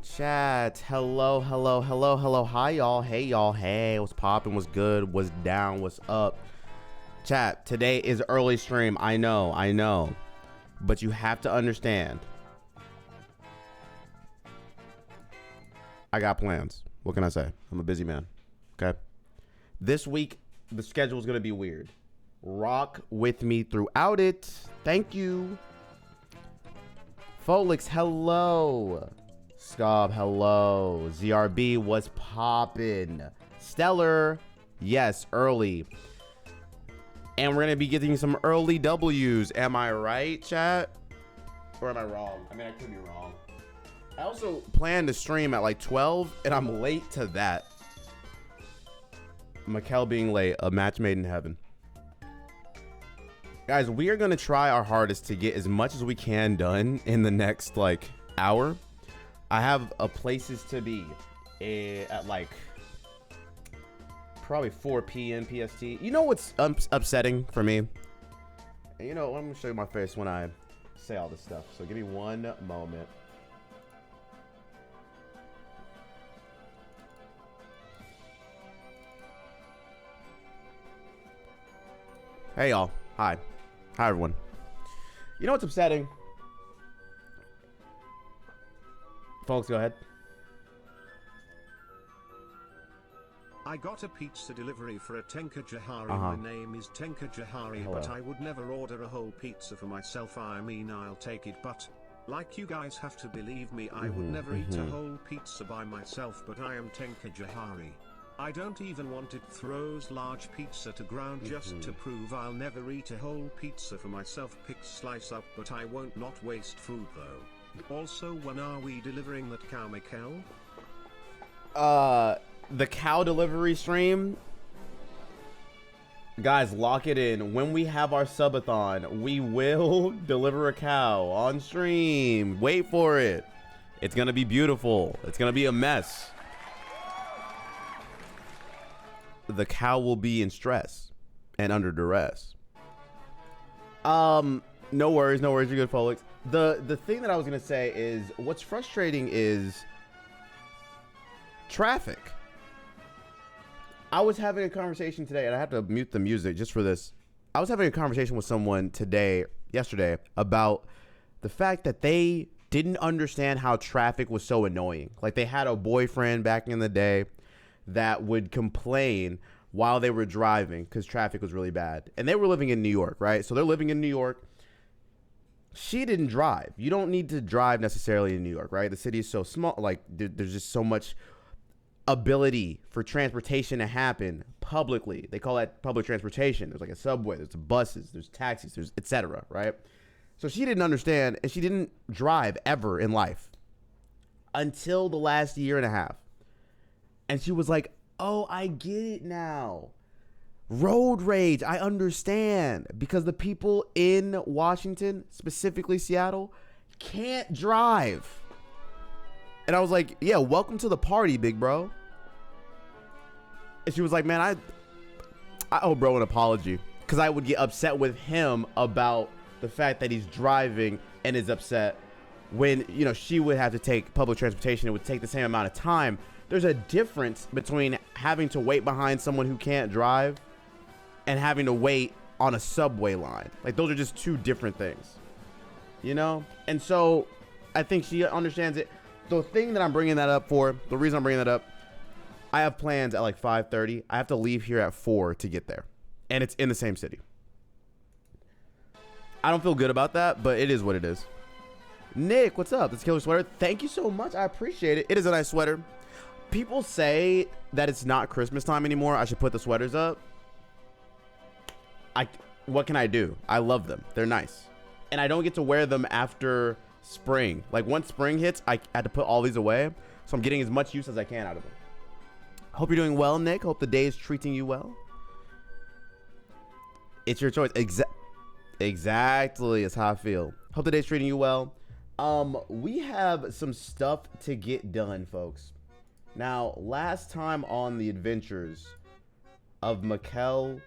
Chat. Hello, hello, hello, hello. Hi, y'all. Hey, y'all. Hey, what's popping? What's good? What's down? What's up? Chat, today is early stream. I know. But you have to understand. I got plans. What can I say? I'm a busy man. Okay? This week, the schedule is going to be weird. Rock with me throughout it. Thank you. Folix, hello. Scob, hello. ZRB, what's poppin'? Stellar, yes, early. And we're gonna be getting some early W's. Am I right, chat? Or am I wrong? I mean, I could be wrong. I also planned to stream at like 12, and I'm late to that. Mikkel being late, a match made in heaven. Guys, we are gonna try our hardest to get as much as we can done in the next like hour. I have places to be at like probably 4 p.m. PST. You know what's upsetting for me? And you know, I'm gonna show you my face when I say all this stuff. So give me one moment. Hey y'all. Hi. Hi everyone. You know what's upsetting? Folks, go ahead. I got a pizza delivery for a Tenka Jahari. My name is Tenka Jahari. Hello. But I would never order a whole pizza for myself. I mean, I'll take it, but like you guys have to believe me, I would never eat a whole pizza by myself, but I am Tenka Jahari. I don't even want it throws large pizza to ground just to prove I'll never eat a whole pizza for myself. Pick slice up, but I won't not waste food though. Also, when are we delivering that cow, Mikkel? The cow delivery stream. Guys, lock it in. When we have our subathon, we will deliver a cow on stream. Wait for it. It's gonna be beautiful. It's gonna be a mess. The cow will be in stress and under duress. No worries, you're good, Folix. The thing that I was gonna say is what's frustrating is traffic. I was having a conversation today, and I have to mute the music just for this. I was having a conversation with someone yesterday, about the fact that they didn't understand how traffic was so annoying. Like they had a boyfriend back in the day that would complain while they were driving because traffic was really bad. And they were living in New York, right? So they're living in New York. She didn't drive. You don't need to drive necessarily in New York, right? The city is so small. Like there's just so much ability for transportation to happen publicly. They call that public transportation. There's like a subway, there's buses, there's taxis, there's etc., right? So she didn't understand, and she didn't drive ever in life until the last year and a half. And she was like, oh, I get it now. Road rage, I understand. Because the people in Washington, specifically Seattle, can't drive. And I was like, yeah, welcome to the party, big bro. And she was like, man, I owe bro an apology. Because I would get upset with him about the fact that he's driving and is upset when, you know, she would have to take public transportation. It would take the same amount of time. There's a difference between having to wait behind someone who can't drive and having to wait on a subway line. Like, those are just two different things, you know? And so I think she understands it. The thing that I'm bringing that up for, the reason I'm bringing that up, I have plans at like 5:30. I have to leave here at 4 to get there. And it's in the same city. I don't feel good about that, but it is what it is. Nick, what's up? It's Killer Sweater. Thank you so much. I appreciate it. It is a nice sweater. People say that it's not Christmas time anymore. I should put the sweaters up. What can I do? I love them. They're nice. And I don't get to wear them after spring. Like once spring hits, I had to put all these away. So I'm getting as much use as I can out of them. Hope you're doing well, Nick. Hope the day is treating you well. It's your choice. Exactly. It's how I feel. Hope the day's treating you well. We have some stuff to get done, folks. Now, last time on the adventures of Mikkel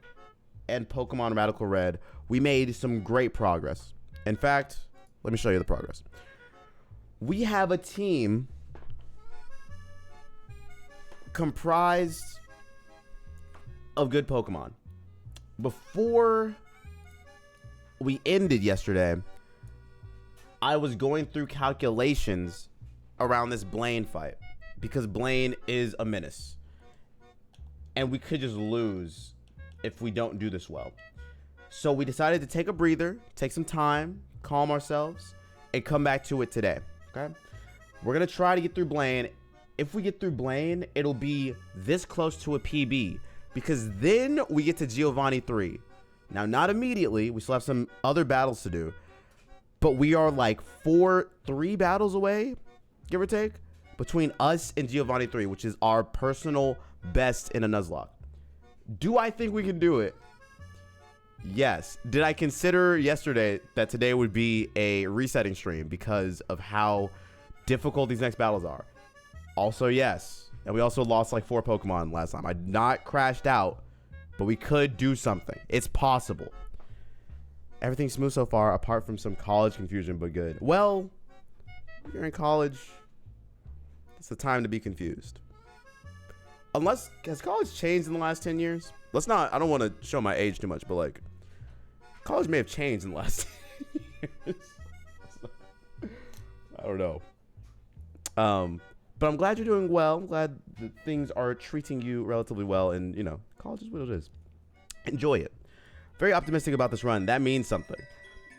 and Pokemon Radical Red, we made some great progress. In fact, let me show you the progress. We have a team comprised of good Pokemon. Before we ended yesterday, I was going through calculations around this Blaine fight because Blaine is a menace. And we could just lose if we don't do this well. So we decided to take a breather, take some time, calm ourselves, and come back to it today. Okay? We're going to try to get through Blaine. If we get through Blaine, it'll be this close to a PB because then we get to Giovanni 3. Now, not immediately. We still have some other battles to do. But we are like 3 battles away, give or take, between us and Giovanni 3, which is our personal best in a Nuzlocke. Do I think we can do it? Yes. Did I consider yesterday that today would be a resetting stream because of how difficult these next battles are? Also, yes. And we also lost like 4 Pokemon last time. I not crashed out, but we could do something. It's possible. Everything's smooth so far, apart from some college confusion, but good. Well, you're in college. It's the time to be confused. Unless, has college changed in the last 10 years? Let's not, I don't want to show my age too much, but like, college may have changed in the last 10 years. I don't know. But I'm glad you're doing well. I'm glad that things are treating you relatively well. And, you know, college is what it is. Enjoy it. Very optimistic about this run. That means something.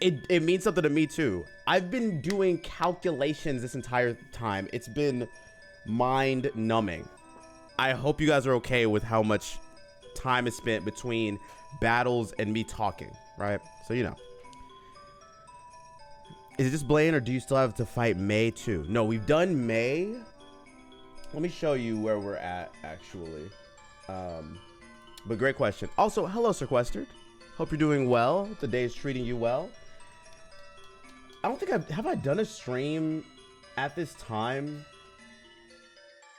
It means something to me, too. I've been doing calculations this entire time. It's been mind-numbing. I hope you guys are okay with how much time is spent between battles and me talking, right? So, you know. Is it just Blaine, or do you still have to fight May, too? No, we've done May. Let me show you where we're at, actually. But great question. Also, hello, Sequestered. Hope you're doing well. The day is treating you well. I don't think have I done a stream at this time?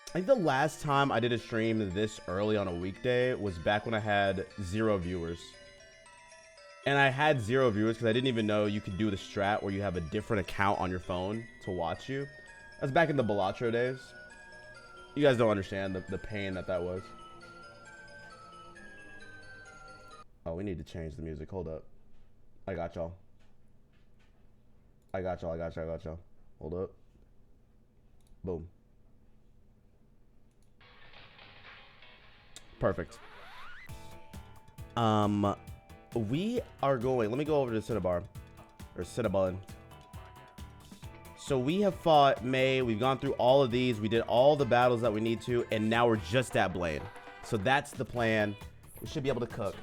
I think the last time I did a stream this early on a weekday was back when I had 0 viewers. And I had 0 viewers because I didn't even know you could do the strat where you have a different account on your phone to watch you. That's back in the Balatro days. You guys don't understand the pain that was. Oh, we need to change the music. Hold up. I got y'all. I got y'all. Hold up. Boom. Perfect. We are going, let me go over to Cinnabar or Cinnabon. So we have fought May. We've gone through all of these. We did all the battles that we need to, and now we're just at Blaine. So that's the plan. We should be able to cook.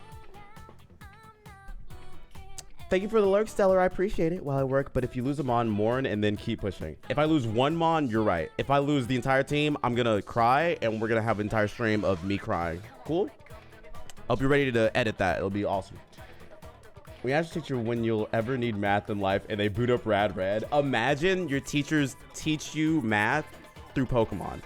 Thank you for the lurk, Stellar. I appreciate it while I work. But if you lose a Mon, mourn and then keep pushing. If I lose 1 Mon, you're right. If I lose the entire team, I'm going to cry, and we're going to have an entire stream of me crying. Cool? Hope you're ready to edit that. It'll be awesome. We asked your teacher when you'll ever need math in life, and they boot up Rad Red. Imagine your teachers teach you math through Pokemon.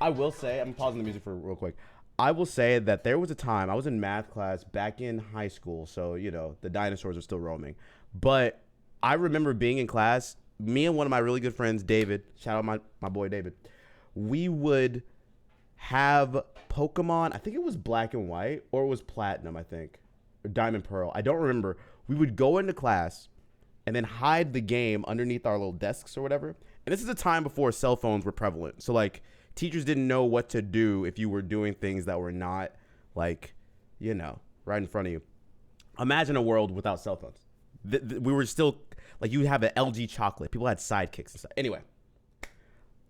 I will say, I'm pausing the music for real quick. I will say that there was a time I was in math class back in high school. So, you know, the dinosaurs are still roaming. But I remember being in class, me and one of my really good friends, David, shout out my boy David, we would have Pokemon. I think it was Black and White, or it was Platinum, I think, or Diamond Pearl. I don't remember. We would go into class and then hide the game underneath our little desks or whatever. And this is a time before cell phones were prevalent. So, like, teachers didn't know what to do if you were doing things that were not, like, you know, right in front of you. Imagine a world without cell phones. We were still, like, you have an LG chocolate. People had sidekicks and stuff. Anyway,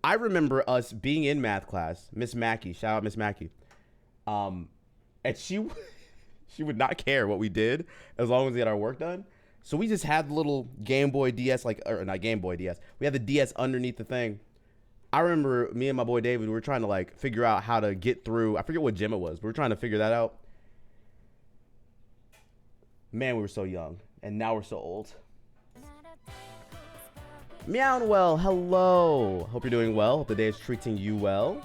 I remember us being in math class. Miss Mackey, shout out Miss Mackey. And she would not care what we did as long as we had our work done. So we just had the little Game Boy DS, like, or not Game Boy DS. We had the DS underneath the thing. I remember me and my boy David, we were trying to, like, figure out how to get through. I forget what gym it was, but we were trying to figure that out. Man, we were so young, and now we're so old. Meownwell, hello. Hope you're doing well. Hope the day is treating you well.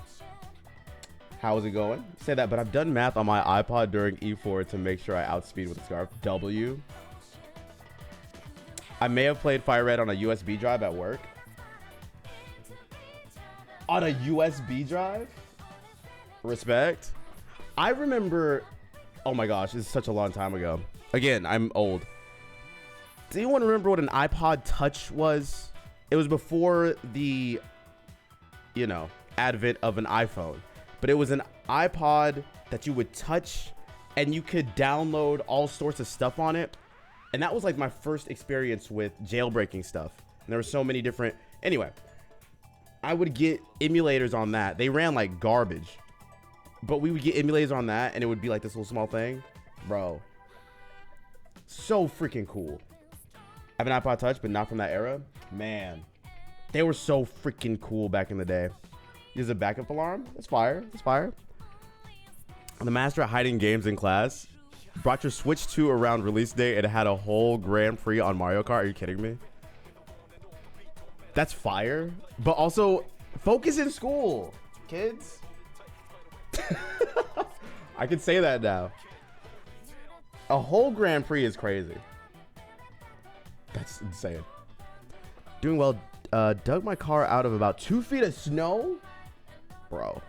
How is it going? Say that, but I've done math on my iPod during E4 to make sure I outspeed with the Scarf. W. I may have played Fire Red on a USB drive at work. On a USB drive? Respect. I remember, oh my gosh, this is such a long time ago. Again, I'm old. Does anyone remember what an iPod Touch was? It was before the, advent of an iPhone. But it was an iPod that you would touch and you could download all sorts of stuff on it. And that was like my first experience with jailbreaking stuff. And there were so many different, anyway, I would get emulators on that. They ran like garbage, but we would get emulators on that and it would be like this little small thing. Bro, so freaking cool. I have an iPod Touch, but not from that era. Man, they were so freaking cool back in the day. Use a backup alarm. That's fire. That's fire. The master at hiding games in class. Brought your Switch 2 around release day and had a whole Grand Prix on Mario Kart. Are you kidding me? That's fire. But also, focus in school, kids. I can say that now. A whole Grand Prix is crazy. That's insane. Doing well. Dug my car out of about 2 feet of snow. Bro.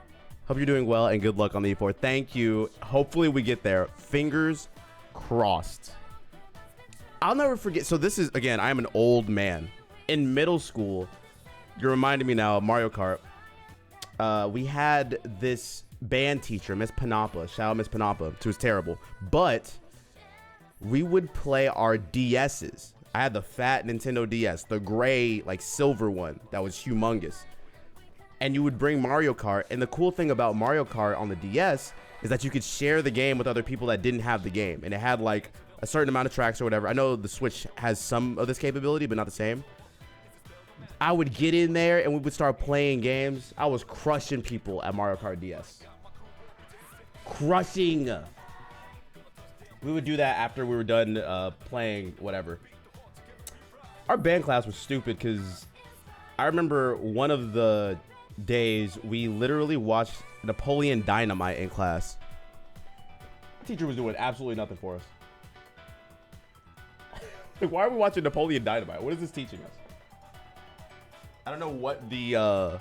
Hope you're doing well and good luck on the E4. Thank you. Hopefully we get there. Fingers crossed. I'll never forget. So this is, again, I am an old man. In middle school, you're reminding me now of Mario Kart. We had this band teacher, Miss Panapa. Shout out Miss Panapa. She was terrible. But we would play our DSs. I had the fat Nintendo DS, the gray, like silver one that was humongous. And you would bring Mario Kart. And the cool thing about Mario Kart on the DS is that you could share the game with other people that didn't have the game. And it had like a certain amount of tracks or whatever. I know the Switch has some of this capability, but not the same. I would get in there and we would start playing games. I was crushing people at Mario Kart DS. Crushing. We would do that after we were done playing whatever. Our band class was stupid because I remember one of the days we literally watched Napoleon Dynamite in class. The teacher was doing absolutely nothing for us. Like, why are we watching Napoleon Dynamite? What is this teaching us? I don't know what the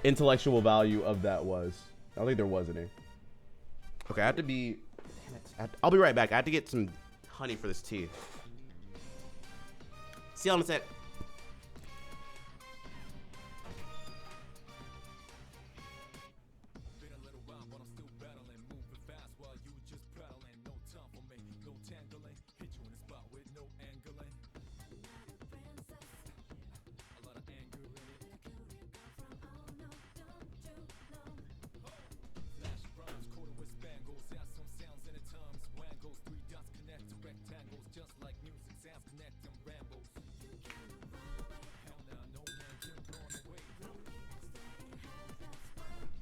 intellectual value of that was. I don't think there was any. Okay, I have to be... Damn it. I'll be right back. I have to get some honey for this tea. See you in a sec.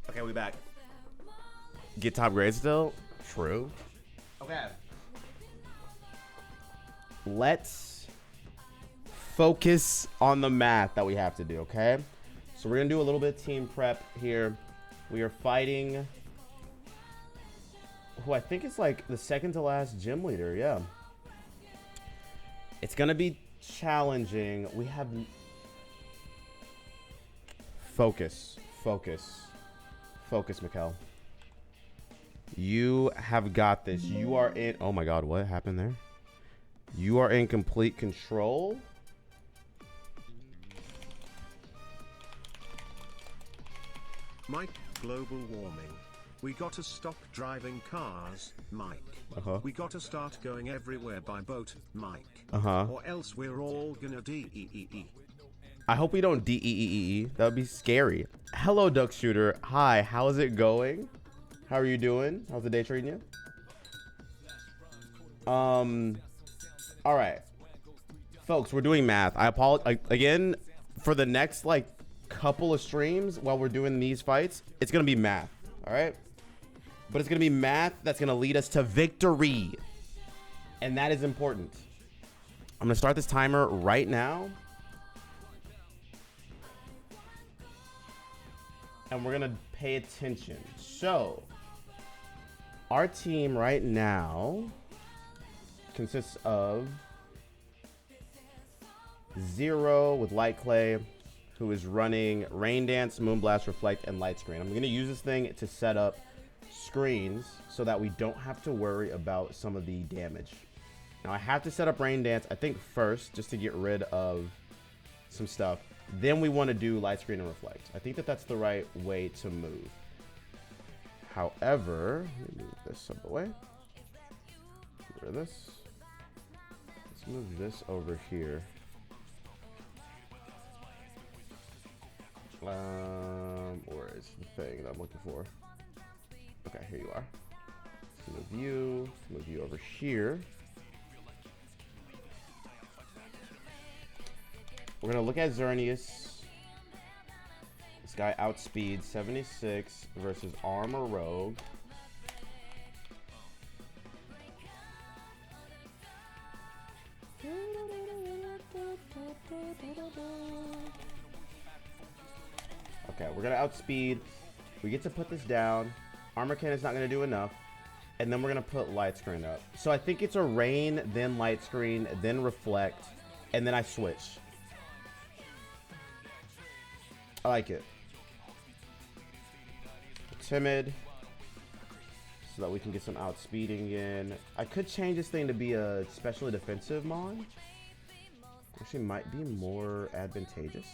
Okay, we back. Get top grades still? True. Okay. Let's focus on the math that we have to do, okay? So we're gonna do a little bit of team prep here. We are fighting who I think is like the second to last gym leader, yeah. It's gonna be challenging. We have... Focus. Focus. Focus, Mikkel. You have got this. You are in... Oh my god, what happened there? You are in complete control. Mike, global warming. We gotta stop driving cars, Mike. We gotta start going everywhere by boat, Mike. Or else we're all gonna DEEE. I hope we don't DEEE. That would be scary. Hello, Duck Shooter. Hi, how's it going? How are you doing? How's the day treating you? All right. Folks, we're doing math. I apologize. Again, for the next, like, couple of streams while we're doing these fights, it's going to be math. All right? But it's going to be math that's going to lead us to victory. And that is important. I'm going to start this timer right now. And we're gonna pay attention. So, our team right now consists of Zero with Light Clay, who is running Rain Dance, Moonblast, Reflect, and Light Screen. I'm gonna use this thing to set up screens so that we don't have to worry about some of the damage. Now I have to set up Rain Dance, I think first, just to get rid of some stuff. Then we want to do light screen and reflect. I think that that's the right way to move. However, let me move this out of the way. Get rid of this. Let's move this over here. Where is the thing that I'm looking for? Okay, here you are. Let's move you over here. We're gonna look at Xerneas. This guy outspeeds 76 versus Armor Rogue. Okay, we're gonna outspeed. We get to put this down. Armor Cannon's not gonna do enough. And then we're gonna put light screen up. So I think it's a rain, then light screen, then reflect, and then I switch. I like it. Timid, so that we can get some outspeeding in. I could change this thing to be a specially defensive mon. Actually, might be more advantageous.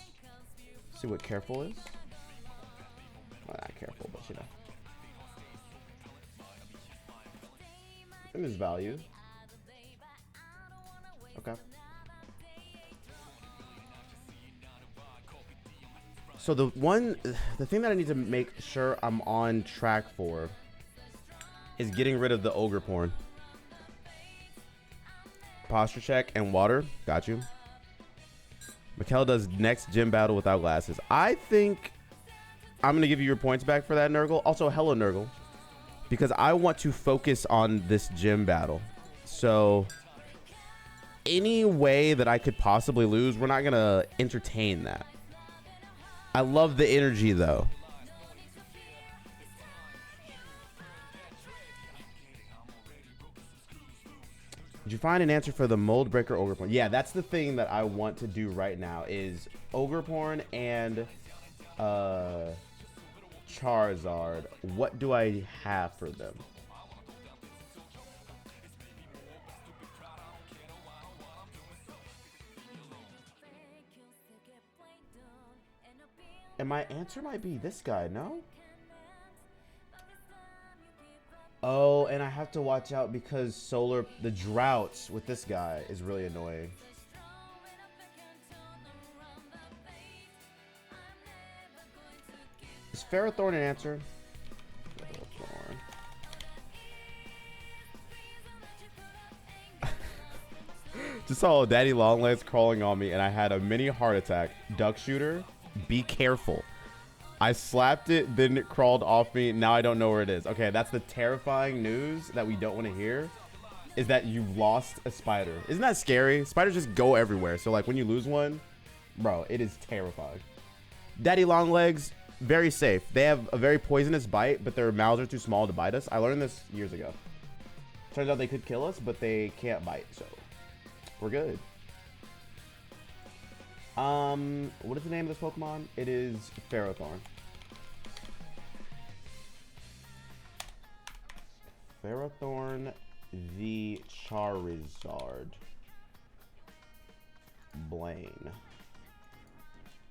See what careful is. Well, not careful, but you know. And there's value. Okay. So the thing that I need to make sure I'm on track for is getting rid of the ogre porn. Posture check and water. Got you. Mikkel does next gym battle without glasses. I think I'm going to give you your points back for that, Nurgle. Also, hello, Nurgle. Because I want to focus on this gym battle. So any way that I could possibly lose, we're not going to entertain that. I love the energy, though. Did you find an answer for the mold breaker ogre porn? Yeah, that's the thing that I want to do right now is ogre porn and Charizard. What do I have for them? And my answer might be this guy, no? Oh, and I have to watch out because the droughts with this guy is really annoying. Is Ferrothorn an answer? Ferrothorn. Just saw Daddy Longlegs crawling on me and I had a mini heart attack. Duck shooter. Be careful. I slapped it, then it crawled off me. Now I don't know where it is. Okay, that's the terrifying news that we don't want to hear. Is that you've lost a spider. Isn't that scary? Spiders just go everywhere. So like when you lose one, bro, it is terrifying. Daddy Longlegs, very safe. They have a very poisonous bite, but their mouths are too small to bite us. I learned this years ago. Turns out they could kill us, but they can't bite, so we're good. What is the name of this Pokemon? It is Ferrothorn. Ferrothorn the Charizard. Blaine.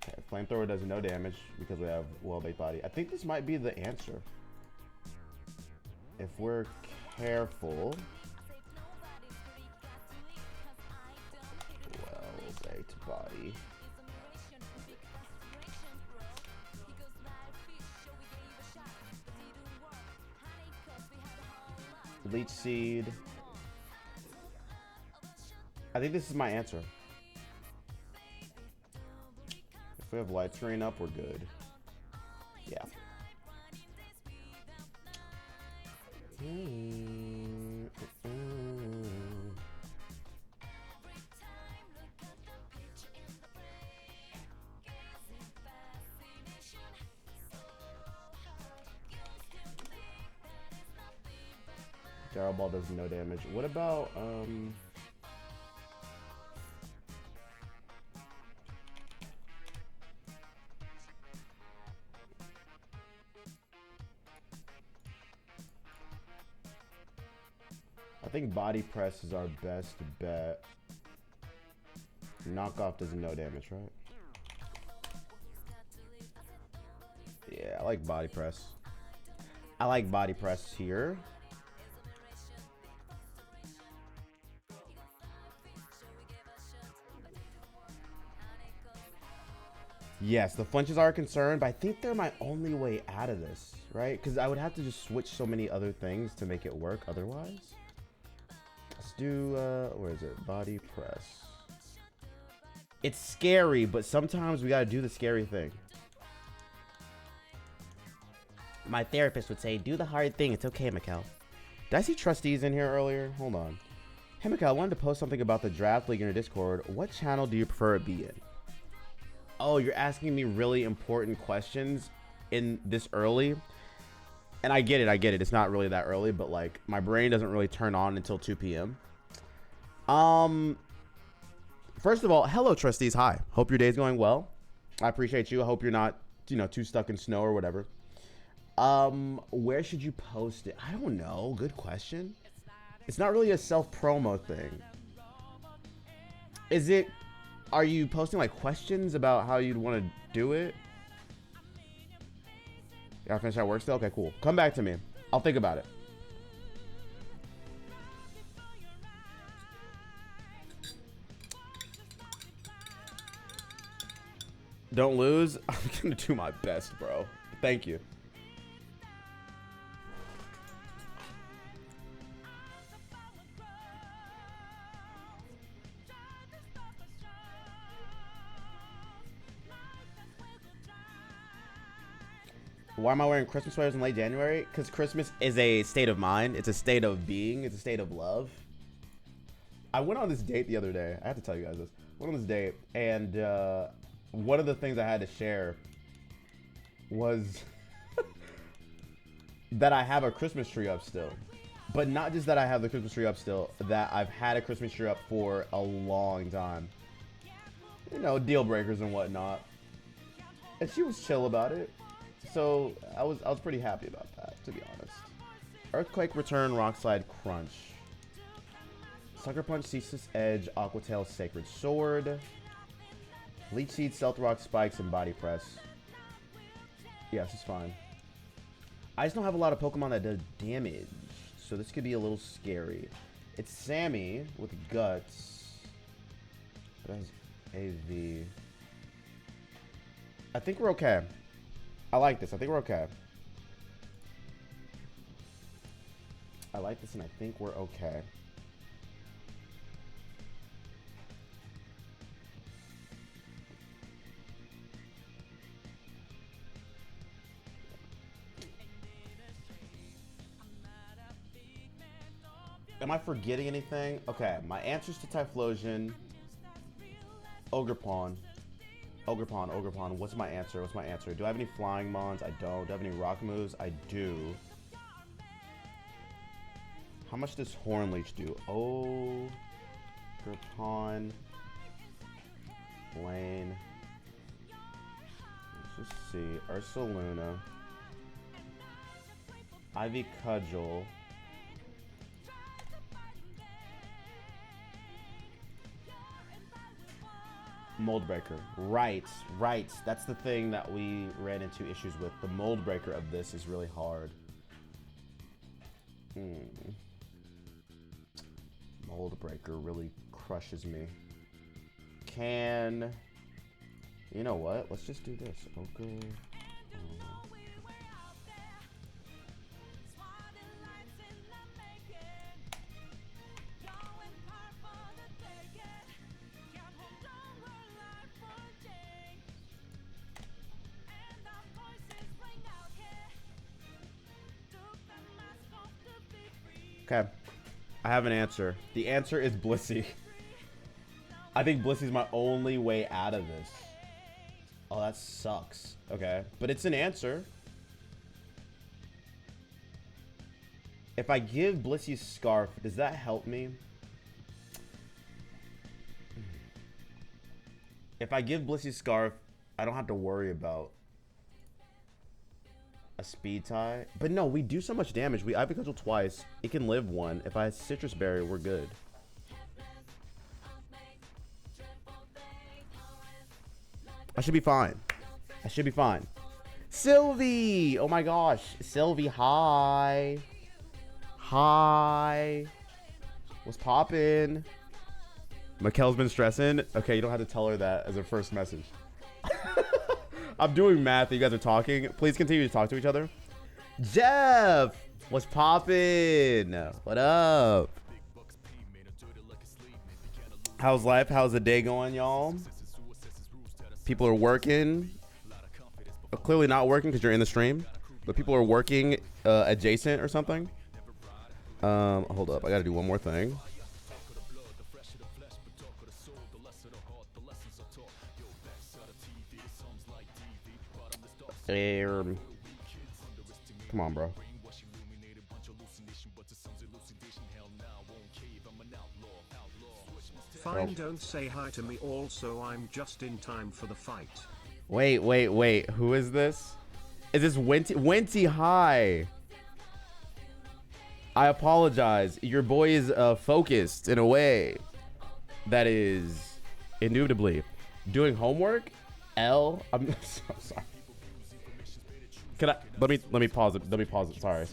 Okay, Flamethrower does no damage because we have well-baked body. I think this might be the answer. If we're careful. Well-baked body. Leech Seed. I think this is my answer. If we have light screen up, we're good. Yeah. Gyro Ball does no damage. What about I think body press is our best bet. Knockoff does no damage, right? Yeah, I like body press. I like body press here. Yes, the flinches are a concern, but I think they're my only way out of this, right? Because I would have to just switch so many other things to make it work otherwise. Let's do, where is it? Body press. It's scary, but sometimes we gotta do the scary thing. My therapist would say, do the hard thing. It's okay, Mikkel. Did I see trustees in here earlier? Hold on. Hey, Mikkel, I wanted to post something about the draft league in your Discord. What channel do you prefer it be in? Oh, you're asking me really important questions in this early. And I get it. It's not really that early, but like my brain doesn't really turn on until 2 p.m. First of all, hello trustees. Hi. Hope your day's going well. I appreciate you. I hope you're not, too stuck in snow or whatever. Where should you post it? I don't know. Good question. It's not really a self-promo thing. Are you posting like questions about how you'd want to do it? You gotta finish that work still? Okay, cool. Come back to me. I'll think about it. Don't lose. I'm gonna do my best, bro. Thank you. Why am I wearing Christmas sweaters in late January? Because Christmas is a state of mind. It's a state of being. It's a state of love. I went on this date the other day. I have to tell you guys this. I went on this date, and one of the things I had to share was that I have a Christmas tree up still. But not just that I have the Christmas tree up still, that I've had a Christmas tree up for a long time. Deal breakers and whatnot. And she was chill about it. So I was pretty happy about that, to be honest. Earthquake Return, Rock Slide Crunch. Sucker Punch, Ceaseless Edge, Aqua Tail, Sacred Sword. Leech Seed, Stealth Rock, Spikes, and Body Press. Yeah, this is fine. I just don't have a lot of Pokemon that does damage, so this could be a little scary. It's Sammy with Guts. It has AV. I think we're okay. I like this. I think we're okay. I like this, and I think we're okay. Am I forgetting anything? Okay, my answers to Typhlosion, Ogerpon. Ogerpon. What's my answer? Do I have any flying mons? I don't. Do I have any rock moves? I do. How much does Horn Leech do? Ogerpon. Lane. Let's just see. Ursaluna. Ivy Cudgel. Mold Breaker. Right. That's the thing that we ran into issues with. The Mold Breaker of this is really hard. Mold Breaker really crushes me. You know what? Let's just do this. Okay. Okay, I have an answer. The answer is Blissey. I think Blissey's my only way out of this. Oh, that sucks. Okay, but it's an answer. If I give Blissey's Scarf, does that help me? If I give Blissey's Scarf, I don't have to worry about A speed tie. But no, we do so much damage. I have a cudgel twice. It can live one. If I have citrus berry, we're good. I should be fine. I should be fine. Sylvie! Oh my gosh. Sylvie, hi. Hi. What's poppin'? Mikkel's been stressing. Okay, you don't have to tell her that as a first message. I'm doing math. You guys are talking. Please continue to talk to each other. Jeff! What's poppin'? What up? How's life? How's the day going, y'all? People are working. Clearly not working because you're in the stream. But people are working adjacent or something. Hold up. I gotta do one more thing. Come on, bro. Fine, don't say hi to me. Also, I'm just in time for the fight. Wait. Who is this? Is this Wenty? Wenty, hi. I apologize. Your boy is focused in a way that is indubitably doing homework. I'm so sorry. Can I let me pause it. Let me pause it. Sorry.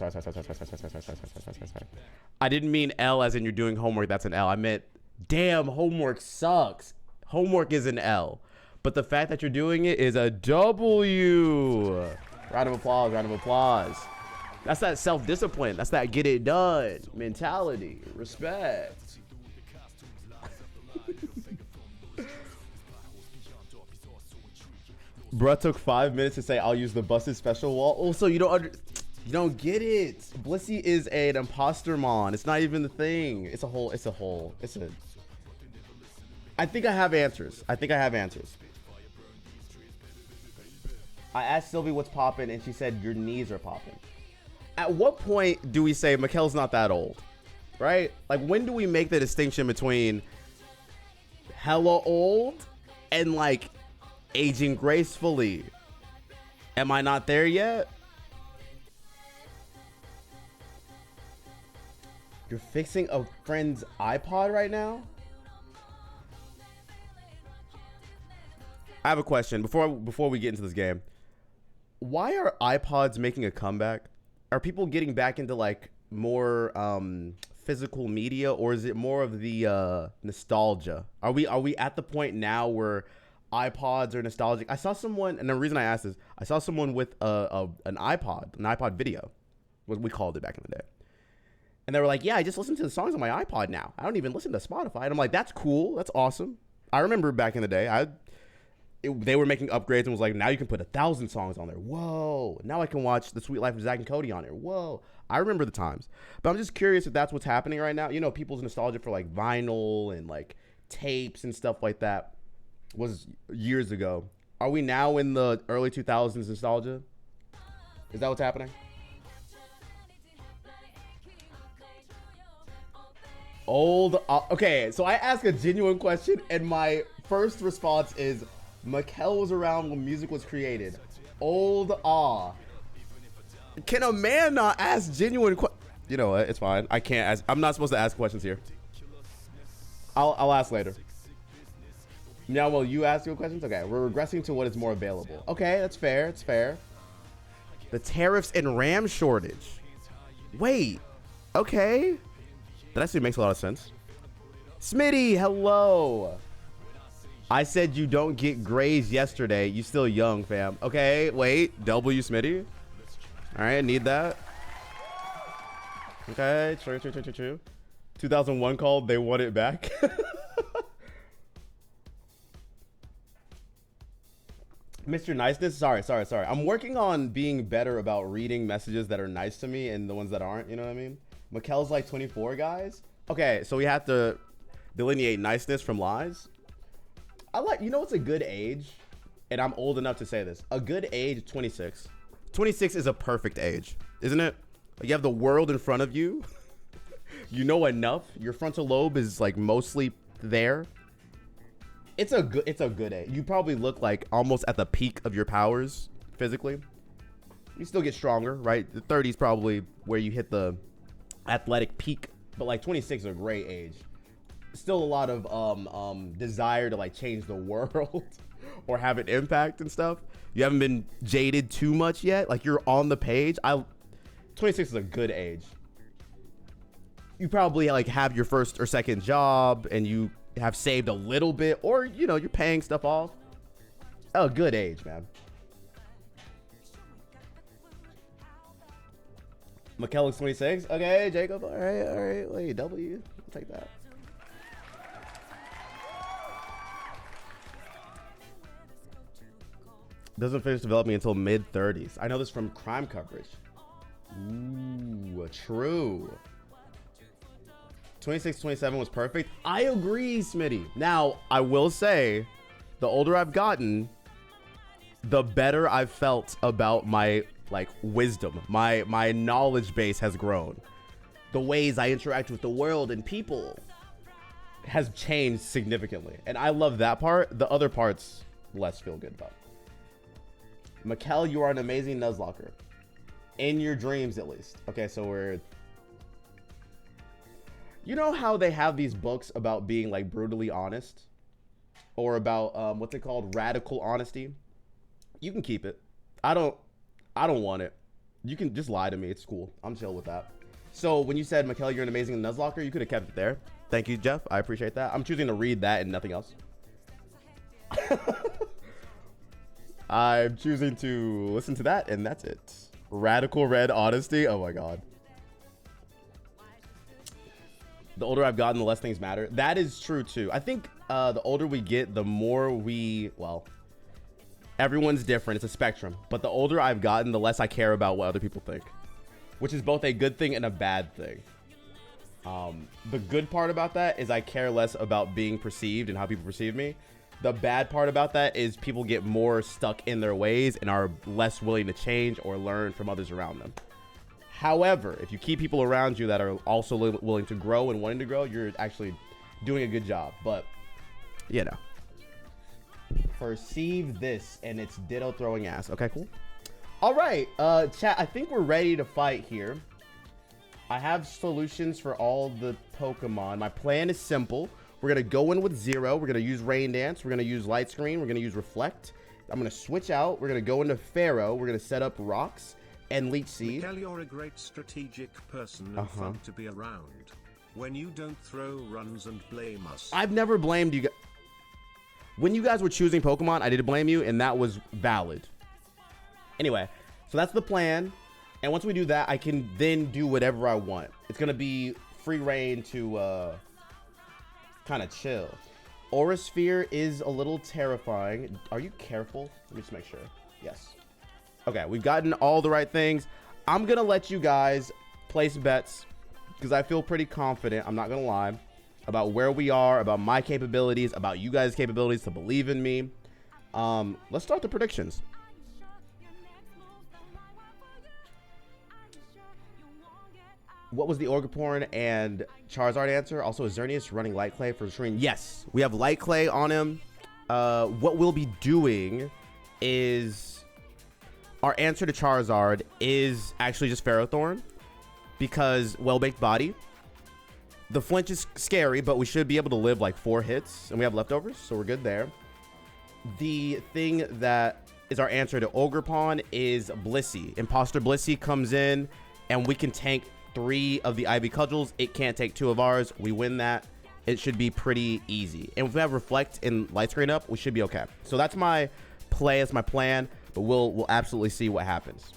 I didn't mean L as in you're doing homework. That's an L. I meant damn, homework sucks. Homework is an L. But the fact that you're doing it is a W. Round of applause, round of applause. That's that self-discipline. That's that get it done mentality. Respect. Bruh took 5 minutes to say I'll use the busted special wall. Also, you don't get it. Blissey is an imposter mon. It's not even the thing. It's a I think I have answers. I asked Sylvie what's poppin', and she said your knees are poppin'. At what point do we say Mikkel's not that old, right? Like, when do we make the distinction between hella old and like aging gracefully? Am I not there yet? You're fixing a friend's iPod right now? I have a question before we get into this game. Why are iPods making a comeback? Are people getting back into like more physical media, or is it more of the nostalgia? Are we at the point now where iPods are nostalgic? I saw someone, and the reason I asked is I saw someone with an iPod video, what we called it back in the day. And they were like, yeah, I just listen to the songs on my iPod now. I don't even listen to Spotify. And I'm like, that's cool. That's awesome. I remember back in the day, they were making upgrades and was like, now you can put 1,000 songs on there. Whoa. Now I can watch The Sweet Life of Zack and Cody on there. Whoa. I remember the times. But I'm just curious if that's what's happening right now. You know, people's nostalgia for like vinyl and like tapes and stuff like that was years ago. Are we now in the early 2000s nostalgia? Is that what's happening? Okay, so I ask a genuine question, and my first response is Mikkel was around when music was created. Old awe. Can a man not ask genuine questions? You know what? It's fine. I can't ask. I'm not supposed to ask questions here. I'll ask later. Now, will you ask your questions? Okay, we're regressing to what is more available. Okay, that's fair. It's fair. The tariffs and RAM shortage. Wait. Okay. That actually makes a lot of sense. Smitty, hello. I said you don't get grays yesterday. You still young, fam. Okay, wait. W Smitty. All right, need that. Okay, true. 2001 called. They want it back. Mr. Niceness. Sorry. I'm working on being better about reading messages that are nice to me and the ones that aren't. You know what I mean? Mikkel's like 24, guys. Okay, so we have to delineate niceness from lies. You know what's a good age? And I'm old enough to say this. A good age, 26. 26 is a perfect age, isn't it? Like, you have the world in front of you. You know enough. Your frontal lobe is like mostly there. It's a good age. You probably look like almost at the peak of your powers physically. You still get stronger, right? The 30s probably where you hit the athletic peak, but like 26 is a great age. Still a lot of desire to like change the world or have an impact and stuff. You haven't been jaded too much yet. Like you're on the page. 26 is a good age. You probably like have your first or second job and you have saved a little bit, or you know, you're paying stuff off. A good age, man. McKellen's 26. Okay, Jacob. All right. Wait, W. I'll take that. Doesn't finish developing until mid 30s. I know this from crime coverage. Ooh, true. 26, 27 was perfect. I agree, Smitty. Now, I will say, the older I've gotten, the better I've felt about my like wisdom. My knowledge base has grown. The ways I interact with the world and people has changed significantly. And I love that part. The other parts, less feel good about. Mikkel, you are an amazing Nuzlocke. In your dreams, at least. Okay, so we're... You know how they have these books about being like brutally honest? Or about, what's it called? Radical honesty? You can keep it. I don't want it. You can just lie to me. It's cool. I'm chill with that. So when you said, Mikkel, you're an amazing Nuzlocke, you could have kept it there. Thank you, Jeff. I appreciate that. I'm choosing to read that and nothing else. I'm choosing to listen to that, and that's it. Radical red honesty. Oh my god. The older I've gotten, the less things matter. That is true too. I think the older we get, the more we, well, everyone's different. It's a spectrum. But the older I've gotten, the less I care about what other people think, which is both a good thing and a bad thing. The good part about that is I care less about being perceived and how people perceive me. The bad part about that is people get more stuck in their ways and are less willing to change or learn from others around them. However, if you keep people around you that are also willing to grow and wanting to grow, you're actually doing a good job. But, you know. Perceive this, and it's ditto throwing ass. Okay, cool. All right, chat, I think we're ready to fight here. I have solutions for all the Pokemon. My plan is simple. We're going to go in with Zero. We're going to use Rain Dance. We're going to use Light Screen. We're going to use Reflect. I'm going to switch out. We're going to go into Pharaoh. We're going to set up Rocks and Leech Seed. Mikkel, you're a great strategic person and fun to be around. When you don't throw runs and blame us. I've never blamed you guys. When you guys were choosing Pokemon, I did blame you, and that was valid. Anyway, so that's the plan. And once we do that, I can then do whatever I want. It's going to be free reign to kind of chill. Aura Sphere is a little terrifying. Are you careful? Let me just make sure. Yes. Okay, we've gotten all the right things. I'm going to let you guys place bets because I feel pretty confident, I'm not going to lie, about where we are, about my capabilities, about you guys' capabilities to believe in me. Let's start the predictions. What was the Orgaporn and Charizard answer? Also, is Xerneas running Light Clay for Shireen? Yes, we have Light Clay on him. What we'll be doing is our answer to Charizard is actually just Ferrothorn because Well-Baked Body. The flinch is scary, but we should be able to live like 4 hits, and we have leftovers, so we're good there. The thing that is our answer to Ogerpon is Blissey. Imposter Blissey comes in, and we can tank 3 of the Ivy Cudgels. It can't take 2 of ours. We win that. It should be pretty easy. And if we have Reflect and Light Screen up, we should be okay. So that's my play. That's my plan. But we'll absolutely see what happens.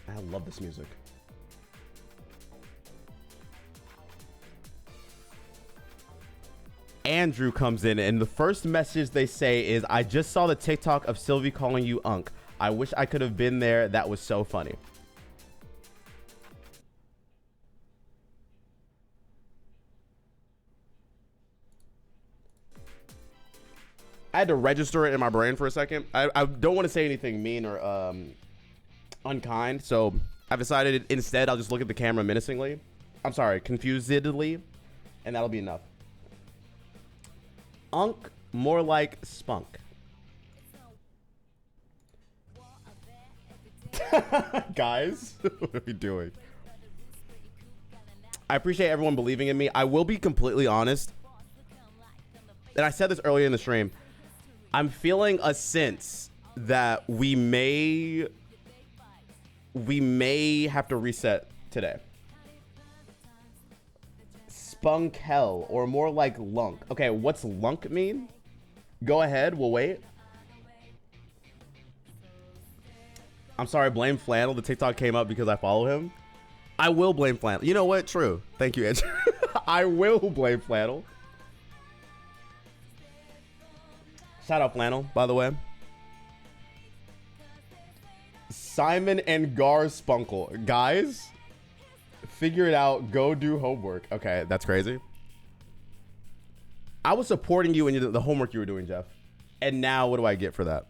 I love this music. Andrew comes in, and the first message they say is, I just saw the TikTok of Sylvie calling you Unk. I wish I could have been there. That was so funny. I had to register it in my brain for a second. I don't want to say anything mean or unkind, so I've decided instead I'll just look at the camera menacingly. I'm sorry, confusedly, and that'll be enough. Unk, more like Spunk. Guys, what are we doing? I appreciate everyone believing in me. I will be completely honest. And I said this earlier in the stream. I'm feeling a sense that we may have to reset today. Spunkel, or more like lunk. Okay, what's lunk mean? Go ahead, we'll wait. I'm sorry, blame Flannel. The TikTok came up because I follow him. I will blame Flannel. You know what? True. Thank you, Andrew. I will blame Flannel. Shout out Flannel, by the way. Simon and Garspunkel. Guys, figure it out. Go do homework. Okay, that's crazy. I was supporting you in the homework you were doing, Jeff. And now what do I get for that?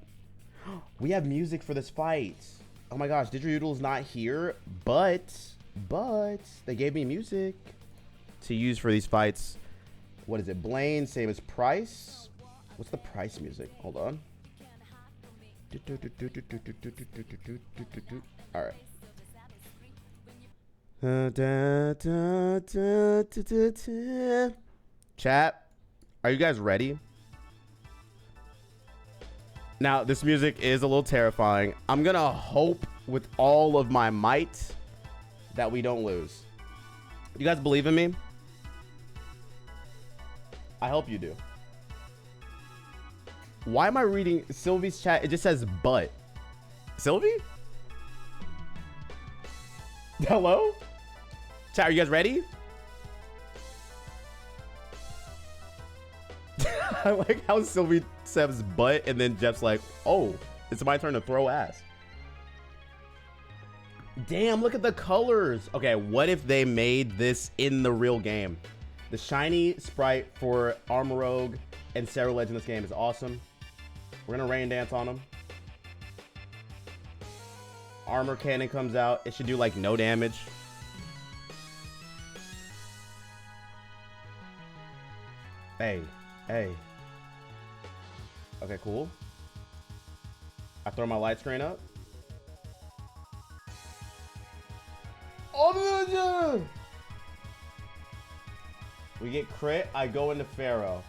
We have music for this fight. Oh my gosh, Didgeridoo's not here, but they gave me music to use for these fights. What is it? Blaine, same as Price. What's the Price music? Hold on. All right. Chat, are you guys ready? Now, this music is a little terrifying. I'm gonna hope with all of my might that we don't lose. You guys believe in me? I hope you do. Why am I reading Sylvie's chat? It just says but. Sylvie? Hello? Chat, are you guys ready? I like how Sylvie says but, and then Jeff's like, oh, it's my turn to throw ass. Damn, look at the colors. Okay, what if they made this in the real game? The shiny sprite for Armorogue and Ceruledge in this game is awesome. We're gonna rain dance on them. Armor cannon comes out. It should do like no damage. Hey. Okay, cool. I throw my light screen up. Oh, we get crit. I go into Pharaoh.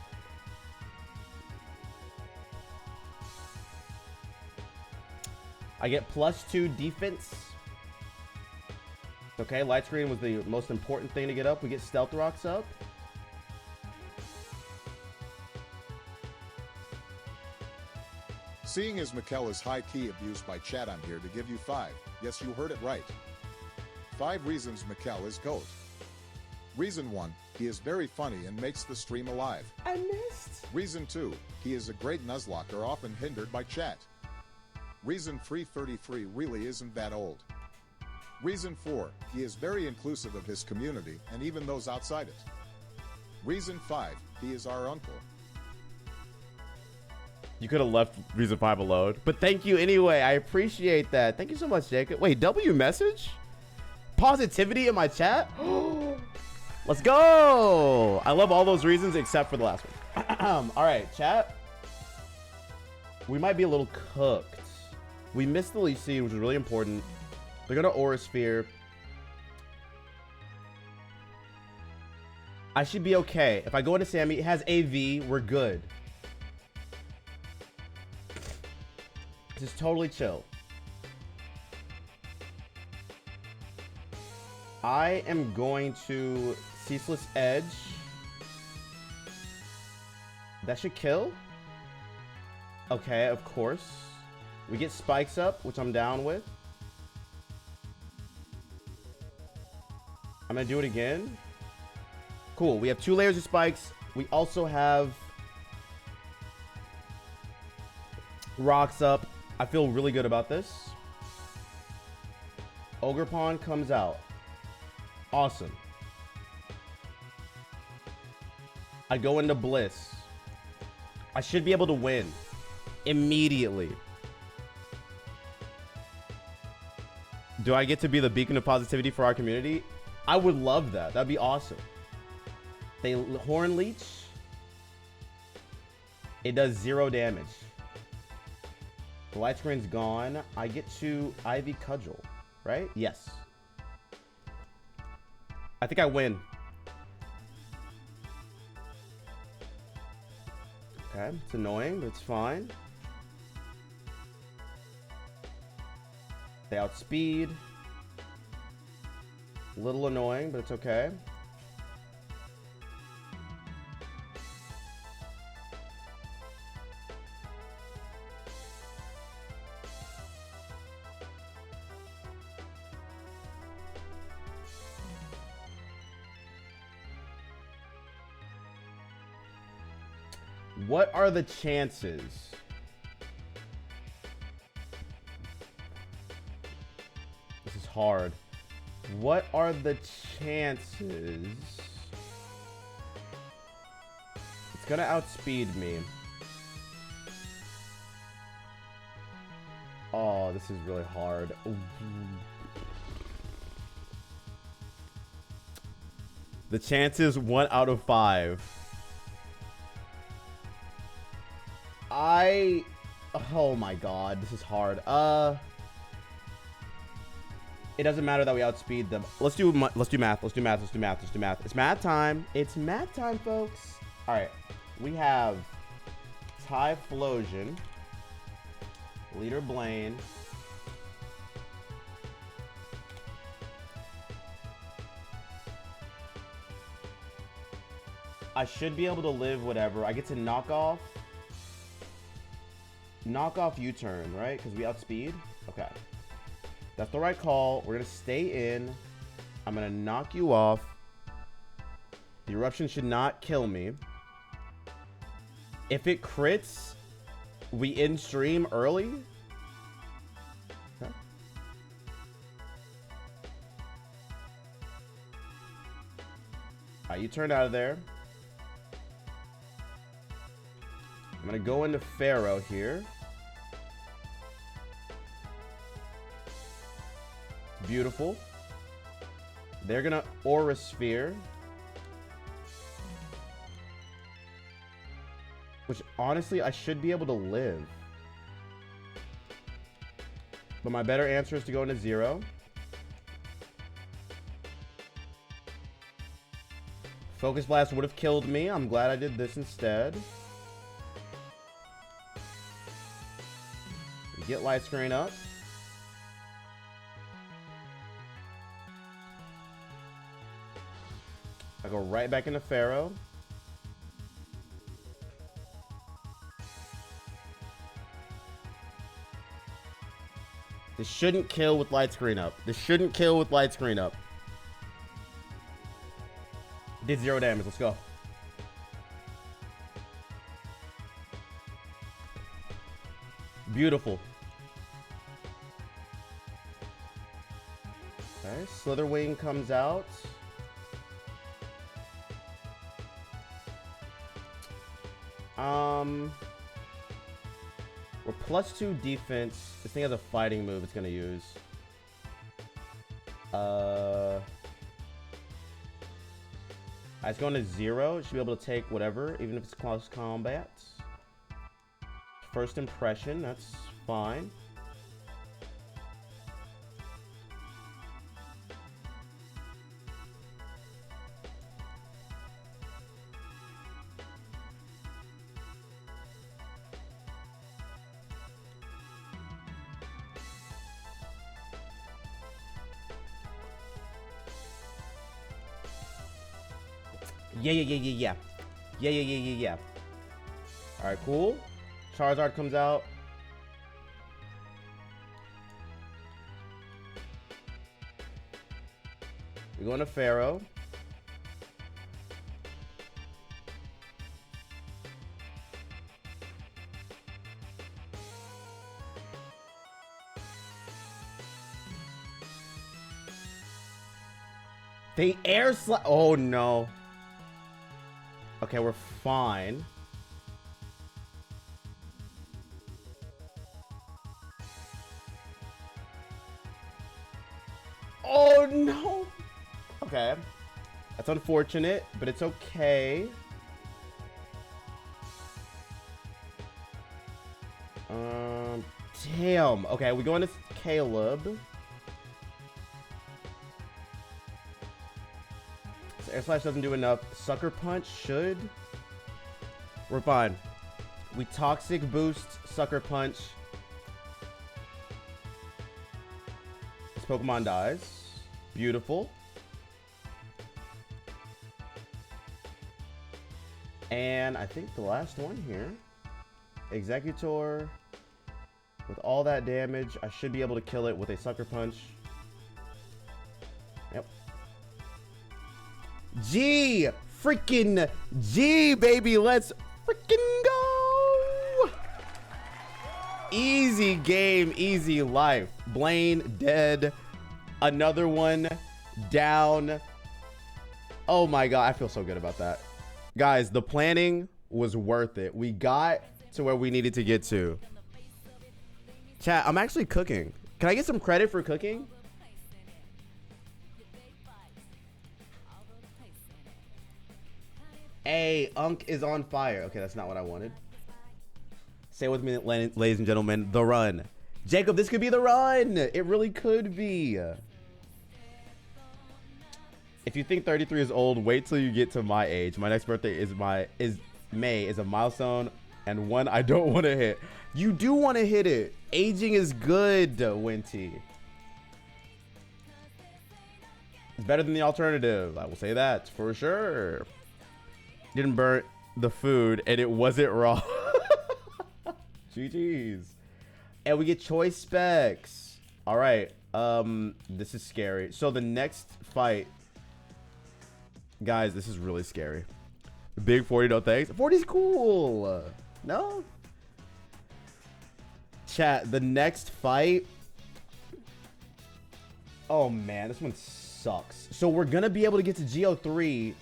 I get +2 defense. Okay, light screen was the most important thing to get up. We get stealth rocks up. Seeing as Mikkel is high-key abused by chat, I'm here to give you 5. Yes, you heard it right. 5 reasons Mikkel is GOAT. Reason 1, he is very funny and makes the stream alive. I missed. Reason 2, he is a great nuzlocker, often hindered by chat. Reason 333 really isn't that old. Reason 4, he is very inclusive of his community and even those outside it. Reason 5, he is our uncle. You could have left reason 5 alone, but thank you anyway. I appreciate that. Thank you so much, Jacob. Wait, W message? Positivity in my chat? Let's go. I love all those reasons except for the last one. All right, chat. We might be a little cooked. We missed the Leech Seed, which is really important. They're going to Aura Sphere. I should be okay. If I go into Sammy, it has AV. We're good. Just totally chill. I am going to Ceaseless Edge. That should kill. Okay, of course. We get spikes up, which I'm down with. I'm gonna do it again. Cool, we have 2 layers of spikes. We also have rocks up. I feel really good about this. Ogerpon comes out. Awesome. I go into Bliss. I should be able to win immediately. Do I get to be the beacon of positivity for our community? I would love that. That'd be awesome. They Horn Leech. It does 0 damage. The light screen's gone. I get to Ivy Cudgel, right? Yes. I think I win. Okay, it's annoying, but it's fine. They outspeed. A little annoying, but it's okay. What are the chances? This is hard. What are the chances? It's gonna outspeed me. Oh, this is really hard. Ooh. The chances 1 out of 5. Oh my god, this is hard. It doesn't matter that we outspeed them. Let's do math. Let's do math. It's math time. It's math time, folks. All right, we have Typhlosion, Leader Blaine, I should be able to live whatever. I get to knock off U-turn, right? Because we outspeed. Okay. That's the right call. We're going to stay in. I'm going to knock you off. The eruption should not kill me. If it crits, we end stream early. Okay. Alright, you turn out of there. I'm going to go into Pharaoh here. Beautiful. They're going to Aura Sphere. Which, honestly, I should be able to live. But my better answer is to go into 0. Focus Blast would have killed me. I'm glad I did this instead. Get Light Screen up. I go right back into Pharaoh. This shouldn't kill with Light Screen up. This shouldn't kill with Light Screen up. Did 0 damage. Let's go. Beautiful. Okay, Slitherwing comes out. We're +2 defense. This thing has a fighting move it's gonna use. It's going to 0. It should be able to take whatever, even if it's close combat. First impression, that's fine. Yeah. Alright, cool. Charizard comes out. We're going to Pharaoh. They air slap. Oh no. Okay, we're fine. Oh no. Okay. That's unfortunate, but it's okay. Damn. Okay, we going to Caleb. So Air Slash doesn't do enough. Sucker Punch should. We're fine. We Toxic Boost Sucker Punch. This Pokemon dies. Beautiful. And I think the last one here. Executor. With all that damage, I should be able to kill it with a Sucker Punch. Yep. G! Freaking G, baby! Let's freaking go! Easy game, easy life. Blaine dead. Another one down. Oh my god, I feel so good about that. Guys, the planning was worth it. We got to where we needed to get to. Chat, I'm actually cooking. Can I get some credit for cooking? Hey, Unk is on fire. Okay, that's not what I wanted. Say with me, ladies and gentlemen, the run. Jacob, this could be the run. It really could be. If you think 33 is old, wait till you get to my age. My next birthday is May, is a milestone and one I don't want to hit. You do want to hit it. Aging is good, Winty. It's better than the alternative. I will say that for sure. Didn't burn the food and it wasn't raw. GG's. And we get choice specs. All right. This is scary. So the next fight, guys, this is really scary. Big 40, no thanks. 40's cool. No? Chat, the next fight. Oh man, this one sucks. So we're gonna be able to get to GO3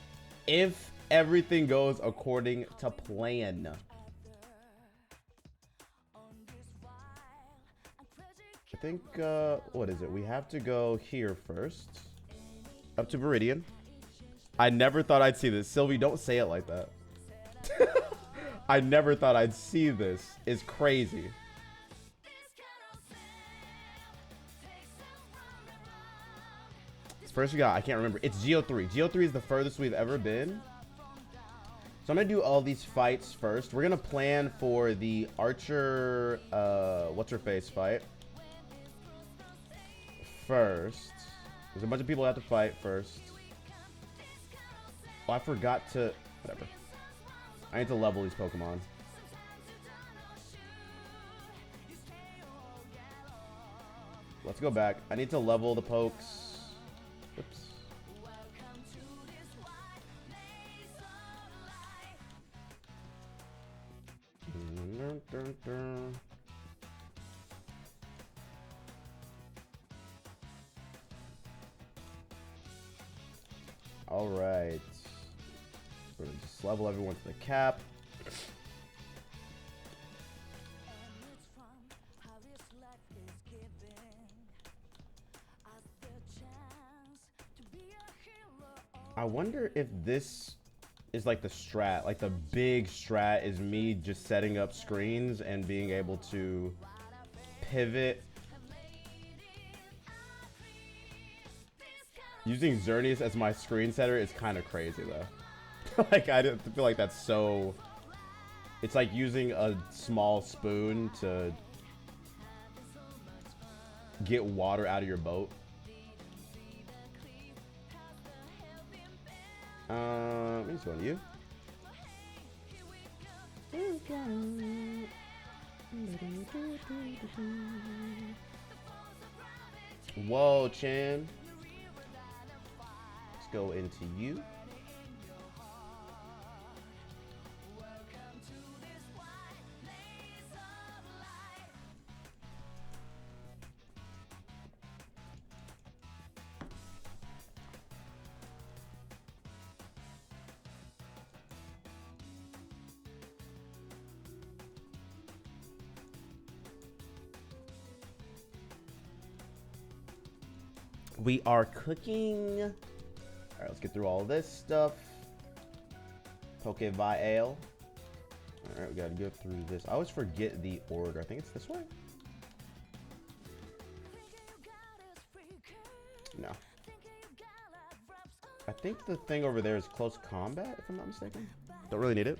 if everything goes according to plan. I think, what is it? We have to go here first. Up to Viridian. I never thought I'd see this. Sylvie, don't say it like that. I never thought I'd see this. It's crazy. First we got, I can't remember. It's GO3. GO3 is the furthest we've ever been. So I'm going to do all these fights first. We're going to plan for the Archer, what's-her-face fight. First. There's a bunch of people that have to fight first. Oh, I forgot to... Whatever. I need to level these Pokemon. Let's go back. I need to level the pokes. Oops. All right. We're gonna just level everyone to the cap. I wonder if this is like the strat, like the big strat is me just setting up screens and being able to pivot. Using Xerneas as my screen setter is kind of crazy though. Like I don't feel like that's so... It's like using a small spoon to get water out of your boat. Let me just go to you. Whoa, Chan. Let's go into you. We are cooking. All right, let's get through all this stuff. Pokevile Ale. All right, we gotta go through this. I always forget the order. I think it's this way. think the thing over there is close combat, if I'm not mistaken. Don't really need it.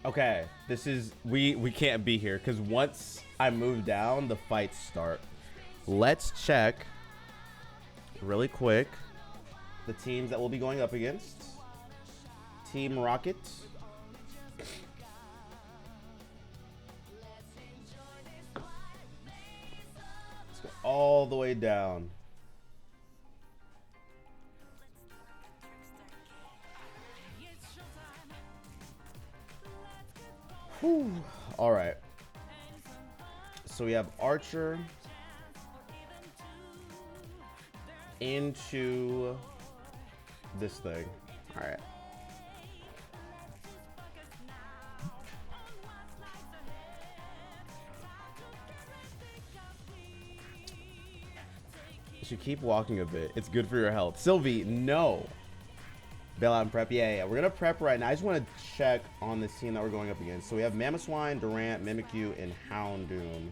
Okay, this is we can't be here because once I move down, the fights start. Let's check really quick the teams that we'll be going up against. Team Rocket. Let's go all the way down. Whew. All right. So we have Archer into this thing. All right. You should keep walking a bit. It's good for your health. Sylvie, no. Bail out and prep. Yeah. We're going to prep right now. I just want to check on this team that we're going up against. So we have Mamoswine, Durant, Mimikyu, and Houndoom.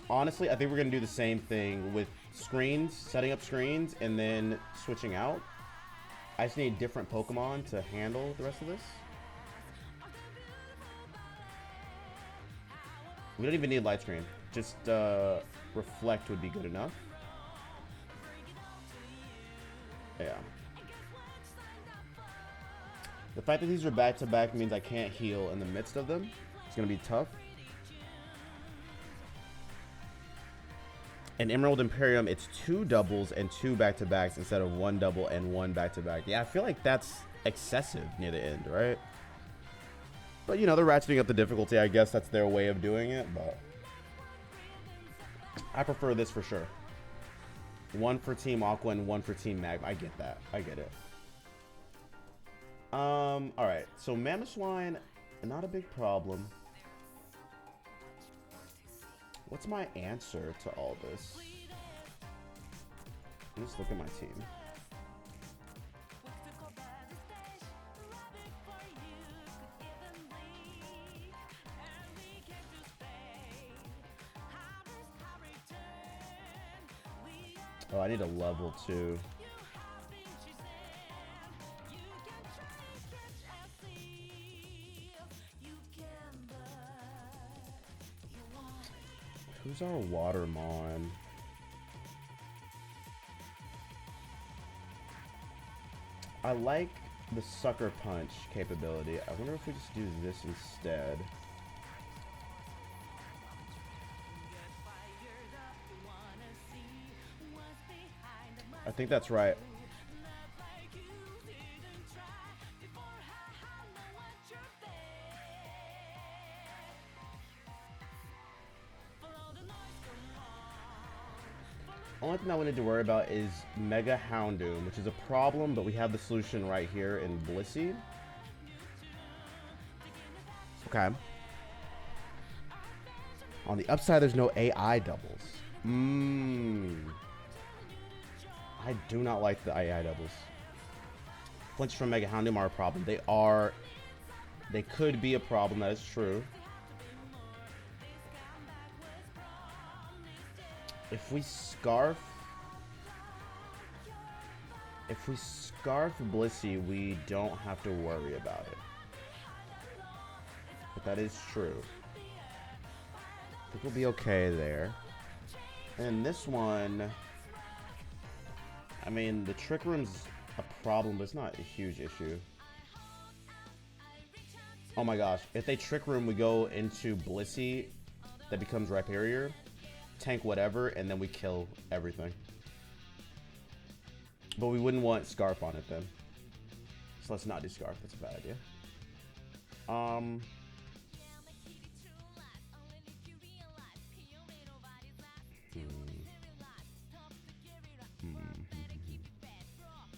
Honestly, I think we're going to do the same thing with screens, setting up screens, and then switching out. I just need different Pokemon to handle the rest of this. We don't even need light screen. Just reflect would be good enough. Yeah. The fact that these are back-to-back means I can't heal in the midst of them. It's going to be tough. In Emerald Imperium, it's 2 doubles and 2 back-to-backs instead of 1 double and 1 back-to-back. Yeah, I feel like that's excessive near the end, right? But, you know, they're ratcheting up the difficulty. I guess that's their way of doing it, but I prefer this for sure. 1 for Team Aqua and 1 for Team Magma. I get that. I get it. All right. So Mamoswine, not a big problem. What's my answer to all this? Let's look at my team. Oh, I need a level 2. Who's our Watermon? I like the Sucker Punch capability. I wonder if we just do this instead. I think that's right. Only thing I wanted to worry about is Mega Houndoom, which is a problem, but we have the solution right here in Blissey. Okay. On the upside, there's no AI doubles. I do not like the AI doubles. Flinch from Mega Houndoom are a problem. They could be a problem, that is true. If we Scarf Blissey, we don't have to worry about it. But that is true. I think we'll be okay there. And this one, I mean, the Trick Room's a problem, but it's not a huge issue. Oh my gosh, if they Trick Room, we go into Blissey, that becomes Rhyperior, tank whatever, and then we kill everything. But we wouldn't want Scarf on it then. So let's not do Scarf, that's a bad idea.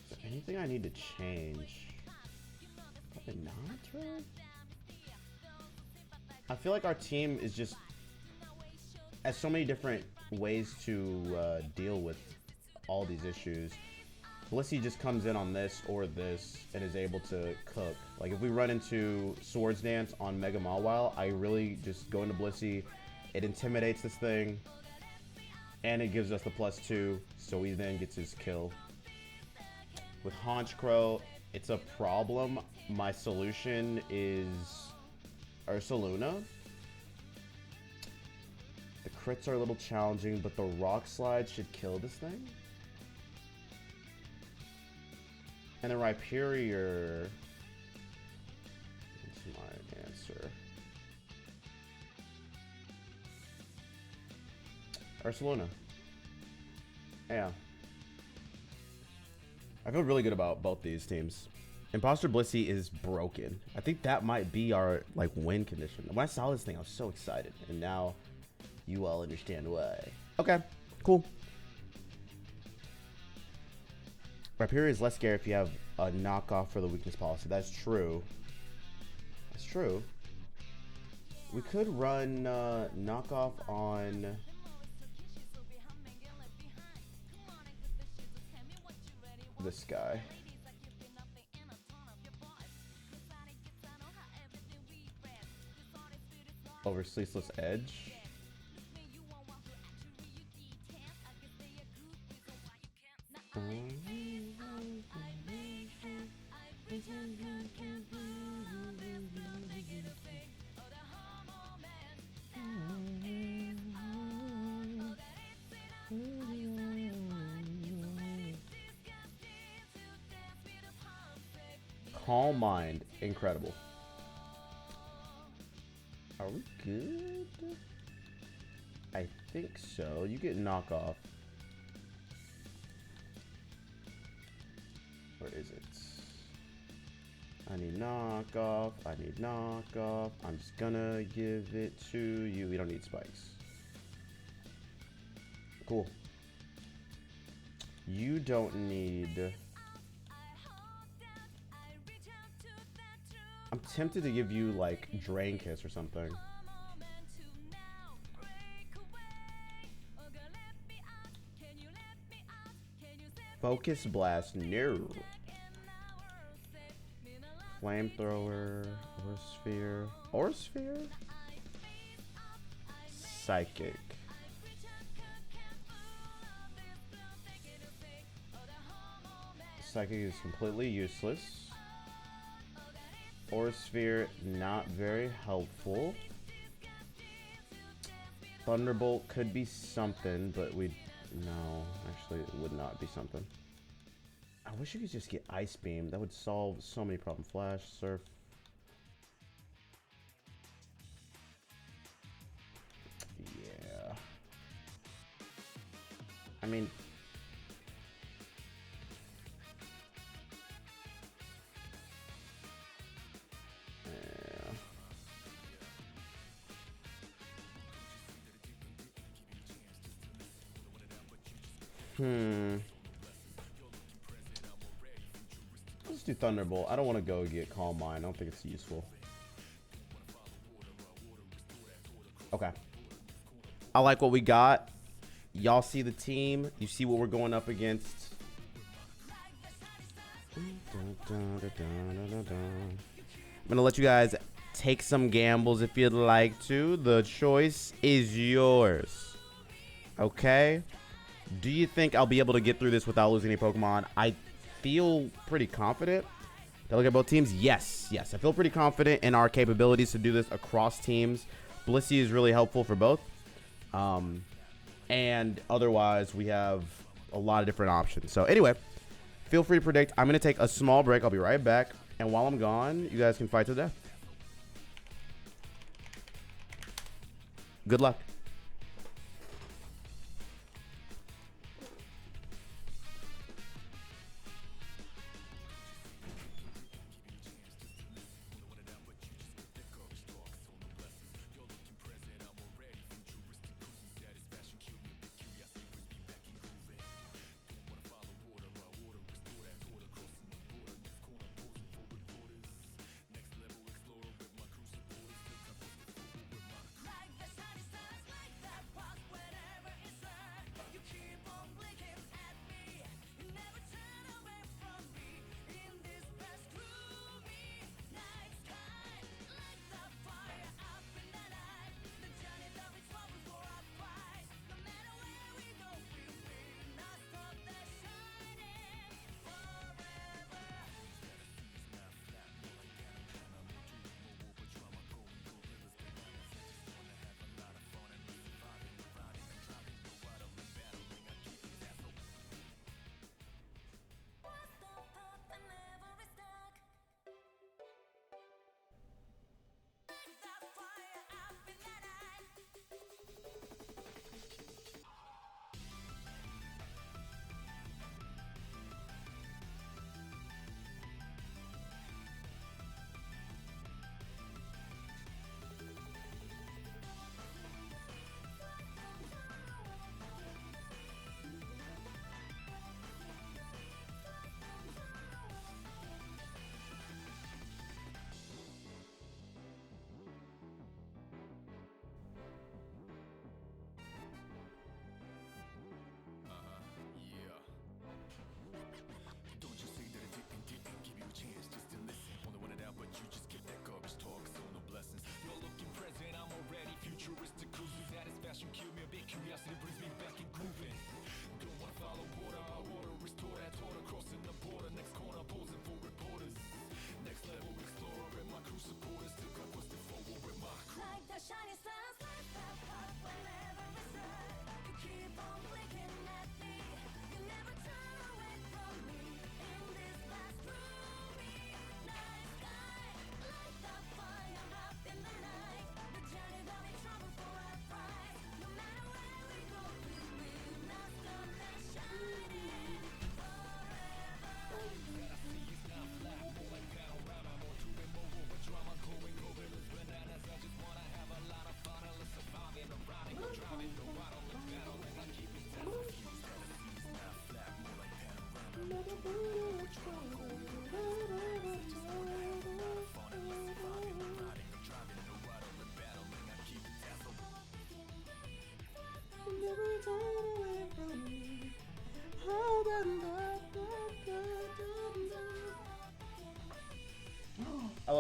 Is there anything anything I need to change? Probably not, really. I feel like our team is just has so many different ways to deal with all these issues. Blissey just comes in on this or this and is able to cook. Like if we run into Swords Dance on Mega Mawile, I really just go into Blissey. It intimidates this thing, and it gives us the +2, so he then gets his kill. With Honchkrow, it's a problem. My solution is Ursaluna. The crits are a little challenging, but the Rock Slide should kill this thing. And then Rhyperior. That's my answer. Ursaluna. Yeah. I feel really good about both these teams. Imposter Blissey is broken. I think that might be our like win condition. When I saw this thing, I was so excited, and now you all understand why. Okay, cool. Rhyperior is less scary if you have a knockoff for the weakness policy. That's true. That's true. We could run knockoff on this guy. Over Ceaseless Edge. Calm Mind, incredible. Are we good? I think so. You get knockoff. Where is it? I need knockoff. I need knockoff. I'm just gonna give it to you. We don't need spikes. Cool. You don't need... I'm tempted to give you like Drain Kiss or something. Focus Blast, no. Flamethrower, Aura Sphere, Psychic. Psychic is completely useless. Aura Sphere, not very helpful. Thunderbolt could be something, but no, actually it would not be something. I wish you could just get Ice Beam. That would solve so many problems. Flash, Surf. Yeah. I mean... Let's do Thunderbolt. I don't want to go get Calm Mind. I don't think it's useful. Okay. I like what we got. Y'all see the team. You see what we're going up against. I'm going to let you guys take some gambles if you'd like to. The choice is yours. Okay? Do you think I'll be able to get through this without losing any Pokemon? I feel pretty confident. To look at both teams, yes. I feel pretty confident in our capabilities to do this across teams. Blissey is really helpful for both. And otherwise, we have a lot of different options. So anyway, feel free to predict. I'm going to take a small break. I'll be right back. And while I'm gone, you guys can fight to the death. Good luck.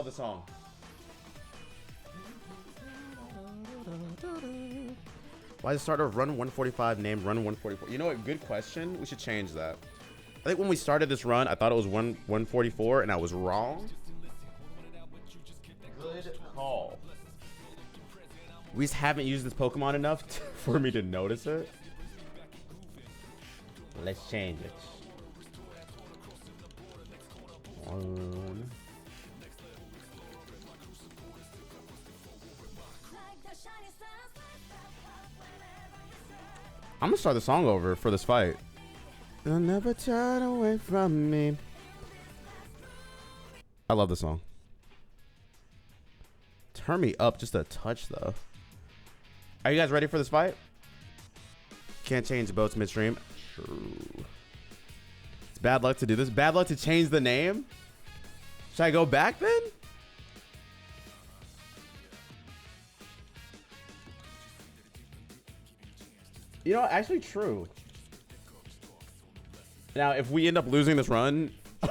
the song. Why is the start of Run 145 named Run 144? You know what? Good question. We should change that. I think when we started this run, I thought it was 144, and I was wrong. Good call. We just haven't used this Pokemon enough for me to notice it. Let's change it. I'm gonna start the song over for this fight. They'll never turn away from me. I love the song. Turn me up just a touch, though. Are you guys ready for this fight? Can't change boats midstream. True. It's bad luck to do this. Bad luck to change the name? Should I go back then? You know, actually true. Now, if we end up losing this run, I'm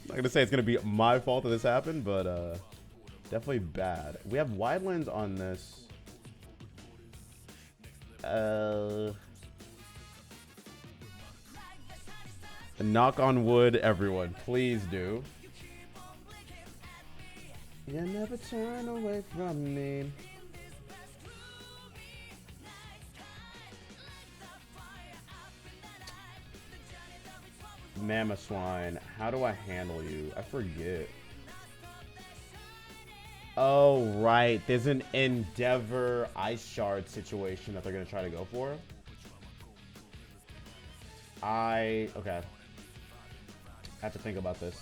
not gonna say it's gonna be my fault that this happened, but definitely bad. We have Wildlands on this. Knock on wood, everyone. Please do. You never turn away from me. Mamoswine, how do I handle you? I forget. Oh, right. There's an Endeavor Ice Shard situation that they're going to try to go for. Okay. I have to think about this.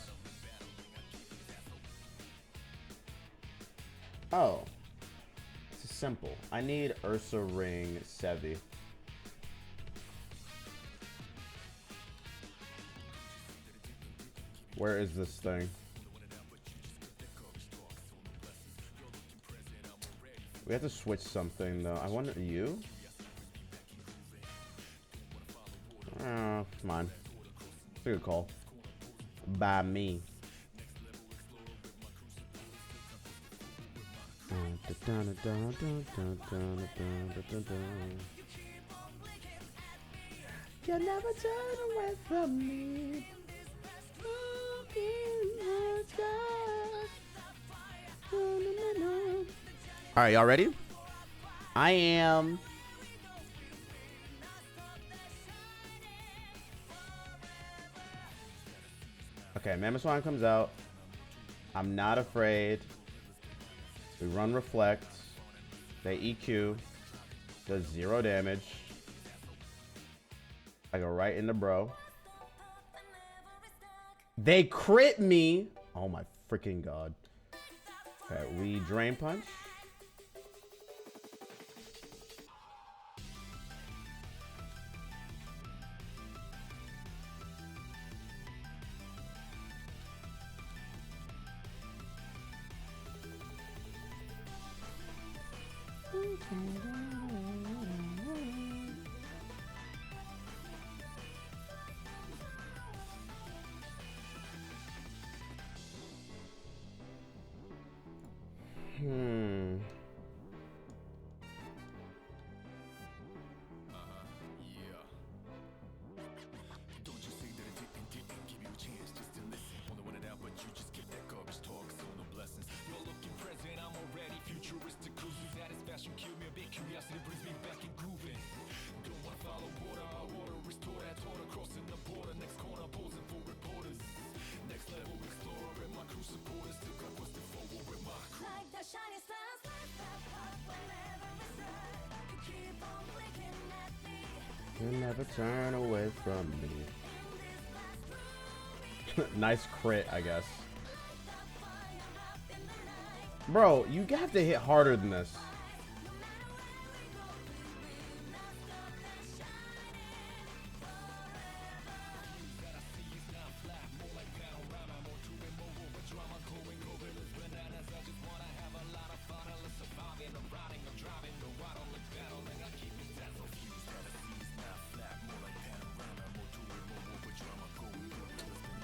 Oh. This is simple. I need Ursa Ring Sevi. Where is this thing? We have to switch something though. I wonder, you? Oh, come on. It's a good call. By me. You never turn away from me. All right, y'all ready? I am. Okay, Mamoswine comes out. I'm not afraid. We run Reflect. They EQ. Does 0 damage. I go right into bro. They crit me. Oh my freaking god. Okay, we Drain Punch. You never turn away from me. Nice crit, I guess. Bro, you have to hit harder than this.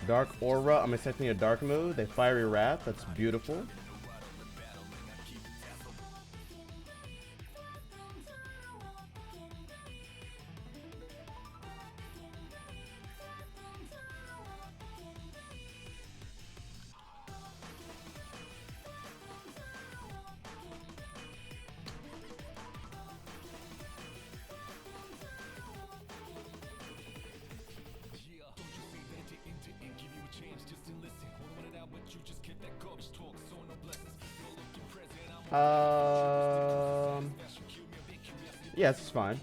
Dark Aura, I'm expecting a dark mood. They Fiery Wrath, that's beautiful. Yeah, this is fine.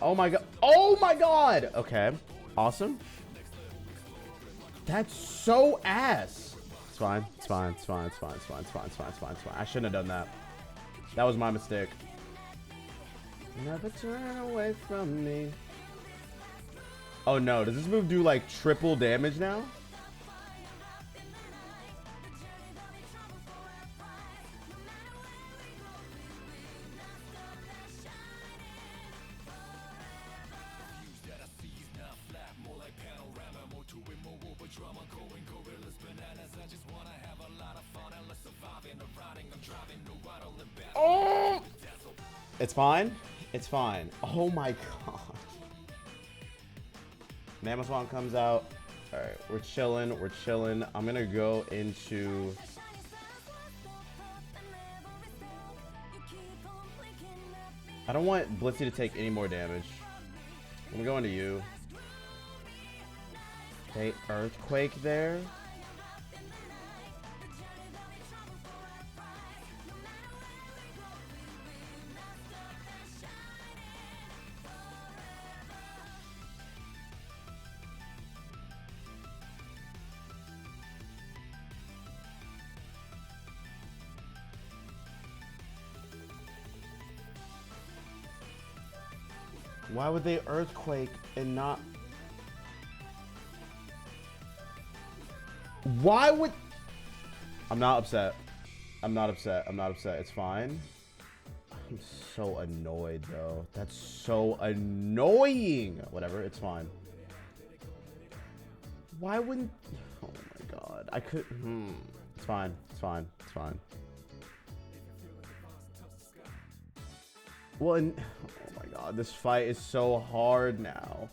Oh my god. Oh my god! Okay. Awesome. That's so ass. It's fine. It's fine. It's fine. It's fine. It's fine. It's fine. It's fine. It's fine. It's fine. I shouldn't have done that. That was my mistake. Never turn away from me. Oh no. Does this move do like triple damage now? Oh! It's fine. It's fine. Oh my god. Mammothwomp comes out. Alright, we're chilling. We're chilling. I'm gonna go into... I don't want Blissey to take any more damage. I'm gonna go into you. Okay, Earthquake there. Why would they Earthquake and not... Why would... I'm not upset. I'm not upset. I'm not upset. It's fine. I'm so annoyed, though. That's so annoying. Whatever. It's fine. Why wouldn't... Oh, my God. I could... It's fine. It's fine. It's fine. Well, and... Oh, my God. This fight is so hard now.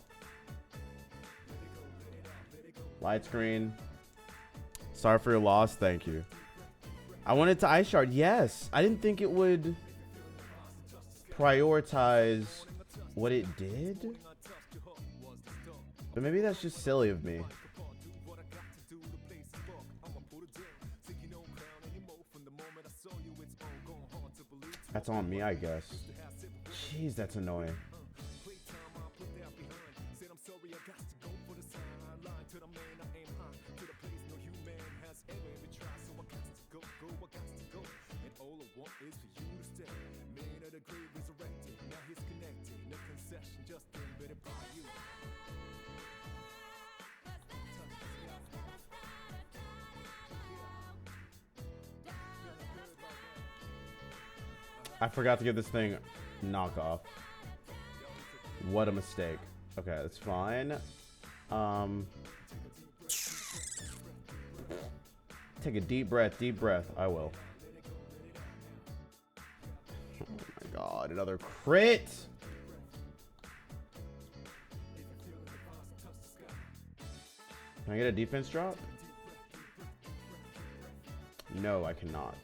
Light screen. Sorry for your loss. Thank you. I wanted to Ice Shard. Yes. I didn't think it would prioritize what it did. But maybe that's just silly of me. That's on me, I guess. Jeez, that's annoying. I forgot to get this thing knockoff. What a mistake. Okay, that's fine. Take a deep breath, deep breath. I will. Oh my god, another crit! Can I get a defense drop? No, I cannot.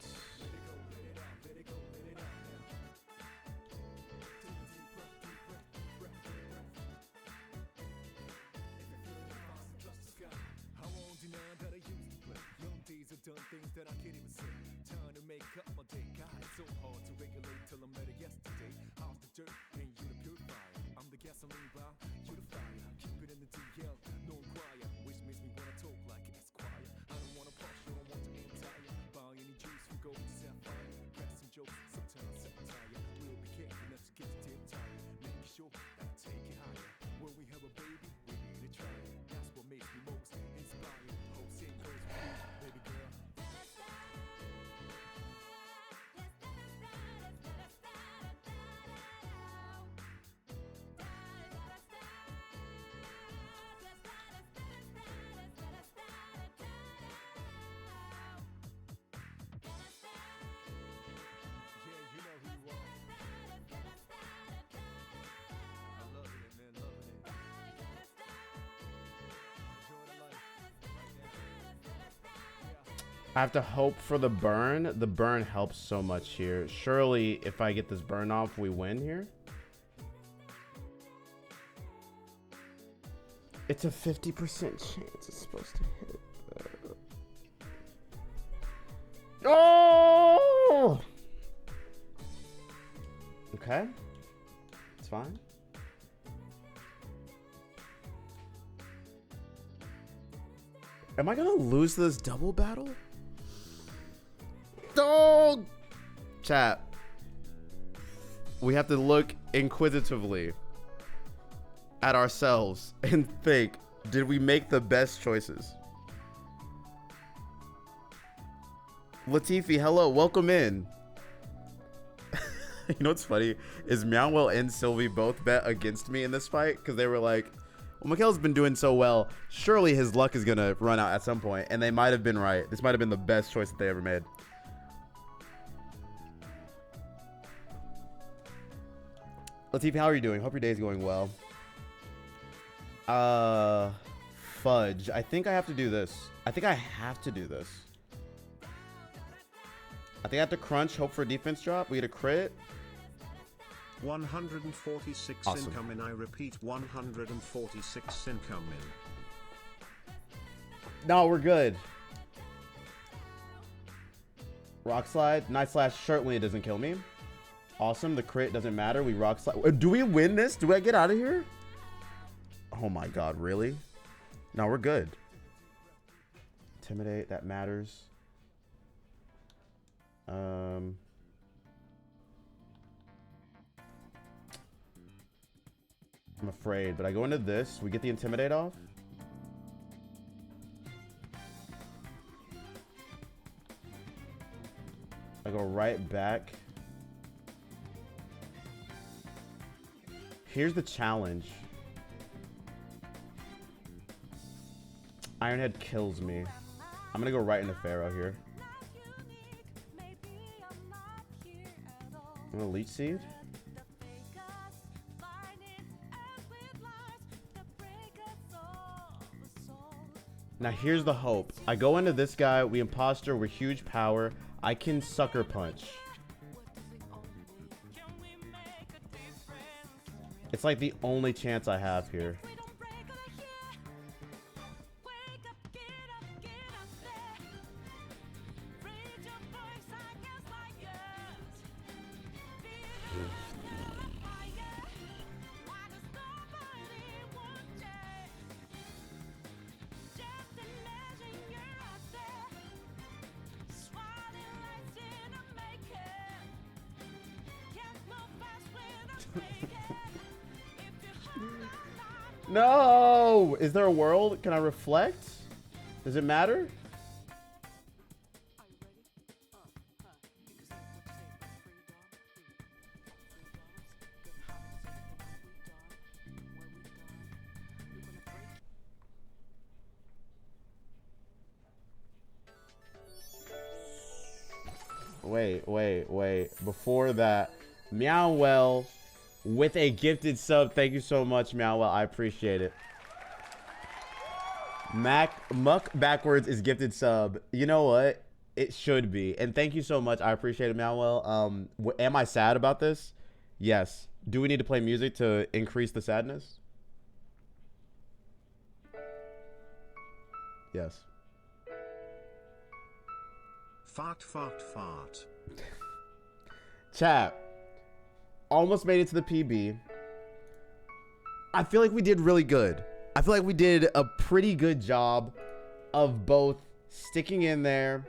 I have to hope for the burn. The burn helps so much here. Surely, if I get this burn off, we win here. It's a 50% chance it's supposed to hit. Oh! Okay. It's fine. Am I gonna lose this double battle? Oh! Chat. We have to look inquisitively at ourselves and think, did we make the best choices? Latifi, hello, welcome in. You know what's funny is Meowwell and Sylvie both bet against me in this fight because they were like, well, Mikhail's been doing so well, surely his luck is gonna run out at some point, and they might have been right. This might have been the best choice that they ever made. Latifi, how are you doing? Hope your day's going well. Fudge. I think I have to do this. I think I have to do this. I think I have to crunch, hope for a defense drop. We get a crit. 146 Awesome. incoming. I repeat, 146 incoming. No, we're good. Rock slide. Night slash certainly it doesn't kill me. Awesome. The crit doesn't matter. We rock slide. Do we win this? Do I get out of here? Oh my god, really? No, we're good. Intimidate, that matters. I'm afraid, but I go into this. We get the intimidate off. I go right back. Here's the challenge. Ironhead kills me. I'm gonna go right into Pharaoh here. I'm gonna Leech Seed. Now here's the hope. I go into this guy, we imposter, we're huge power. I can sucker punch. It's like the only chance I have here. No! Is there a world? Can I reflect? Does it matter? Wait. Before that, Meowwell with a gifted sub. Thank you so much, Meowwell. I appreciate it. Muck backwards is gifted sub. You know what? It should be. And thank you so much. I appreciate it, Meowwell. Am I sad about this? Yes. Do we need to play music to increase the sadness? Yes. Fart. Chat. Almost made it to the PB. I feel like we did really good. I feel like we did a pretty good job of both sticking in there,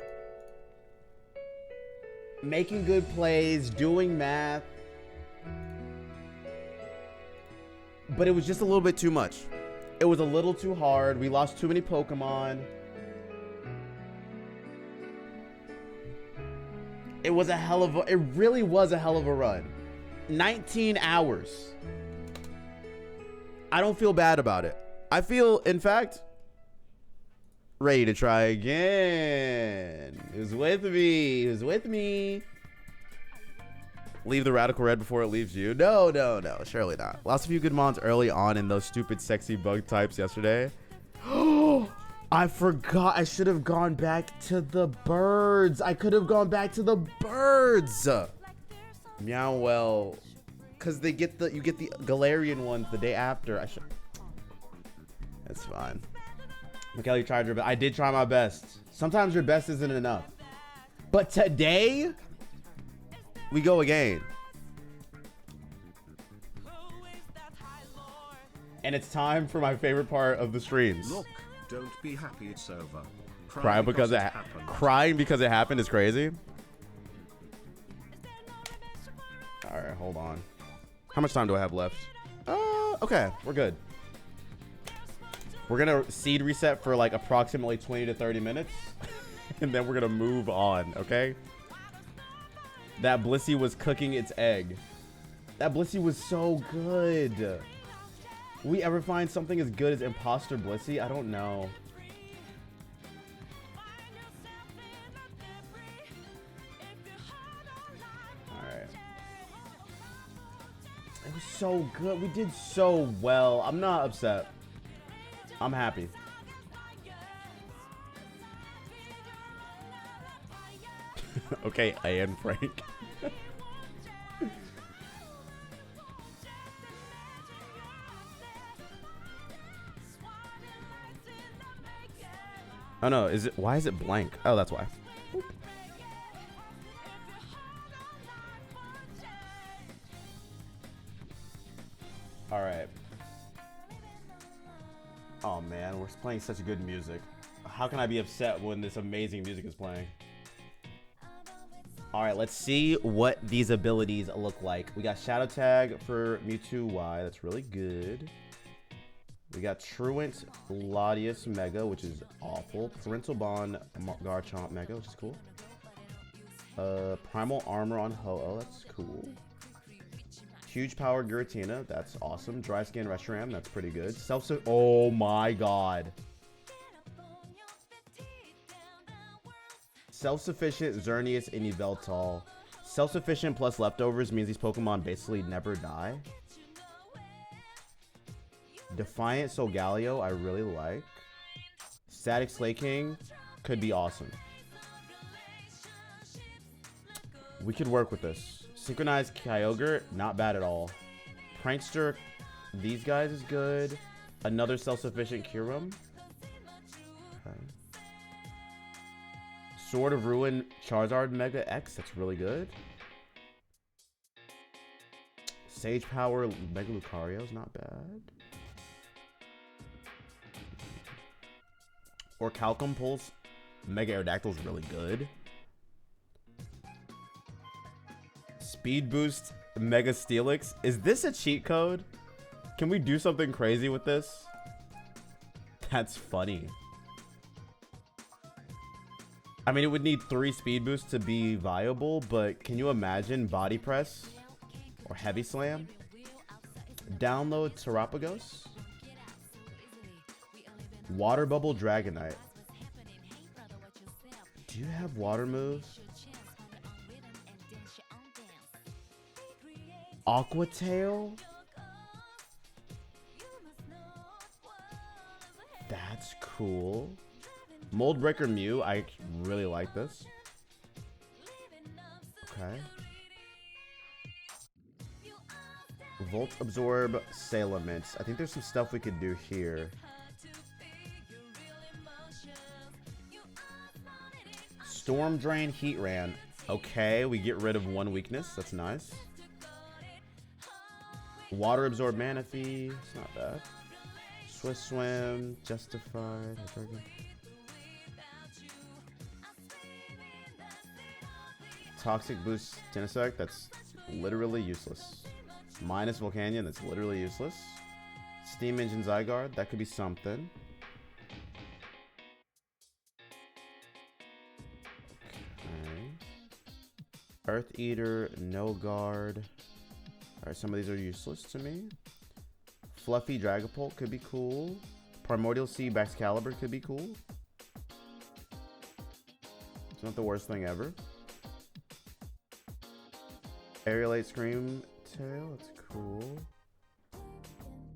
making good plays, doing math. But it was just a little bit too much. It was a little too hard. We lost too many Pokemon. It really was a hell of a run. 19 hours. I don't feel bad about it. I feel, in fact, ready to try again. Who's with me? Leave the Radical Red before it leaves you. No, surely not. Lost a few good mons early on in those stupid sexy bug types yesterday. I'm I forgot. I should have gone back to the birds. I could have gone back to the birds. Meow well. Because you get the Galarian ones the day after. I should. It's fine. Michaela, you tried your best. I did try my best. Sometimes your best isn't enough. But today, we go again. And it's time for my favorite part of the streams. Look, don't be happy it's over. Crying because it happened. Crying because it happened is crazy. All right, hold on. How much time do I have left? Okay, we're good. We're gonna seed reset for like approximately 20 to 30 minutes, and then we're gonna move on. Okay. That Blissey was cooking its egg. That Blissey was so good. Will we ever find something as good as Imposter Blissey? I don't know. Alright. It was so good. We did so well. I'm not upset. I'm happy. Okay, and Frank. Oh no, is it, why is it blank? Oh, that's why. All right. Oh man, we're playing such good music. How can I be upset when this amazing music is playing? All right, let's see what these abilities look like. We got Shadow Tag for Mewtwo Y. That's really good. We got Truant Latias Mega, which is awful. Parental Bond Garchomp Mega, which is cool. Primal Armor on Ho-Oh, that's cool. Huge Power Giratina, that's awesome. Dry Skin Reshiram, that's pretty good. Oh my god. Self-Sufficient Xerneas and Yveltal. Self-Sufficient plus Leftovers means these Pokemon basically never die. Defiant Solgaleo, I really like. Static Slaking could be awesome. We could work with this. Synchronized Kyogre, not bad at all. Prankster, these guys is good. Another self-sufficient Kyurem. Okay. Sword of Ruin Charizard Mega X, that's really good. Sage Power Mega Lucario is not bad. Or Calcum Pulse Mega Aerodactyl is really good. Speed Boost Mega Steelix. Is this a cheat code? Can we do something crazy with this? That's funny. I mean, it would need 3 Speed Boosts to be viable, but can you imagine Body Press or Heavy Slam? Download Terapagos. Water Bubble Dragonite. Do you have water moves? Aqua Tail? That's cool. Mold Breaker Mew, I really like this. Okay. Volt Absorb Salamence. I think there's some stuff we could do here. Storm Drain, Heatran. Okay, we get rid of 1 weakness. That's nice. Water Absorb Manaphy. It's not bad. Swiss Swim. Justified. Toxic Boost Genesect. That's literally useless. Minus Volcanion. That's literally useless. Steam Engine Zygarde. That could be something. Earth Eater, No Guard. Alright, some of these are useless to me. Fluffy Dragapult could be cool. Primordial Sea Baxcalibur could be cool. It's not the worst thing ever. Aerialate Scream Tail, that's cool.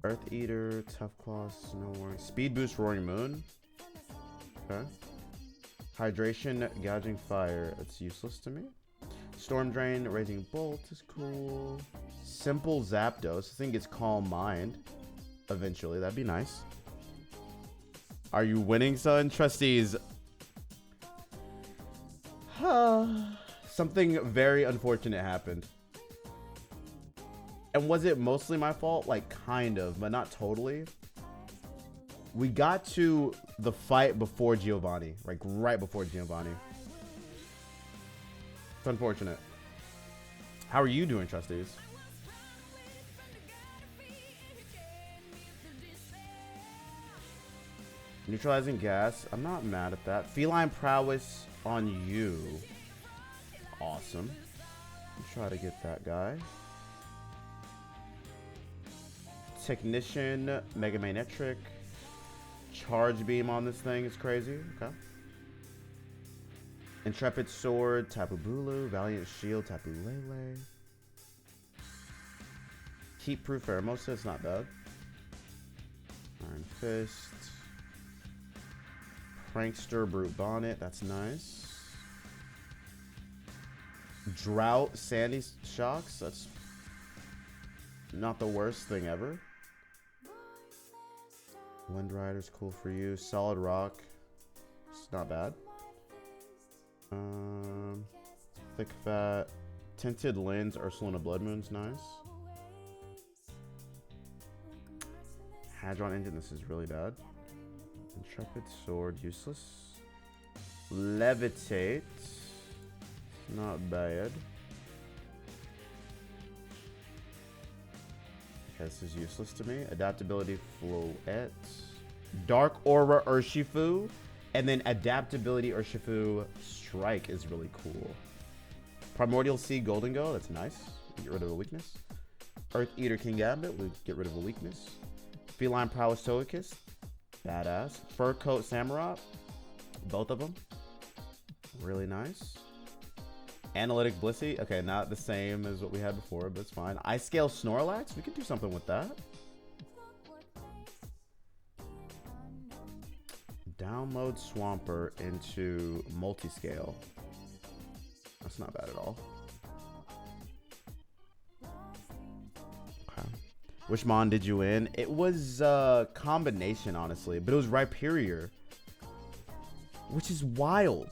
Earth Eater, Tough Claw, Snow Warning. Speed Boost Roaring Moon. Okay. Hydration, gouging fire. It's useless to me. Storm drain, raising bolt is cool. Simple Zapdos. I think it's Calm Mind. Eventually, that'd be nice. Are you winning, son? Trustees. Something very unfortunate happened. And was it mostly my fault? Like, kind of, but not totally. We got to the fight before Giovanni. Like, right before Giovanni. It's unfortunate. How are you doing, trustees? Neutralizing gas. I'm not mad at that. Feline prowess on you. Awesome. Let's try to get that guy. Technician, Mega Magnetric. Charge beam on this thing is crazy. Okay. Intrepid sword, Tapu Bulu. Valiant shield, Tapu Lele. Heat proof Pheromosa, it's not bad. Iron Fist. Prankster Brute Bonnet, that's nice. Drought Sandy Shocks, that's not the worst thing ever. Wind Rider's cool for you. Solid Rock, it's not bad. Thick Fat, Tinted Lens, Ursulina Blood Moon's nice. Hadron Engine, this is really bad. Intrepid Sword, useless. Levitate, not bad. Okay, this is useless to me. Adaptability Floette. Dark Aura Urshifu. And then Adaptability Urshifu Strike is really cool. Primordial Sea Golden Go, that's nice. We get rid of a weakness. Earth Eater King Gambit, we get rid of a weakness. Feline Prowess Togekiss, badass. Fur Coat Samurott, both of them. Really nice. Analytic Blissey, okay, not the same as what we had before, but it's fine. Ice Scale Snorlax, we could do something with that. Download Swampert into Multiscale. That's not bad at all. Okay. Which Mon did you win? It was a combination, honestly, but it was Rhyperior, which is wild.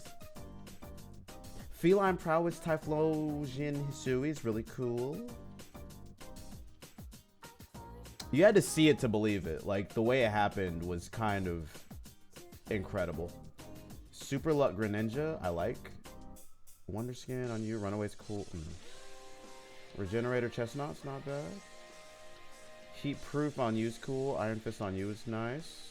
Feline Prowess Typhlosion Hisui is really cool. You had to see it to believe it. Like, the way it happened was kind of incredible. Super Luck Greninja, I like. Wonder Skin on you, Runaway's cool. Regenerator Chestnut's not bad. Heat Proof on you's cool. Iron Fist on you is nice.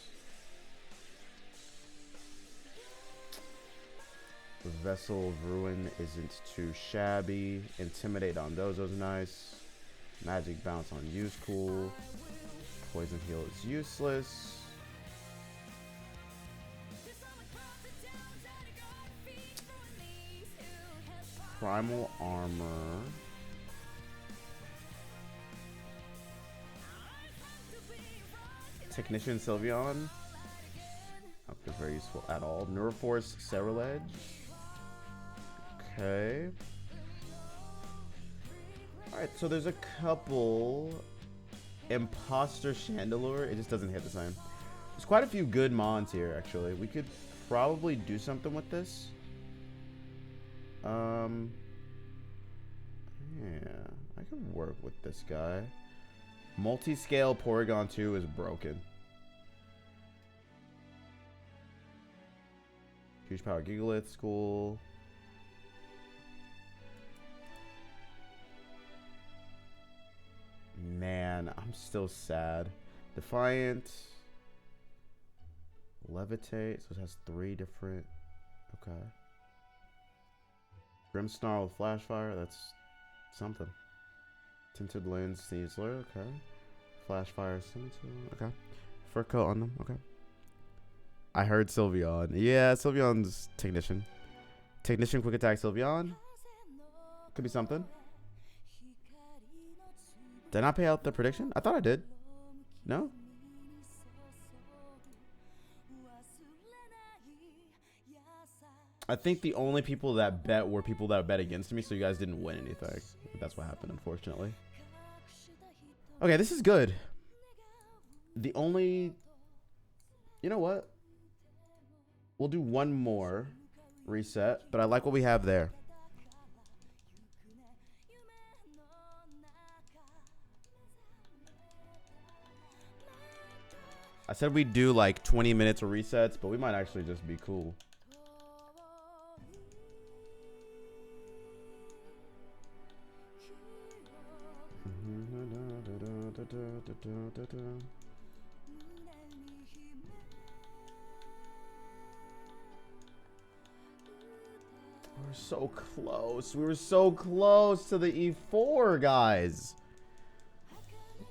Vessel of Ruin isn't too shabby. Intimidate on Dozo's nice. Magic Bounce on you's cool. Poison Heal is useless. Primal Armor. Technician Sylveon. Not very useful at all. Neuroforce Ceruledge. Okay. Alright, so there's a couple. Imposter Chandelure. It just doesn't hit the same. There's quite a few good mons here, actually. We could probably do something with this. Yeah, I can work with this guy. Multiscale Porygon 2 is broken. Huge Power Gigalith, school. Man, I'm still sad. Defiant. Levitate, so it has 3 different. Okay. Grimmsnarl with Flashfire, that's something. Tinted Lens, Sneasler, okay. Flashfire, Scimitar, okay. Fur Coat on them, okay. I heard Sylveon. Yeah, Sylveon's Technician. Technician, Quick Attack, Sylveon. Could be something. Did I not pay out the prediction? I thought I did. No? I think the only people that bet were people that bet against me, so you guys didn't win anything. That's what happened, unfortunately. Okay, this is good. The only... You know what? We'll do one more reset, but I like what we have there. I said we'd do like 20 minutes of resets, but we might actually just be cool. We're so close. We were so close to the E4, guys.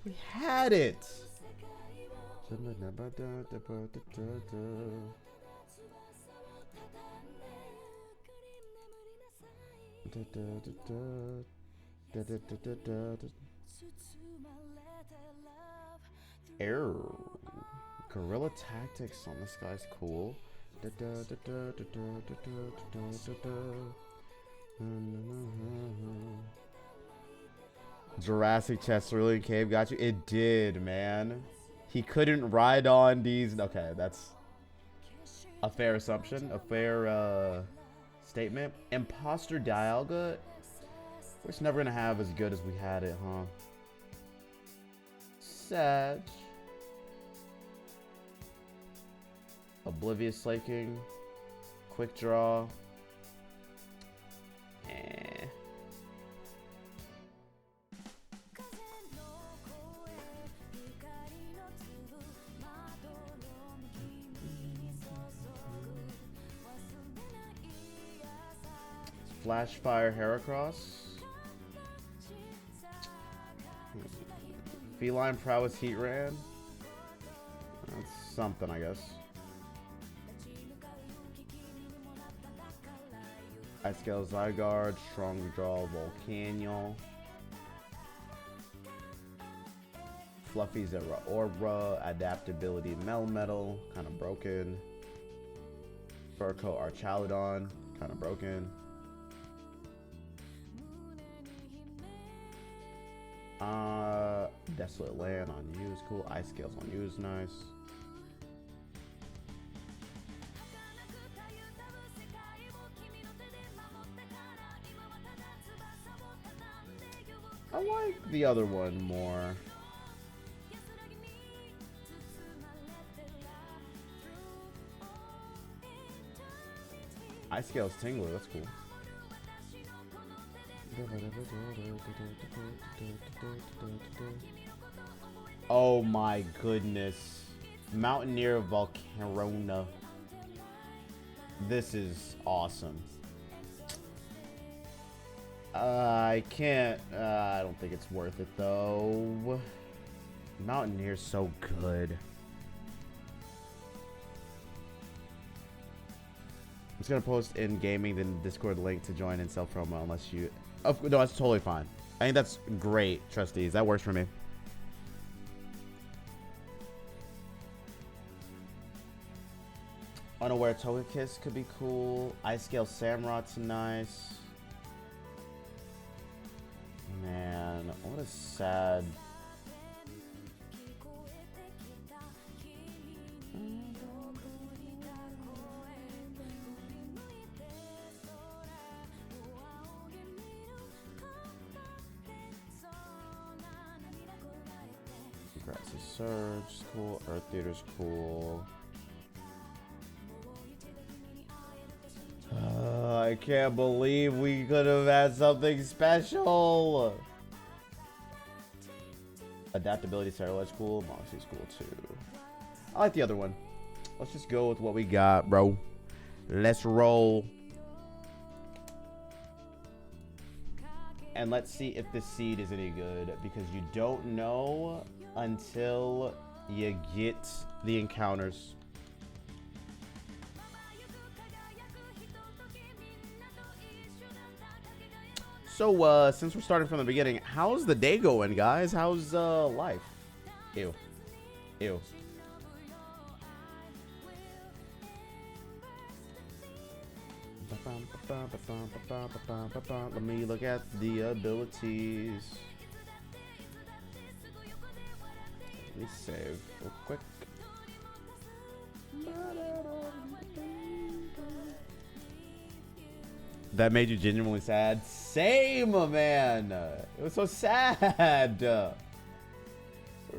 We had it. Error. Guerrilla tactics on this guy's cool. Jurassic chest cerulean cave got you. It did, man. He couldn't ride on these. Okay, that's a fair assumption, a fair statement. Imposter Dialga, we're just never gonna have as good as we had it, huh? Sad. Oblivious Slaking, Quick Draw. Flashfire Heracross. Feline Prowess Heatran. That's something, I guess. Ice Scale Zygarde, Strong Draw Volcanion. Fluffy Zeraora, Adaptability Melmetal, kind of broken. Furco Archaludon, kind of broken. Desolate Land on you is cool. Ice Scales on you is nice. I like the other one more. Ice Scales Tingler, that's cool. Oh my goodness. Mountaineer Volcarona. This is awesome. I can't. I don't think it's worth it though. Mountaineer's so good. I'm just gonna post in gaming the Discord link to join and self promo unless you. Oh, no, that's totally fine. I think that's great, trustees. That works for me. Unaware Togekiss could be cool. Ice Scale Samurot's nice. Man, what a sad. Grassy Surge is cool. Earth Theater's cool. I can't believe we could have had something special. Adaptability Cerulege cool. Moxie's cool too. I like the other one. Let's just go with what we got, bro. Let's roll. And let's see if the seed is any good, because you don't know until you get the encounters. So, since we're starting from the beginning, how's the day going, guys? How's life? Ew. Ew. Let me look at the abilities. Let me save real quick. That made you genuinely sad? Same, man. It was so sad. We're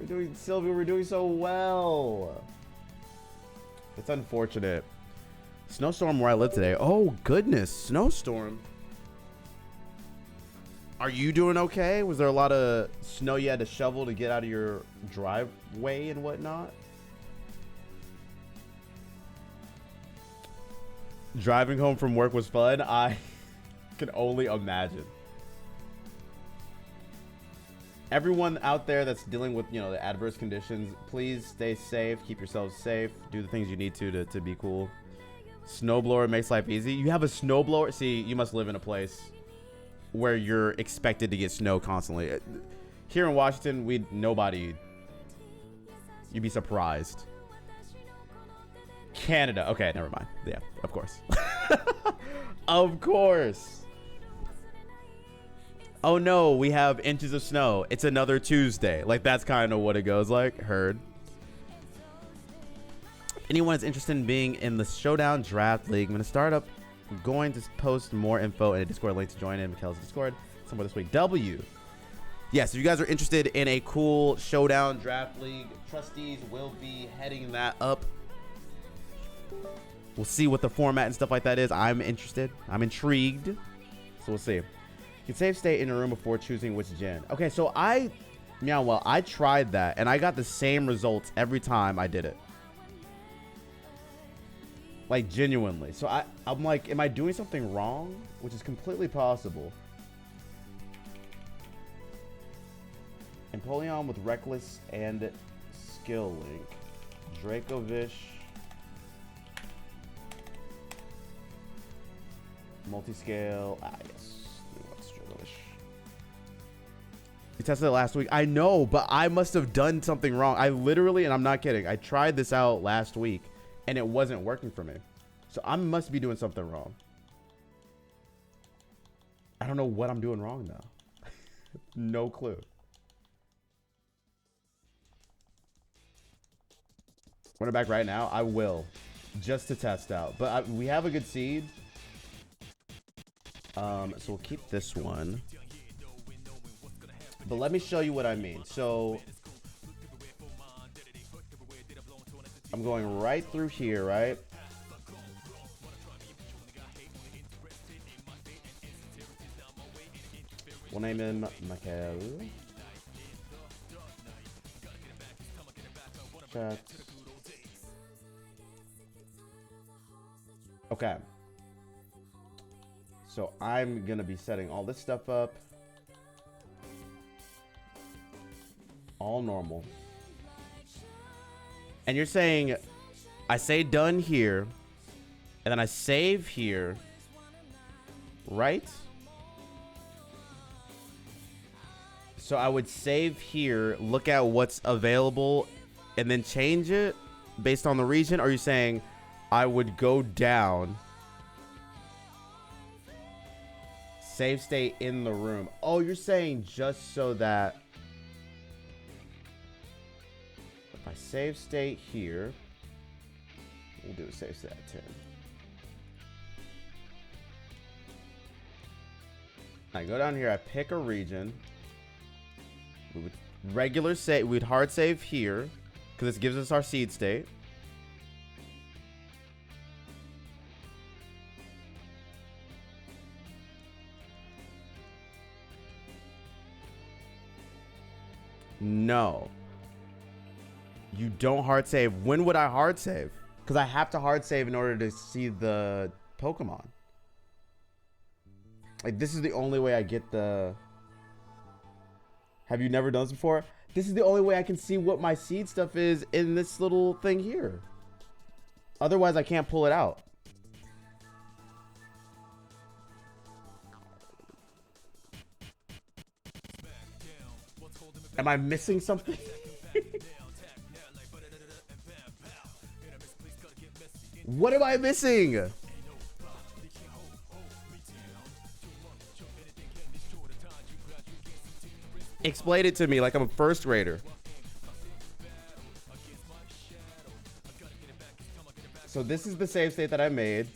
doing, Sylvia, we're doing so well. It's unfortunate. Snowstorm where I live today. Oh, goodness. Snowstorm. Are you doing okay? Was there a lot of snow you had to shovel to get out of your driveway and whatnot? Driving home from work was fun. I can only imagine. Everyone out there that's dealing with, you know, the adverse conditions, please stay safe. Keep yourselves safe. Do the things you need to be cool. Snowblower makes life easy. You have a snowblower? See, you must live in a place where you're expected to get snow constantly. Here in Washington, nobody. You'd be surprised. Canada. Okay, never mind. Yeah, of course. Of course. Oh no, we have inches of snow. It's another Tuesday. Like, that's kind of what it goes like. Heard. If anyone is interested in being in the Showdown Draft League, I'm going to post more info in a Discord link to join in Mikhail's Discord somewhere this week. Yes, if you guys are interested in a cool Showdown Draft League, trustees will be heading that up. We'll see what the format and stuff like that is. I'm interested. I'm intrigued. So we'll see. You can save state in a room before choosing which gen. Okay, so I tried that, and I got the same results every time I did it. Like, genuinely. So I'm like, am I doing something wrong? Which is completely possible. Empoleon with Reckless and Skill Link. Dracovish. Multiscale. Yes. Dracovish. You tested it last week. I know, but I must have done something wrong. I literally, and I'm not kidding, I tried this out last week. And it wasn't working for me. So I must be doing something wrong. I don't know what I'm doing wrong though. No clue. Run it back right now? I will. Just to test out. But we have a good seed. So we'll keep this one. But let me show you what I mean. So I'm going right through here, right? We'll name him Mikhail. Chat. Okay. So I'm gonna be setting all this stuff up. All normal. And you're saying, I say done here, and then I save here, right? So I would save here, look at what's available, and then change it based on the region? Or are you saying I would go down, save state in the room? Oh, you're saying just so that if I save state here, we'll do a save state at 10. I go down here, I pick a region. We would regular save, we'd hard save here because this gives us our seed state. No. You don't hard save. When would I hard save? Because I have to hard save in order to see the Pokemon. Like, this is the only way I get the... Have you never done this before? This is the only way I can see what my seed stuff is in this little thing here. Otherwise, I can't pull it out. Am I missing something? What am I missing? Explain it to me like I'm a first grader. So this is the save state that I made.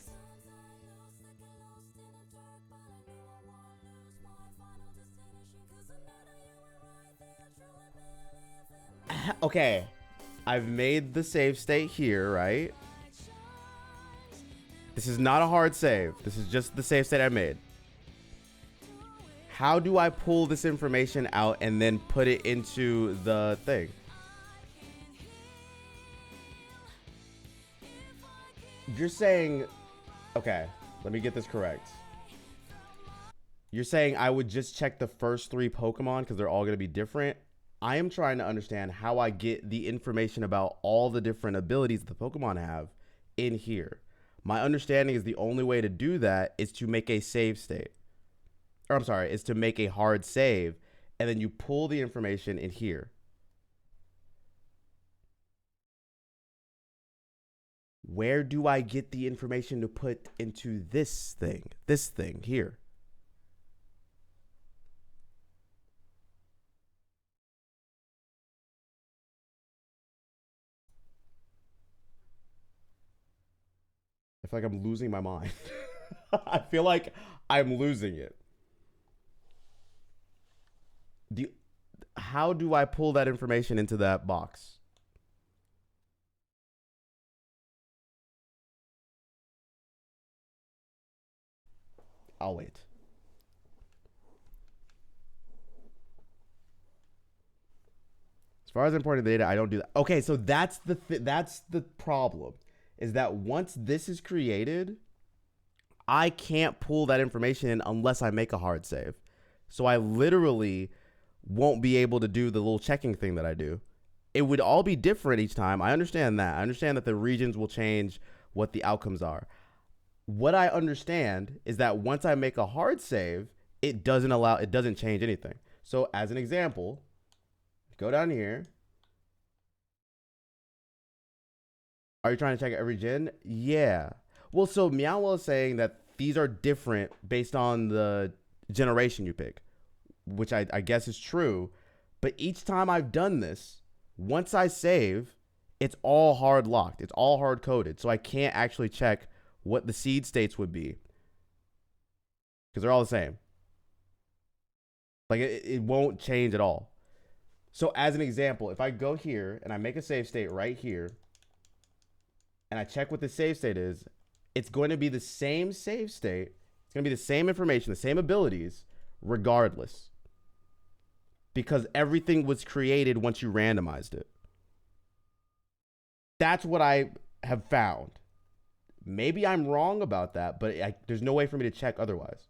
Okay. I've made the save state here, right? This is not a hard save. This is just the save state I made. How do I pull this information out and then put it into the thing? You're saying, okay, let me get this correct. You're saying I would just check the first 3 Pokemon because they're all going to be different. I am trying to understand how I get the information about all the different abilities the Pokemon have in here. My understanding is the only way to do that is to make a save state. Or I'm sorry, is to make a hard save, and then you pull the information in here. Where do I get the information to put into this thing here? I feel like I'm losing my mind. I feel like I'm losing it. How do I pull that information into that box? I'll wait. As far as importing the data, I don't do that. Okay, so that's the problem. Is that once this is created, I can't pull that information in unless I make a hard save. So I literally won't be able to do the little checking thing that I do. It would all be different each time. I understand that. I understand that the regions will change what the outcomes are. What I understand is that once I make a hard save, it doesn't change anything. So as an example, go down here. Are you trying to check every gen? Yeah. Well, so Meowell is saying that these are different based on the generation you pick, which I guess is true. But each time I've done this, once I save, it's all hard locked. It's all hard coded. So I can't actually check what the seed states would be because they're all the same. Like it won't change at all. So as an example, if I go here and I make a save state right here, and I check what the save state is, it's going to be the same save state. It's going to be the same information, the same abilities, regardless. Because everything was created once you randomized it. That's what I have found. Maybe I'm wrong about that, but there's no way for me to check otherwise.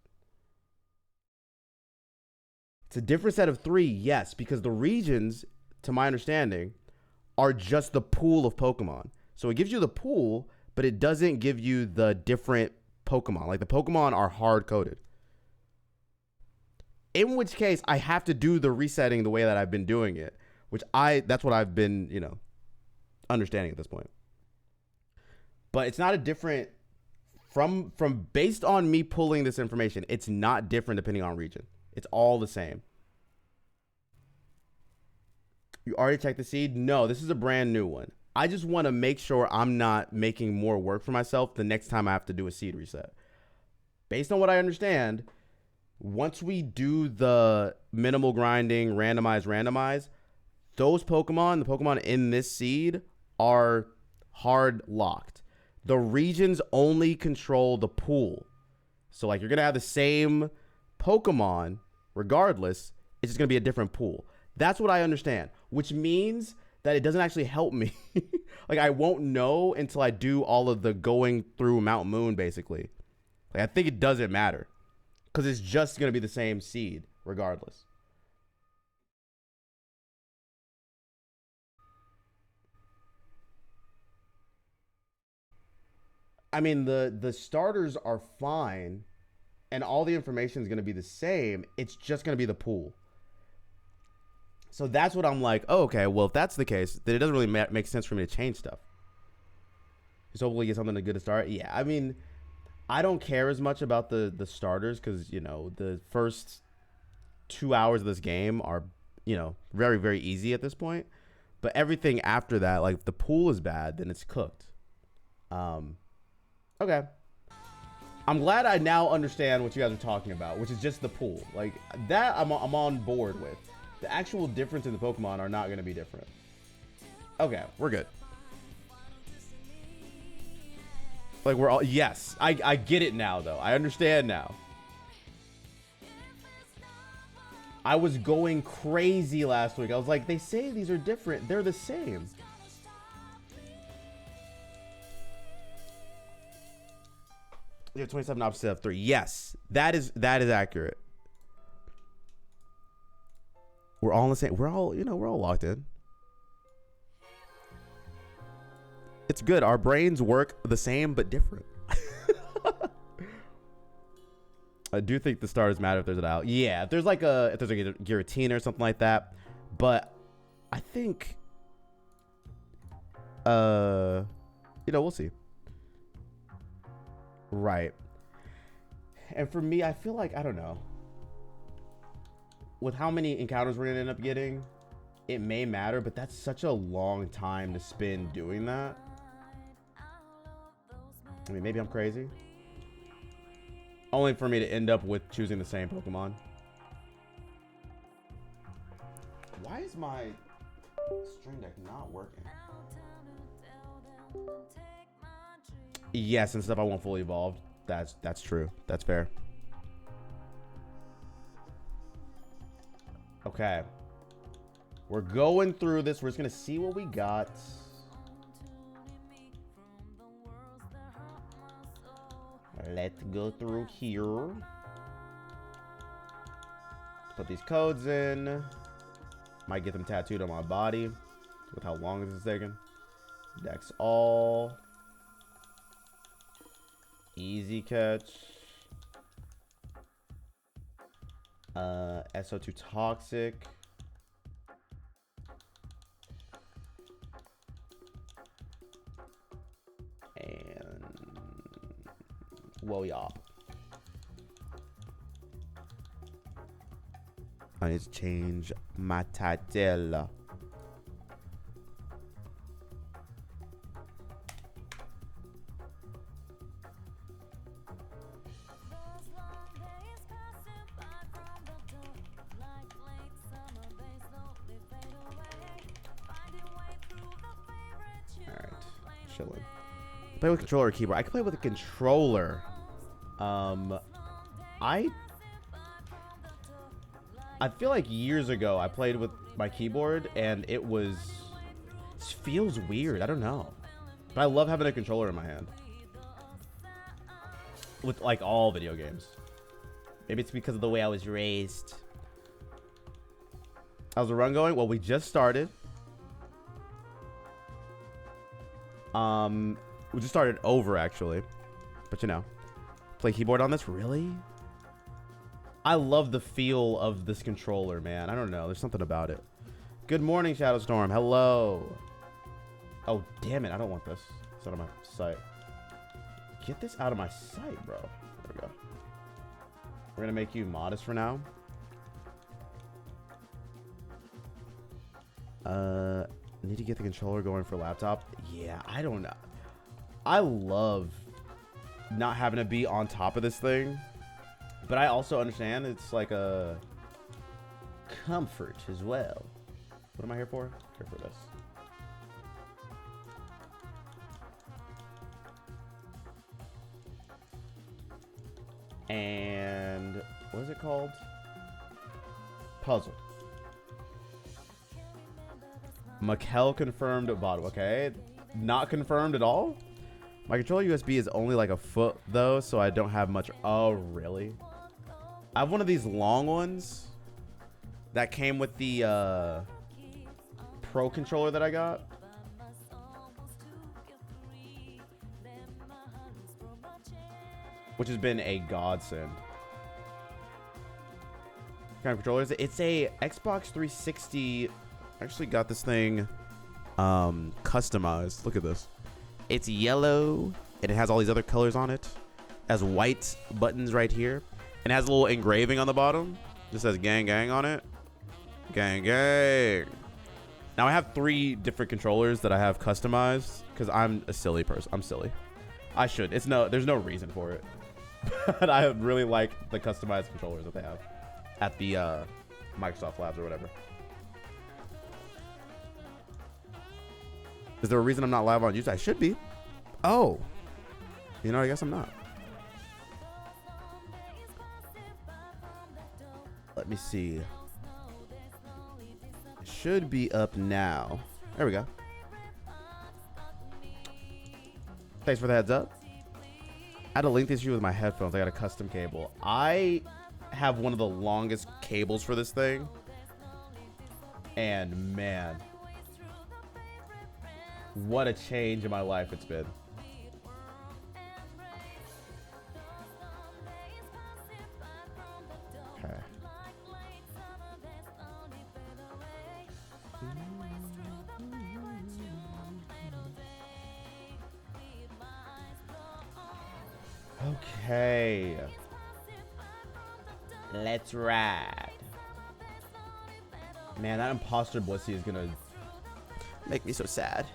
It's a different set of 3, yes, because the regions, to my understanding, are just the pool of Pokemon. So it gives you the pool, but it doesn't give you the different Pokemon. Like the Pokemon are hard coded. In which case, I have to do the resetting the way that I've been doing it, that's what I've been, understanding at this point. But it's not a different from based on me pulling this information. It's not different depending on region. It's all the same. You already checked the seed? No, this is a brand new one. I just want to make sure I'm not making more work for myself the next time I have to do a seed reset. Based on what I understand, once we do the minimal grinding, randomize, those Pokemon, the Pokemon in this seed, are hard locked. The regions only control the pool. So like you're going to have the same Pokemon regardless. It's just going to be a different pool. That's what I understand, which means that it doesn't actually help me. Like I won't know until I do all of the going through Mount Moon, basically. Like I think it doesn't matter because it's just going to be the same seed regardless. I mean, the starters are fine and all the information is going to be the same. It's just going to be the pool. So that's what I'm like, oh, okay, well, if that's the case, then it doesn't really make sense for me to change stuff. Just hopefully get something good to start. Yeah, I mean, I don't care as much about the starters because, the first 2 hours of this game are you know, very, very easy at this point. But everything after that, like if the pool is bad, then it's cooked. Okay. I'm glad I now understand what you guys are talking about, which is just the pool. Like that I'm on board with. The actual difference in the Pokemon are not going to be different. Okay, we're good. Like we're all, yes, I get it now though. I understand now. I was going crazy last week. I was like, they say these are different. They're the same. You have 27 opposite of 3. Yes, that is accurate. We're all in the same. We're all, you know, we're all locked in. It's good. Our brains work the same but different. I do think the starters matter if there's an out. Yeah, if there's like a Giratina or something like that. But I think you know, we'll see. Right. And for me, I feel like, I don't know. With how many encounters we're gonna end up getting, it may matter, but that's such a long time to spend doing that. I mean, maybe I'm crazy. Only for me to end up with choosing the same Pokemon. Why is my Stream Deck not working? Yes, and stuff I won't fully evolve. That's true. That's fair. Okay. We're going through this. We're just gonna see what we got. Let's go through here. Put these codes in. Might get them tattooed on my body with how long this is taking. Dex all. Easy catch. SO2 toxic. And whoa, y'all. I need to change my title. Chilling. Play with controller or keyboard. I can play with a controller. I feel like years ago I played with my keyboard and it feels weird. I don't know. But I love having a controller in my hand. With like all video games. Maybe it's because of the way I was raised. How's the run going? Well, we just started. We just started over actually, but you know, play keyboard on this. Really? I love the feel of this controller, man. I don't know. There's something about it. Good morning, Shadowstorm. Hello. Oh, damn it. I don't want this. It's out of my sight. Get this out of my sight, bro. There we go. We're gonna make you modest for now. Need to get the controller going for laptop. Yeah, I don't know. I love not having to be on top of this thing, but I also understand it's like a comfort as well. What am I here for? Here for this. And what is it called? Puzzle. Makel confirmed bottle. Okay, not confirmed at all. My controller USB is only like a foot though, so I don't have much. Oh, really? I have one of these long ones that came with the Pro controller that I got. Which has been a godsend. What kind of controller is it? It's a Xbox 360. I actually got this thing customized. Look at this. It's yellow and it has all these other colors on it. It has white buttons right here. And it has a little engraving on the bottom. It just says gang gang on it. Gang, gang. Now I have 3 different controllers that I have customized because I'm a silly person. I'm silly. I should. There's no reason for it. But I really like the customized controllers that they have at the Microsoft Labs or whatever. Is there a reason I'm not live on YouTube? I should be. Oh. You know, I guess I'm not. Let me see. Should be up now. There we go. Thanks for the heads up. I had a length issue with my headphones. I got a custom cable. I have one of the longest cables for this thing. And man, what a change in my life it's been. Okay. Okay. Let's ride. Man, that imposter Blissey is gonna make me so sad.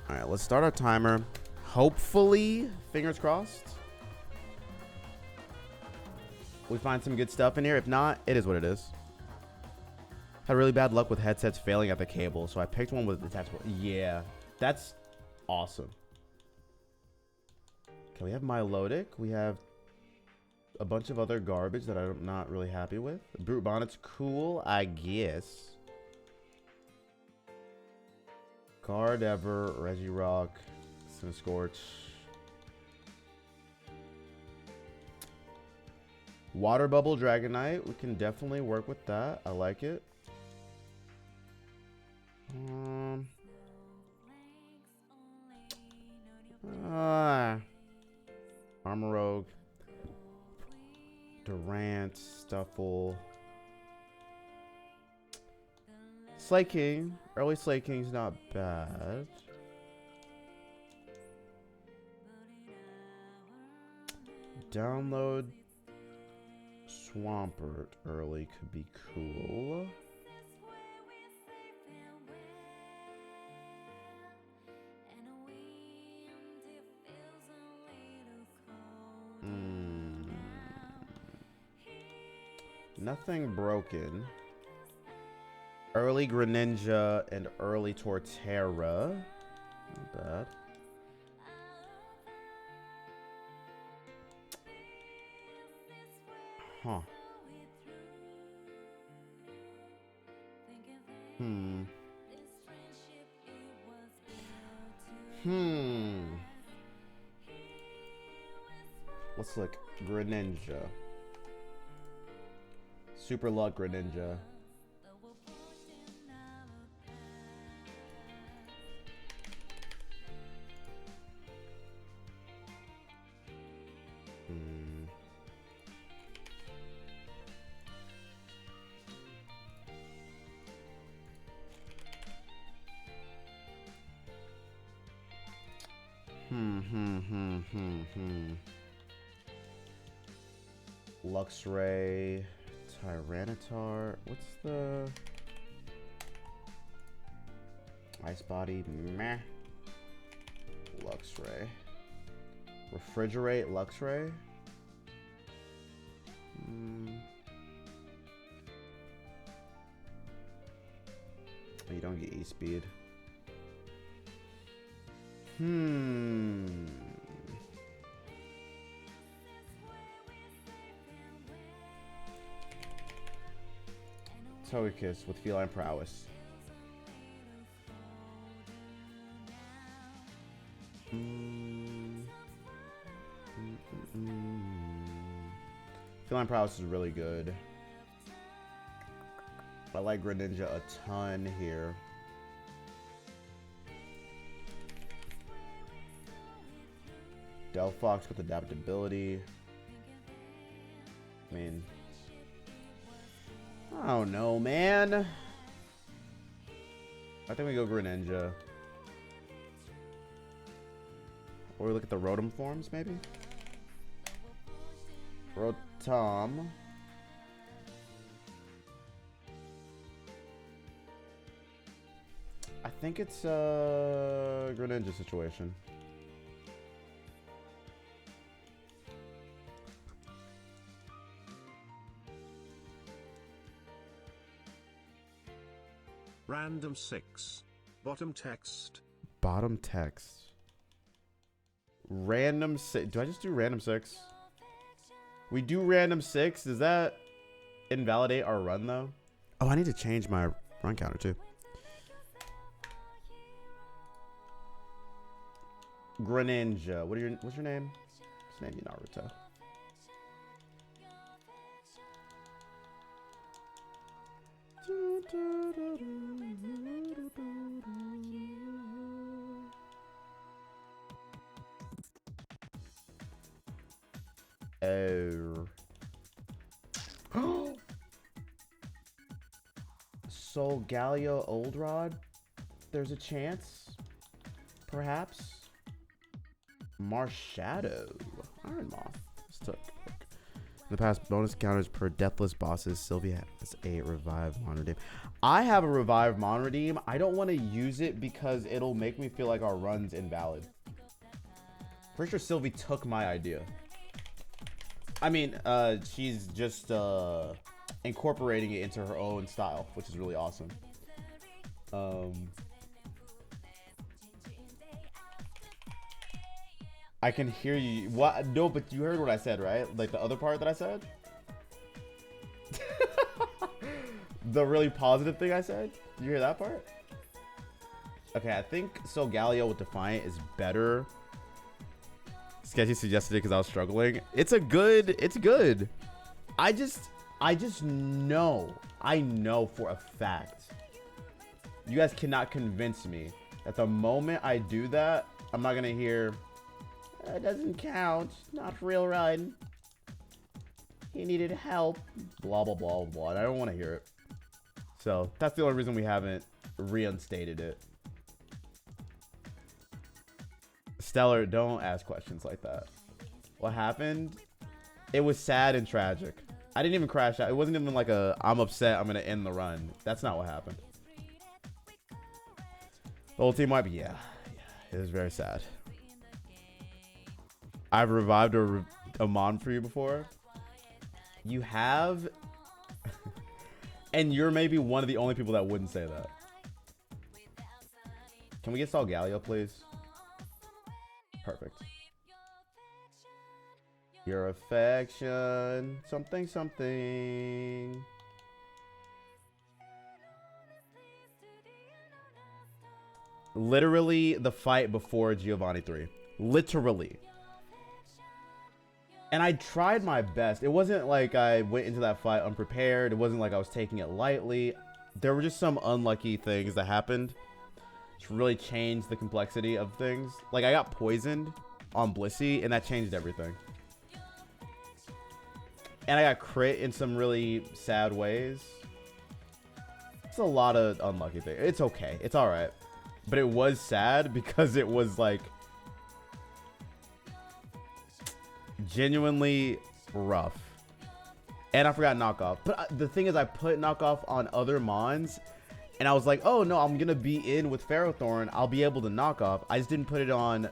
Alright, let's start our timer. Hopefully, fingers crossed, we find some good stuff in here. If not, it is what it is. Had really bad luck with headsets failing at the cable, so I picked one with detachable. Yeah, that's awesome. Okay, we have Milotic. We have a bunch of other garbage that I'm not really happy with. Brute Bonnet's cool, I guess. Gardevoir, Regirock, Cinescorch. Water Bubble Dragonite. We can definitely work with that. I like it. Armorogue. Durant. Stuffle. Slaking. Early Slaking's not bad. Download Swampert early could be cool. Nothing broken. Early Greninja and early Torterra. Not bad. Huh. Let's look. Greninja. Super Luck Greninja. Luxray, Tyranitar. What's the Ice Body? Meh. Luxray. Refrigerate Luxray. Oh, you don't get E-Speed. Togekiss with Feline Prowess. Feline Prowess is really good. I like Greninja a ton here. Delphox with adaptability. I mean, I don't know, man. I think we go Greninja. Or we look at the Rotom forms, maybe? Rotom. I think it's a Greninja situation. Random 6. Bottom text. Bottom text. Random 6. Do I just do random 6? We do random 6. Does that invalidate our run though? Oh, I need to change my run counter too. Greninja. What's your name? It's maybe Naruto. Oh. Solgaleo Old Rod. There's a chance. Perhaps. Marshadow. Iron Moth. This took. In the past, bonus counters per deathless bosses. Sylvia has a revive Monredeem. I have a revive Monredeem. I don't want to use it because it'll make me feel like our run's invalid. Pretty sure Sylvie took my idea. I mean, she's just incorporating it into her own style, which is really awesome. I can hear you. What? No, but you heard what I said, right? Like the other part that I said? The really positive thing I said? Did you hear that part? Okay, I think Solgaleo with Defiant is better. Sketchy suggested it because I was struggling. It's good. I just know. I know for a fact. You guys cannot convince me that the moment I do that, I'm not going to hear... It doesn't count. Not real run. He needed help. Blah, blah, blah, blah. I don't want to hear it. So that's the only reason we haven't reinstated it. Stellar, don't ask questions like that. What happened? It was sad and tragic. I didn't even crash out. It wasn't even like a, I'm upset, I'm going to end the run. That's not what happened. The whole team wipe? Yeah. It was very sad. I've revived a Mon for you before. You have? And you're maybe one of the only people that wouldn't say that. Can we get Solgaleo, please? Perfect. Your affection. Something, something. Literally the fight before Giovanni 3. Literally. And I tried my best. It wasn't like I went into that fight unprepared. It wasn't like I was taking it lightly. There were just some unlucky things that happened. Which really changed the complexity of things. Like I got poisoned on Blissey and that changed everything. And I got crit in some really sad ways. It's a lot of unlucky things. It's okay. It's alright. But it was sad because it was like genuinely rough. And I forgot knockoff. But the thing is, I put knockoff on other Mons. And I was like, oh no, I'm going to be in with Ferrothorn. I'll be able to knock off. I just didn't put it on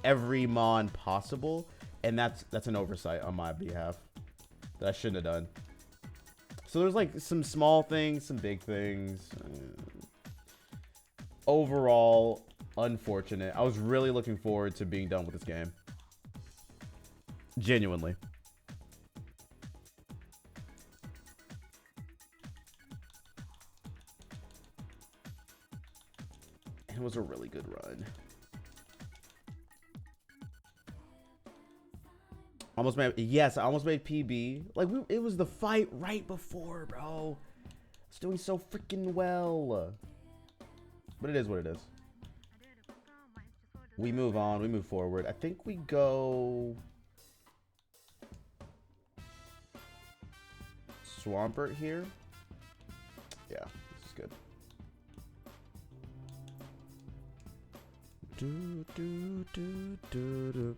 every Mon possible. And that's an oversight on my behalf that I shouldn't have done. So there's like some small things, some big things. Overall, unfortunate. I was really looking forward to being done with this game. Genuinely. It was a really good run. Almost made, yes, I almost made PB. Like, it was the fight right before, bro. It's doing so freaking well. But it is what it is. We move on. We move forward. I think we go... Swampert here. Yeah, this is good. Do, do, do, do, do.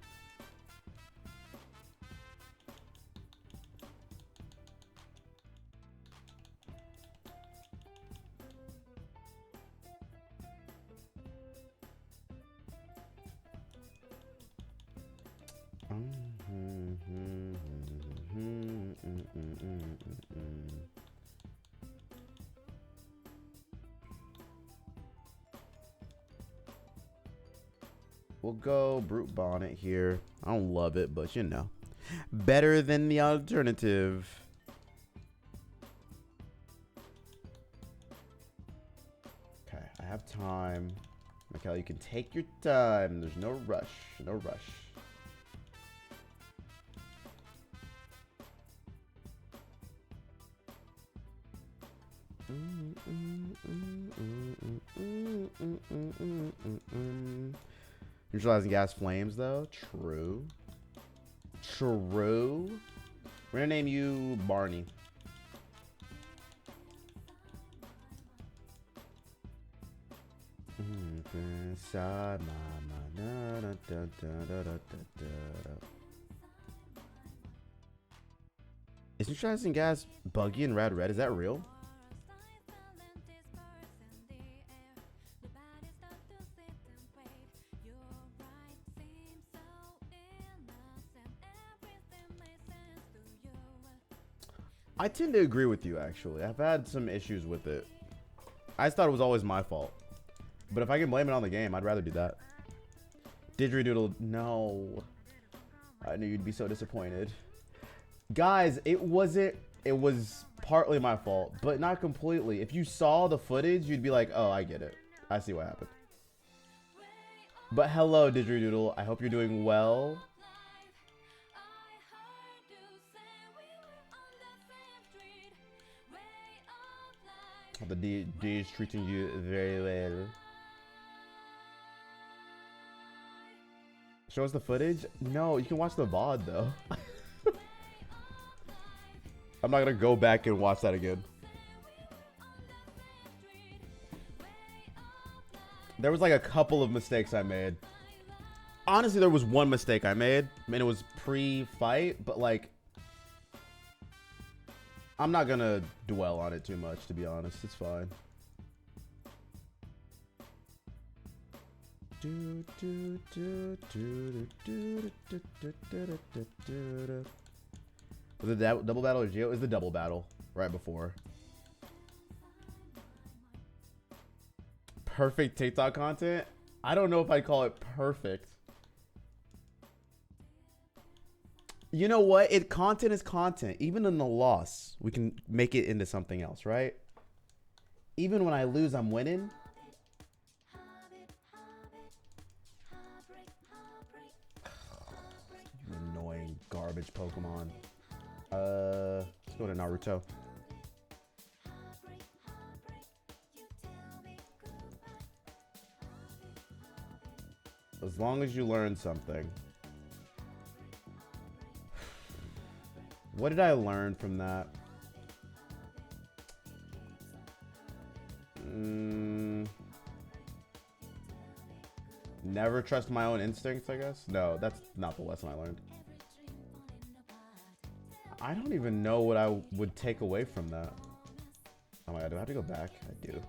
We'll go Brute Bonnet here. I don't love it, but you know. Better than the alternative. Okay, I have time. Michaela, you can take your time. There's no rush. No rush. Neutralizing gas flames, though. True. True. We're gonna name you Barney. Inside my mind. Is neutralizing gas buggy and rad red? Is that real? I tend to agree with you, actually. I've had some issues with it. I just thought it was always my fault. But if I can blame it on the game, I'd rather do that. Didgeridoo, no. I knew you'd be so disappointed. Guys, it wasn't... It was partly my fault, but not completely. If you saw the footage, you'd be like, oh, I get it. I see what happened. But hello, Didgeridoo. I hope you're doing well. The D is treating you very well. Show us the footage? No, you can watch the VOD though. I'm not gonna go back and watch that again. There was like a couple of mistakes I made. Honestly, there was one mistake I made. I mean, it was pre-fight, but like, I'm not gonna dwell on it too much, to be honest. It's fine. Was it double battle or Geo? It was the double battle right before. Perfect TikTok content? I don't know if I'd call it perfect. You know what? Content is content. Even in the loss, we can make it into something else, right? Even when I lose, I'm winning. You annoying garbage Pokemon. Let's go to Naruto. As long as you learn something. What did I learn from that? Never trust my own instincts, I guess? No, that's not the lesson I learned. I don't even know what I would take away from that. Oh my god, do I have to go back? I do.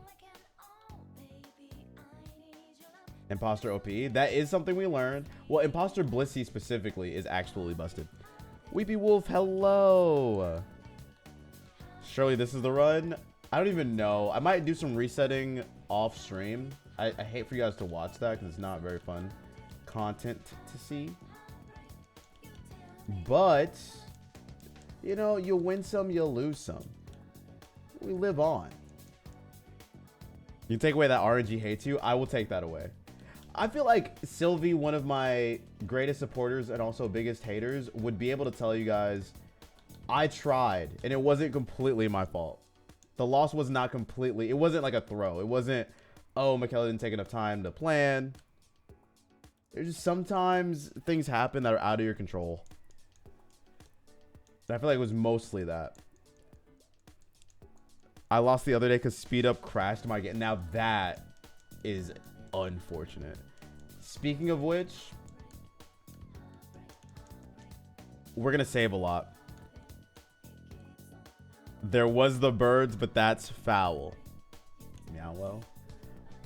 Imposter OP. That is something we learned. Well, Imposter Blissey specifically is absolutely busted. Weepy Wolf, hello. Surely this is the run. I don't even know. I might do some resetting off stream. I hate for you guys to watch that because it's not very fun content to see. But, you know, you win some, you lose some. We live on. You take away that RNG hates you, I will take that away. I feel like Sylvie, one of my greatest supporters and also biggest haters, would be able to tell you guys, I tried, and it wasn't completely my fault. The loss was not completely, it wasn't like a throw. It wasn't, oh, Michaela didn't take enough time to plan. There's just sometimes things happen that are out of your control. And I feel like it was mostly that. I lost the other day because Speed Up crashed my game. Now that is unfortunate. Speaking of which, we're gonna save a lot. There was the birds, but that's foul. Meow well.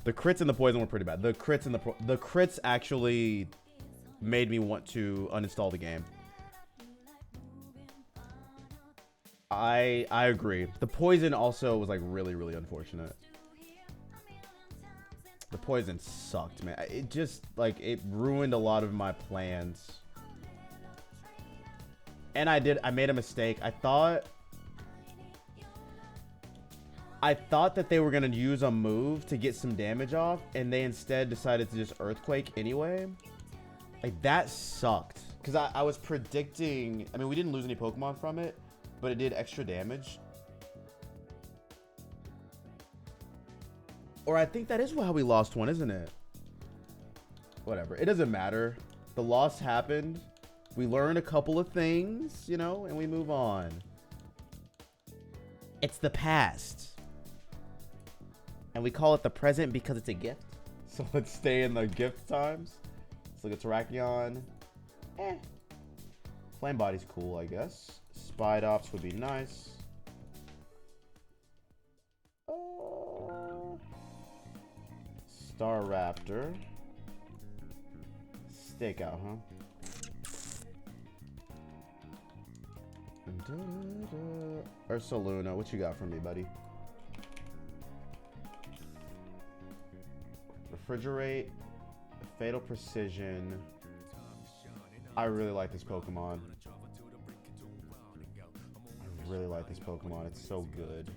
The crits and the poison were pretty bad. The crits actually made me want to uninstall the game. I agree. The poison also was like really, really unfortunate. The poison sucked, man. It just like it ruined a lot of my plans. And I made a mistake. I thought that they were gonna use a move to get some damage off, and they instead decided to just Earthquake anyway. Like that sucked. Cause I was predicting, I mean we didn't lose any Pokemon from it, but it did extra damage. Or I think that is how we lost one, isn't it? Whatever. It doesn't matter. The loss happened. We learned a couple of things, you know, and we move on. It's the past. And we call it the present because it's a gift. So let's stay in the gift times. Let's look at Terrakion. Flame Body's cool, I guess. Spidops would be nice. Staraptor. Stakeout, huh? Ursaluna, what you got for me, buddy? Refrigerate. Fatal Precision. I really like this Pokemon. I really like this Pokemon. It's so good.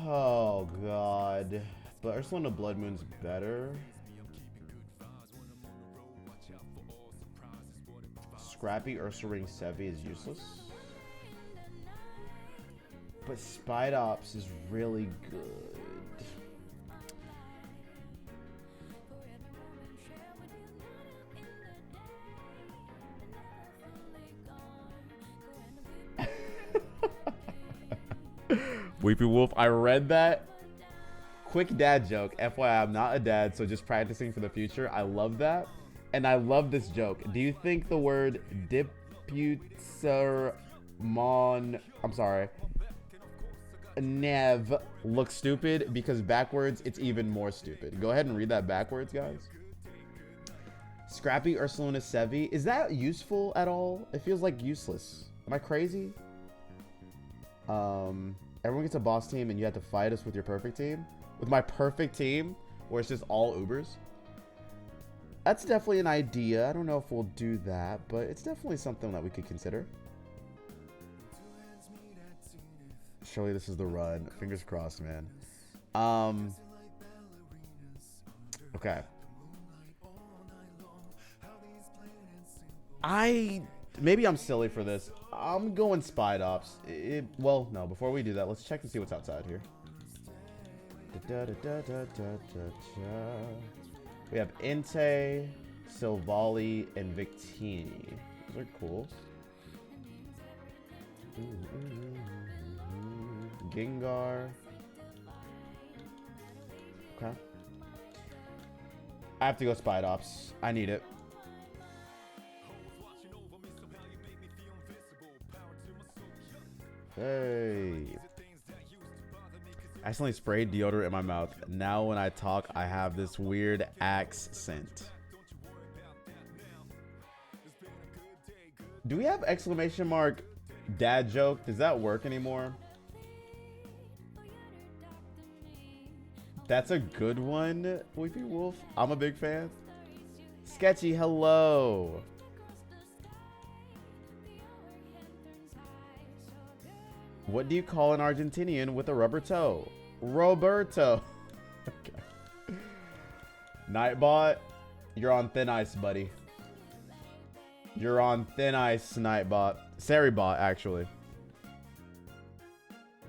Oh, God. But Ursaluna Blood Moon's better. Scrappy Ursaring Sevi is useless. But Spidops is really good. Weepy Wolf, I read that. Quick dad joke. FYI, I'm not a dad, so just practicing for the future. I love that. And I love this joke. Do you think the word Dipusermon, I'm sorry, Nev looks stupid? Because backwards, it's even more stupid. Go ahead and read that backwards, guys. Scrappy Ursaluna Sevi. Is that useful at all? It feels like useless. Am I crazy? Everyone gets a boss team and you have to fight us with your perfect team. With my perfect team, where it's just all Ubers. That's definitely an idea. I don't know if we'll do that, but it's definitely something that we could consider. Surely this is the run. Fingers crossed, man. Okay. Maybe I'm silly for this. I'm going Spidops. Well, no. Before we do that, let's check and see what's outside here. We have Entei, Silvally, and Victini. Those are cool. Gengar. Okay. I have to go Spidops. I need it. Hey. I accidentally sprayed deodorant in my mouth. Now when I talk, I have this weird axe scent. Do we have exclamation mark dad joke? Does that work anymore? That's a good one, Weepy Wolf. I'm a big fan. Sketchy, hello. What do you call an Argentinian with a rubber toe? Roberto. Okay. Nightbot, you're on thin ice, buddy. You're on thin ice, Nightbot. Seribot, actually.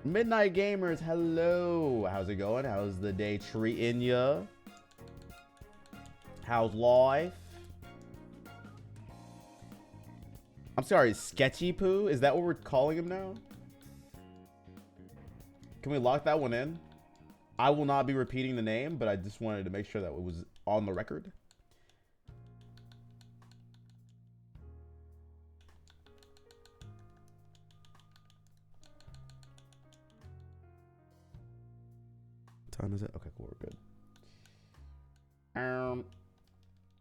Midnight Gamers, hello. How's it going? How's the day treating ya? How's life? I'm sorry, Sketchy Poo? Is that what we're calling him now? Can we lock that one in? I will not be repeating the name, but I just wanted to make sure that it was on the record. What time is it? Okay, cool, we're good.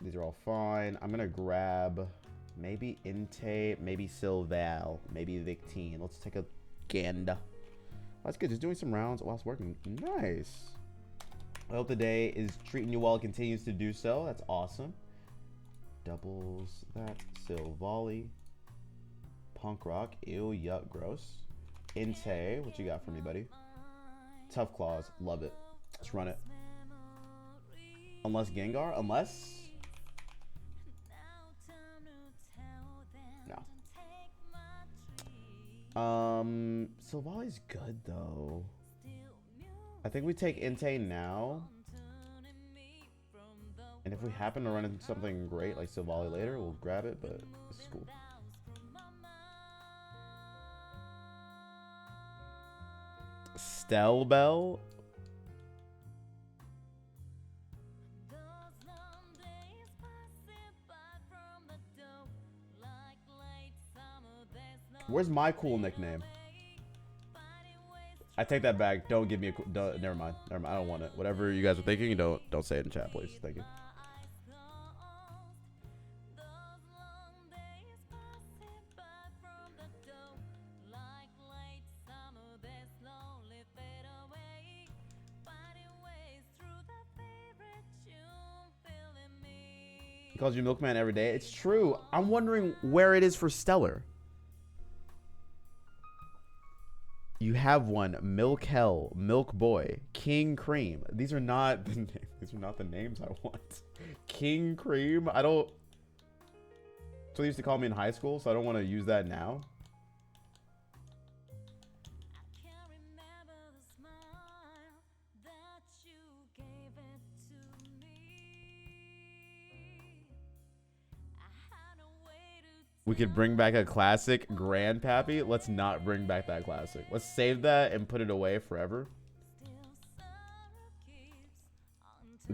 These are all fine. I'm gonna grab maybe Inte, maybe Sylval, maybe Victine. Let's take a gander. That's good. Just doing some rounds whilst working. Nice. I hope the day is treating you well. It continues to do so. That's awesome. Doubles that. Sylvali. Punk Rock. Ew, yuck, gross. Inte, what you got for me, buddy? Tough Claws. Love it. Let's run it. Unless Gengar? Unless... No. Sylvali's good, though. I think we take Inte now. And if we happen to run into something great like Sylvali later, we'll grab it, but this is cool. Stelbell. Where's my cool nickname? I take that back. Don't give me a cool... Never mind. Never mind. I don't want it. Whatever you guys are thinking, don't say it in chat, please. Thank you. He calls you Milkman every day. It's true. I'm wondering where it is for Stellar. You have one, Milk Hell, Milk Boy, King Cream. These are not the names I want. King Cream. I don't. So they used to call me in high school, so I don't want to use that now. We could bring back a classic, Grandpappy. Let's not bring back that classic. Let's save that and put it away forever.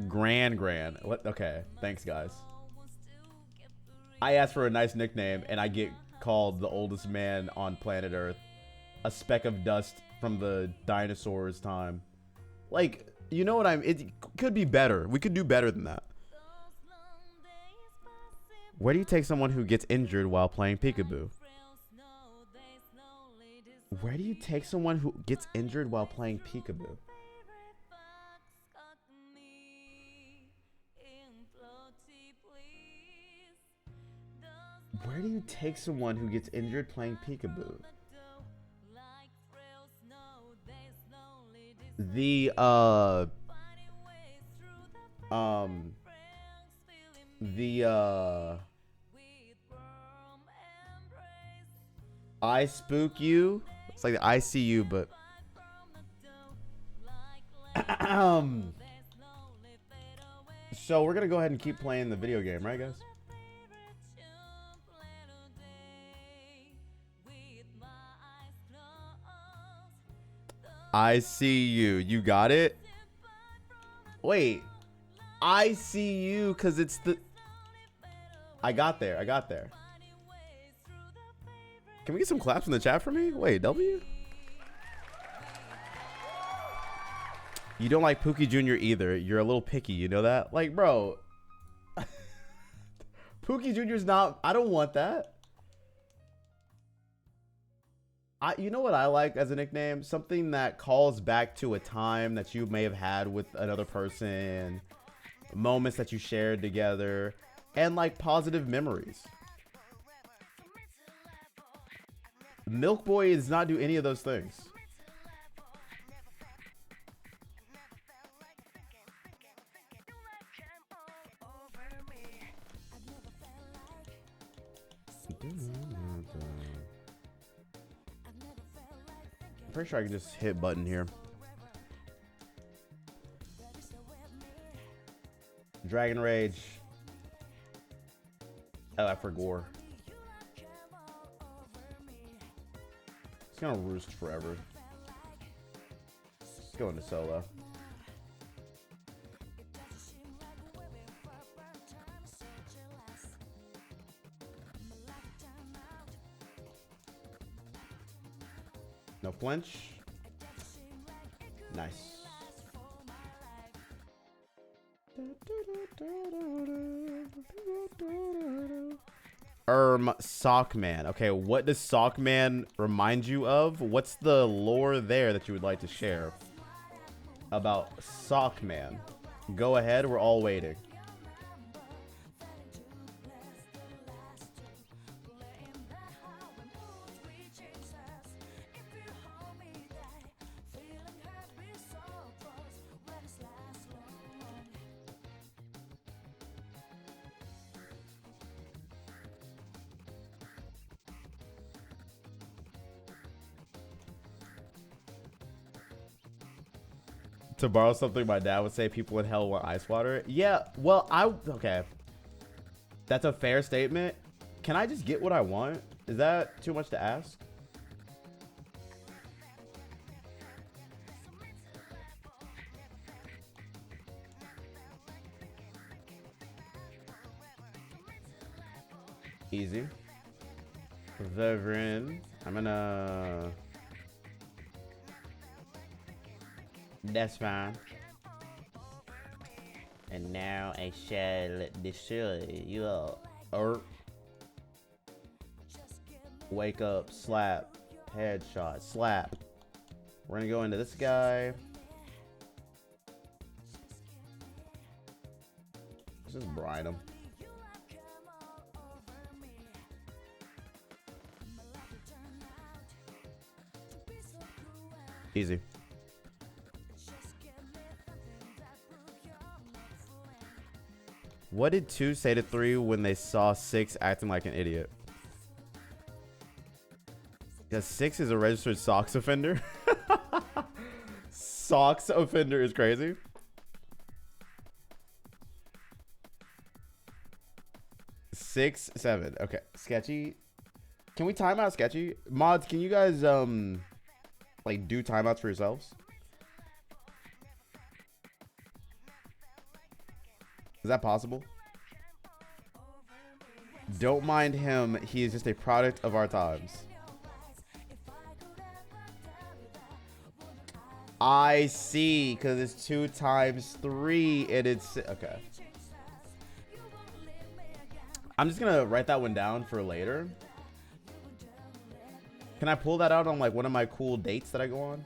Grand. Okay, thanks, guys. I asked for a nice nickname, and I get called the oldest man on planet Earth. A speck of dust from the dinosaurs' time. Like, you know what it could be better. We could do better than that. Where do you take someone who gets injured while playing peekaboo? Where do you take someone who gets injured while playing peekaboo? Where do you take someone who gets injured playing peekaboo? I spook you. It's like the ICU, but so we're gonna go ahead and keep playing the video game, right, guys? I see you. You got it? Wait. I see you because it's the... I got there. Can we get some claps in the chat for me? Wait, W? You don't like Pookie Jr. either. You're a little picky. You know that? Like, bro. Pookie Jr.'s not... I don't want that. You know what I like as a nickname? Something that calls back to a time that you may have had with another person. Moments that you shared together. And like positive memories. Milk Boy does not do any of those things. I'm pretty sure I can just hit button here. Dragon Rage. Oh, for Gore. It's gonna roost forever. Let's go into solo. No flinch. Nice. Sockman. Okay, what does Sockman remind you of? What's the lore there that you would like to share about Sockman? Go ahead, we're all waiting. To borrow something my dad would say, people in hell want ice water. Yeah, well, okay. That's a fair statement. Can I just get what I want? Is that too much to ask? Easy. Reverend. I'm gonna... That's fine. And now I shall destroy you all. Or wake up, slap, headshot, slap. We're gonna go into this guy. Let's just brine him. Easy. What did 2 say to 3 when they saw 6 acting like an idiot? Because 6 is a registered socks offender. Socks offender is crazy. Six, 7. Okay. Sketchy. Can we time out Sketchy? Mods, can you guys like do timeouts for yourselves? Is that possible? Don't mind him. He is just a product of our times. I see, because it's 2 times 3 and it's okay. I'm just gonna write that one down for later. Can I pull that out on like one of my cool dates that I go on?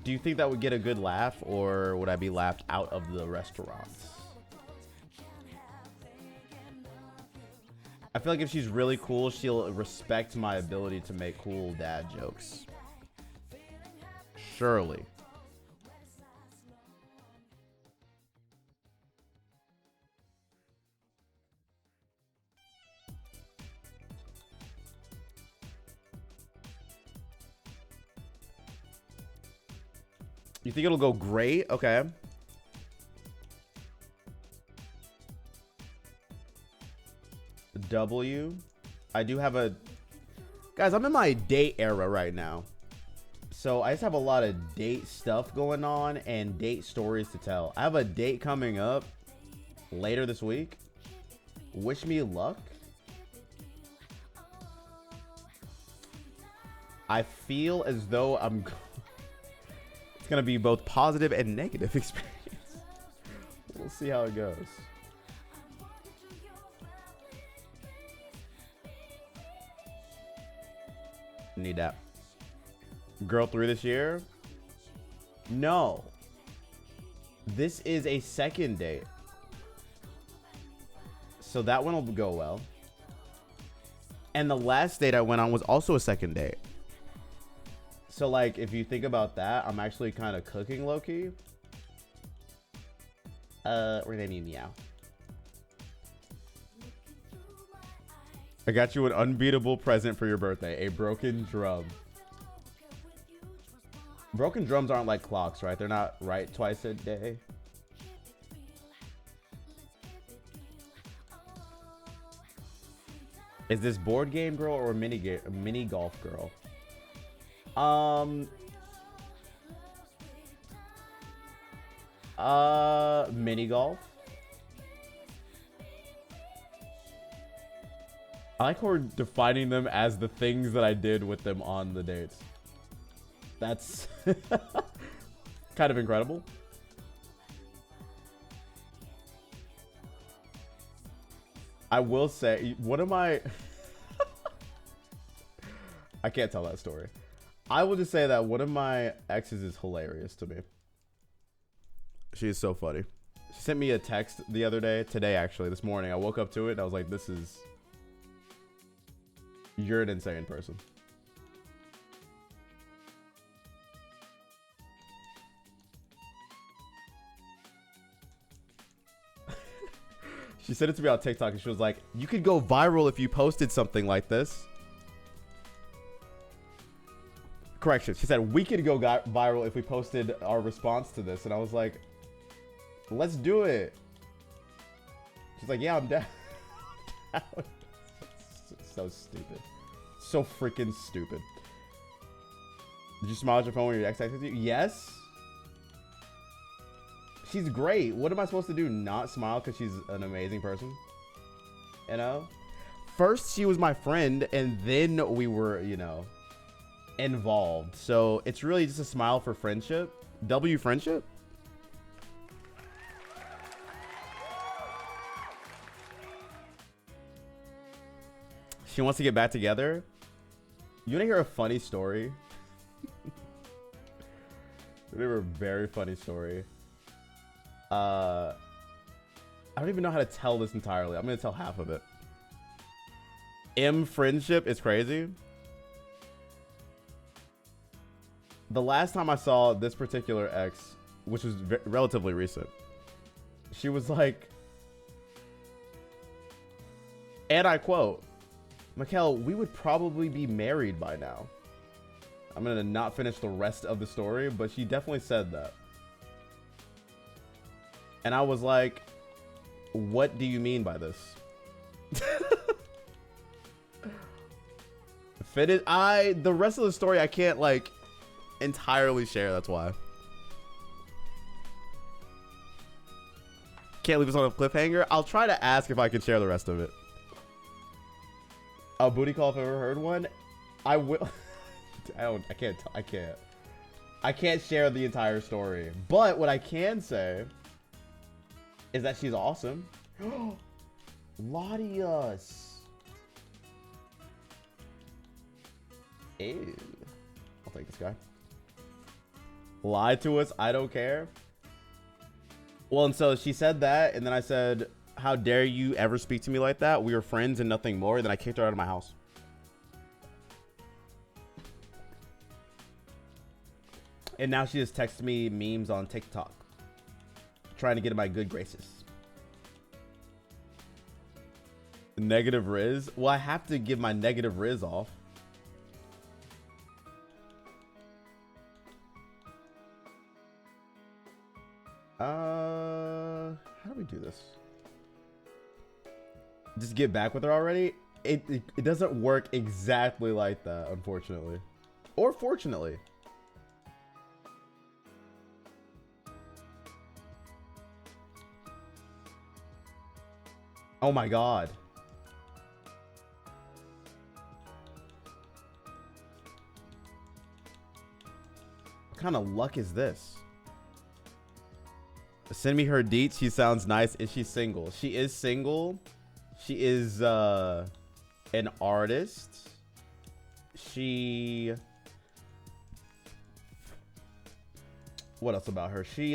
Do you think that would get a good laugh, or would I be laughed out of the restaurants? I feel like if she's really cool, she'll respect my ability to make cool dad jokes. Surely. You think it'll go great? Okay. W. I do have a... Guys, I'm in my date era right now. So I just have a lot of date stuff going on and date stories to tell. I have a date coming up later this week. Wish me luck. I feel as though I'm... It's going to be both positive and negative experience. We'll see how it goes. Need that. Girl 3 this year? No. This is a second date. So that one will go well. And the last date I went on was also a second date. So like, if you think about that, I'm actually kind of cooking low-key. We're gonna need meow. I got you an unbeatable present for your birthday. A broken drum. Broken drums aren't like clocks, right? They're not right twice a day. Is this board game girl or mini golf girl? Mini golf. I like how we're defining them as the things that I did with them on the dates. That's kind of incredible. I will say, one of my... I can't tell that story. I will just say that one of my exes is hilarious to me. She is so funny. She sent me a text the other day, today actually, this morning. I woke up to it and I was like, this is... You're an insane person. She sent it to me on TikTok and she was like, you could go viral if you posted something like this. Correction. She said, we could go viral if we posted our response to this. And I was like, let's do it. She's like, yeah, I'm down. So stupid. So freaking stupid. Did you smile at your phone when your ex texted you? Yes. She's great. What am I supposed to do? Not smile because she's an amazing person? You know? First, she was my friend, and then we were, you know, involved. So it's really just a smile for friendship. W friendship? She wants to get back together. You want to hear a funny story? They were a very funny story. I don't even know how to tell this entirely. I'm going to tell half of it. M friendship is crazy. The last time I saw this particular ex, which was relatively recent, she was like, and I quote, Mikkel, we would probably be married by now. I'm going to not finish the rest of the story, but she definitely said that. And I was like, what do you mean by this? The rest of the story I can't like entirely share, that's why. Can't leave us on a cliffhanger. I'll try to ask if I can share the rest of it. A booty call if I've ever heard one. I will. I can't share the entire story. But what I can say is that she's awesome. Latias. Ew. I'll take this guy. Lie to us, I don't care. Well, and so she said that, and then I said, how dare you ever speak to me like that? We were friends and nothing more. And then I kicked her out of my house. And now she just texts me memes on TikTok, trying to get in my good graces. Negative Riz? Well, I have to give my negative Riz off. How do we do this? Just get back with her already? It doesn't work exactly like that, unfortunately. Or fortunately. Oh my god. What kind of luck is this? Send me her deets. She sounds nice. Is she single? She is single. She is an artist. She... What else about her? She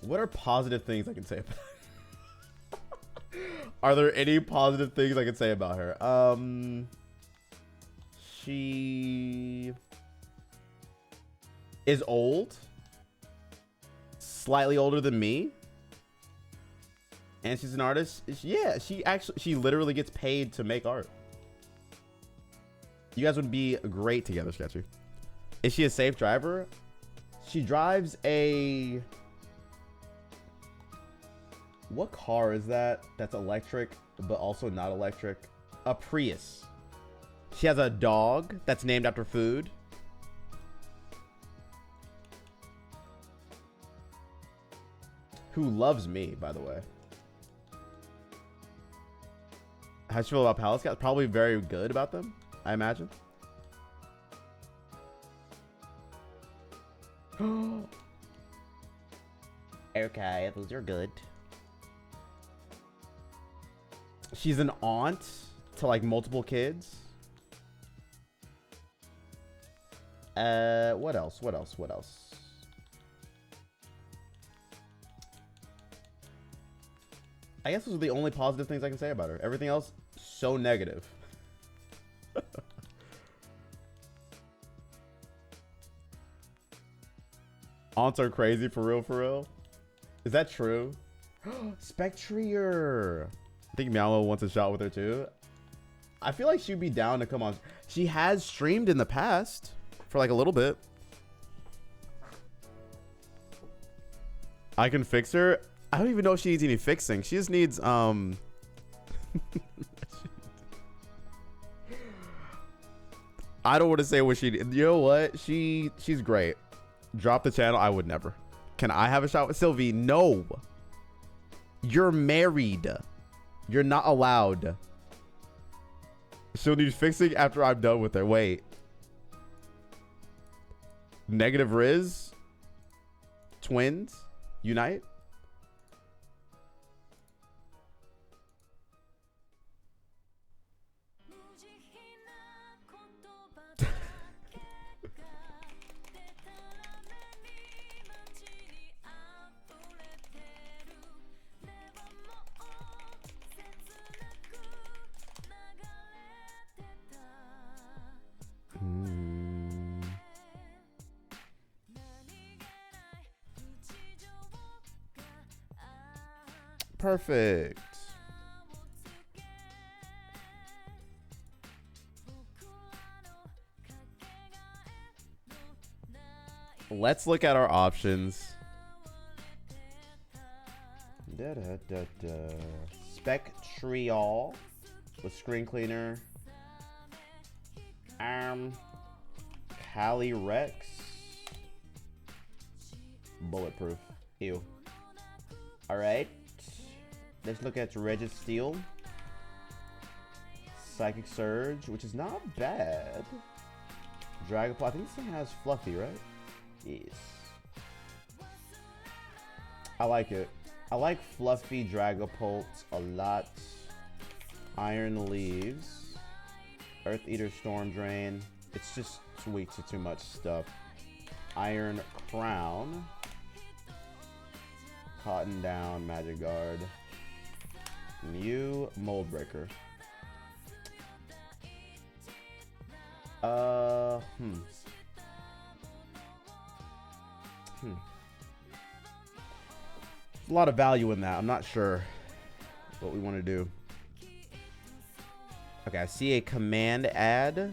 what are positive things I can say about her? Are there any positive things I can say about her? She is old, slightly older than me, and she's an artist. Yeah, she literally gets paid to make art. You guys would be great together, Sketchy. Is she a safe driver? She drives a... What car is that? That's electric, but also not electric. A Prius. She has a dog that's named after food. Who loves me, by the way. How do you feel about Palace Cats? Probably very good about them, I imagine. Okay, those are good. She's an aunt to like multiple kids. What else? What else? What else? I guess those are the only positive things I can say about her. Everything else, so negative. Aunts are crazy for real, for real. Is that true? Spectrier. I think Miao wants a shot with her too. I feel like she'd be down to come on. She has streamed in the past for like a little bit. I can fix her. I don't even know if she needs any fixing. She just needs I don't want to say what she. You know what? She's great. Drop the channel. I would never. Can I have a shot with Sylvie? No. You're married. You're not allowed. She'll need fixing after I'm done with her. Wait. Negative Riz. Twins. Unite. Perfect. Let's look at our options. Spectriol with screen cleaner. Cali Rex. Bulletproof. Ew. Alright. Let's look at Registeel. Psychic Surge, which is not bad. Dragapult. I think this thing has Fluffy, right? Yes. I like it. I like Fluffy Dragapult a lot. Iron Leaves. Earth Eater Storm Drain. It's just sweet to too much stuff. Iron Crown. Cotton Down, Magic Guard. Mew, Mold Breaker. A lot of value in that. I'm not sure what we want to do. Okay, I see a command ad. The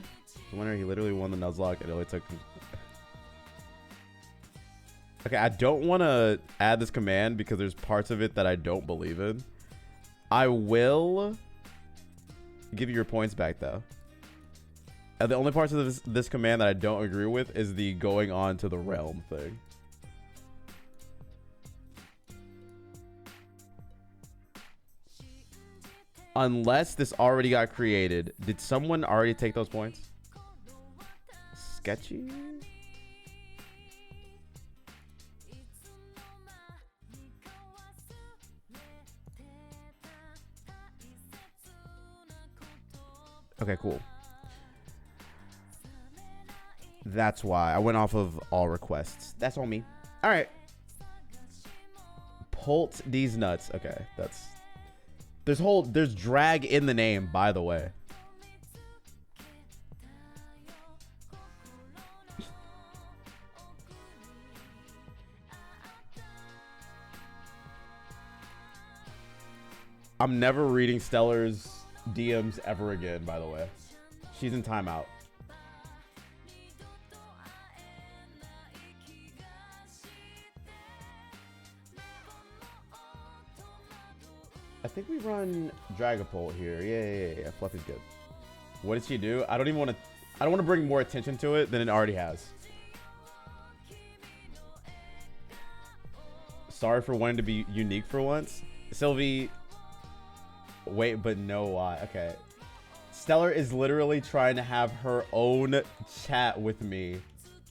winner, he literally won the Nuzlocke. It only took. Okay, I don't want to add this command because there's parts of it that I don't believe in. I will give you your points back though. And the only parts of this command that I don't agree with is the going on to the realm thing. Unless this already got created. Did someone already take those points? Sketchy? Okay, cool. That's why I went off of all requests. That's on me. All right. Pult these nuts. Okay, that's there's drag in the name, by the way. I'm never reading Stellar's DMs ever again, by the way. She's in timeout. I think we run Dragapult here. Yeah. Fluffy's good. What did she do? I don't want to bring more attention to it than it already has. Sorry for wanting to be unique for once. Sylvie. Wait, but no, why? Okay. Stellar is literally trying to have her own chat with me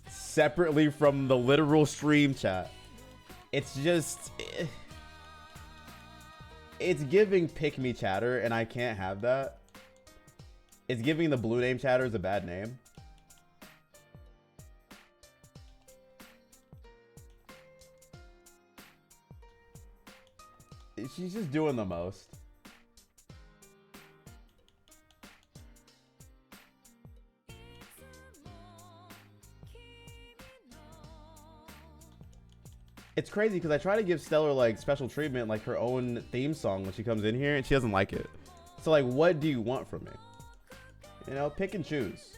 separately from the literal stream chat. It's just... It's giving pick me chatter, and I can't have that. It's giving the blue name chatter is a bad name. She's just doing the most. It's crazy because I try to give Stellar like special treatment, like her own theme song when she comes in here, and she doesn't like it. So like, what do you want from me? You know, pick and choose.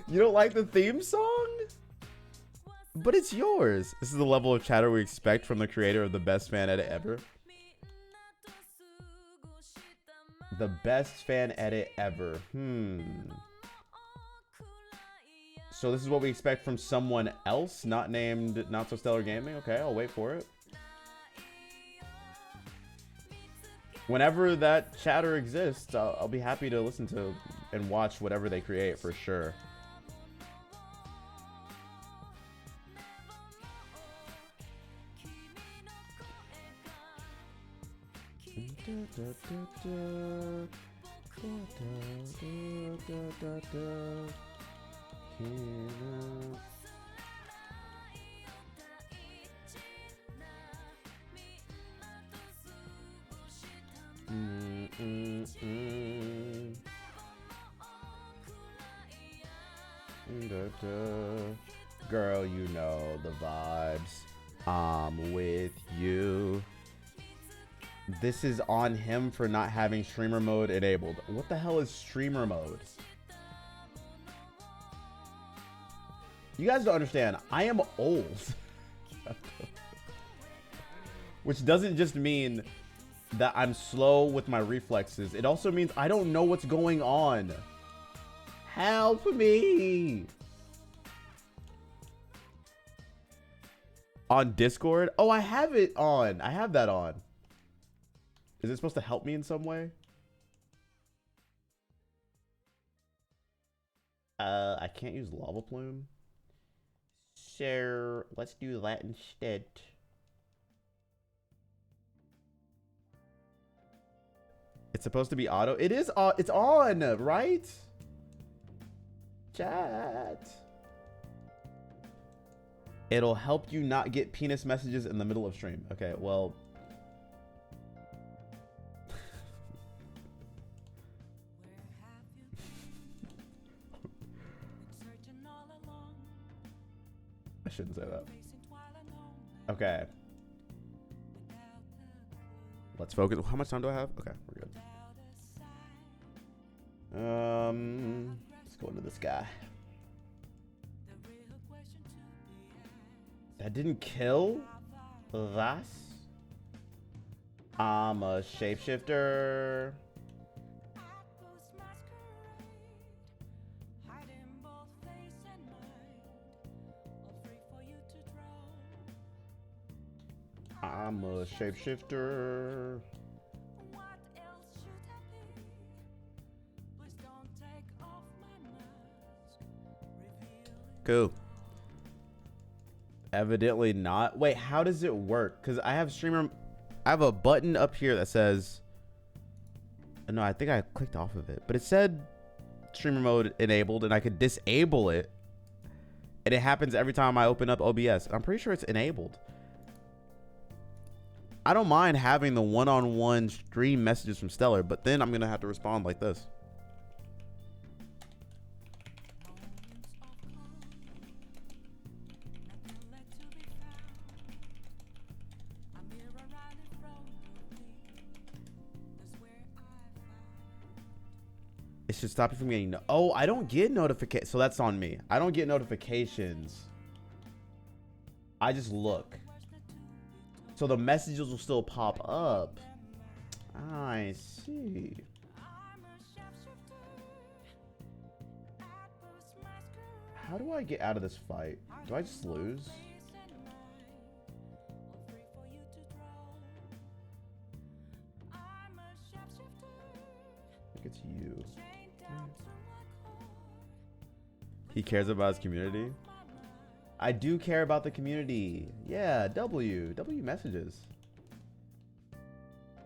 You don't like the theme song? But it's yours. This is the level of chatter we expect from the creator of the best fan edit ever. The best fan edit ever. So this is what we expect from someone else, not named Not So Stellar Gaming. Okay, I'll wait for it. Whenever that chatter exists, I'll be happy to listen to and watch whatever they create for sure. Girl, you know the vibes. I'm with you. This is on him for not having streamer mode enabled. What the hell is streamer mode? You guys don't understand. I am old. Which doesn't just mean that I'm slow with my reflexes. It also means I don't know what's going on. Help me. On Discord? Oh, I have it on. I have that on. Is it supposed to help me in some way? I can't use Lava Plume. So let's do that instead. It's supposed to be auto. It is. It's on, right? Chat. It'll help you not get penis messages in the middle of stream. Okay, well. I shouldn't say that. Okay. Let's focus. How much time do I have? Okay, we're good. Let's go into this guy. That didn't kill us. I'm a shapeshifter. I'm a shapeshifter. Cool. Evidently not. Wait, how does it work? Because I have streamer. I have a button up here that says. No, I think I clicked off of it, but it said streamer mode enabled, and I could disable it. And it happens every time I open up OBS. I'm pretty sure it's enabled. I don't mind having the one-on-one stream messages from Stellar, but then I'm gonna have to respond like this. It should stop you from getting. Oh, I don't get notifications. So that's on me. I don't get notifications. I just look. So the messages will still pop up. I see. How do I get out of this fight? Do I just lose? I think it's you. He cares about his community. I do care about the community. Yeah, W messages.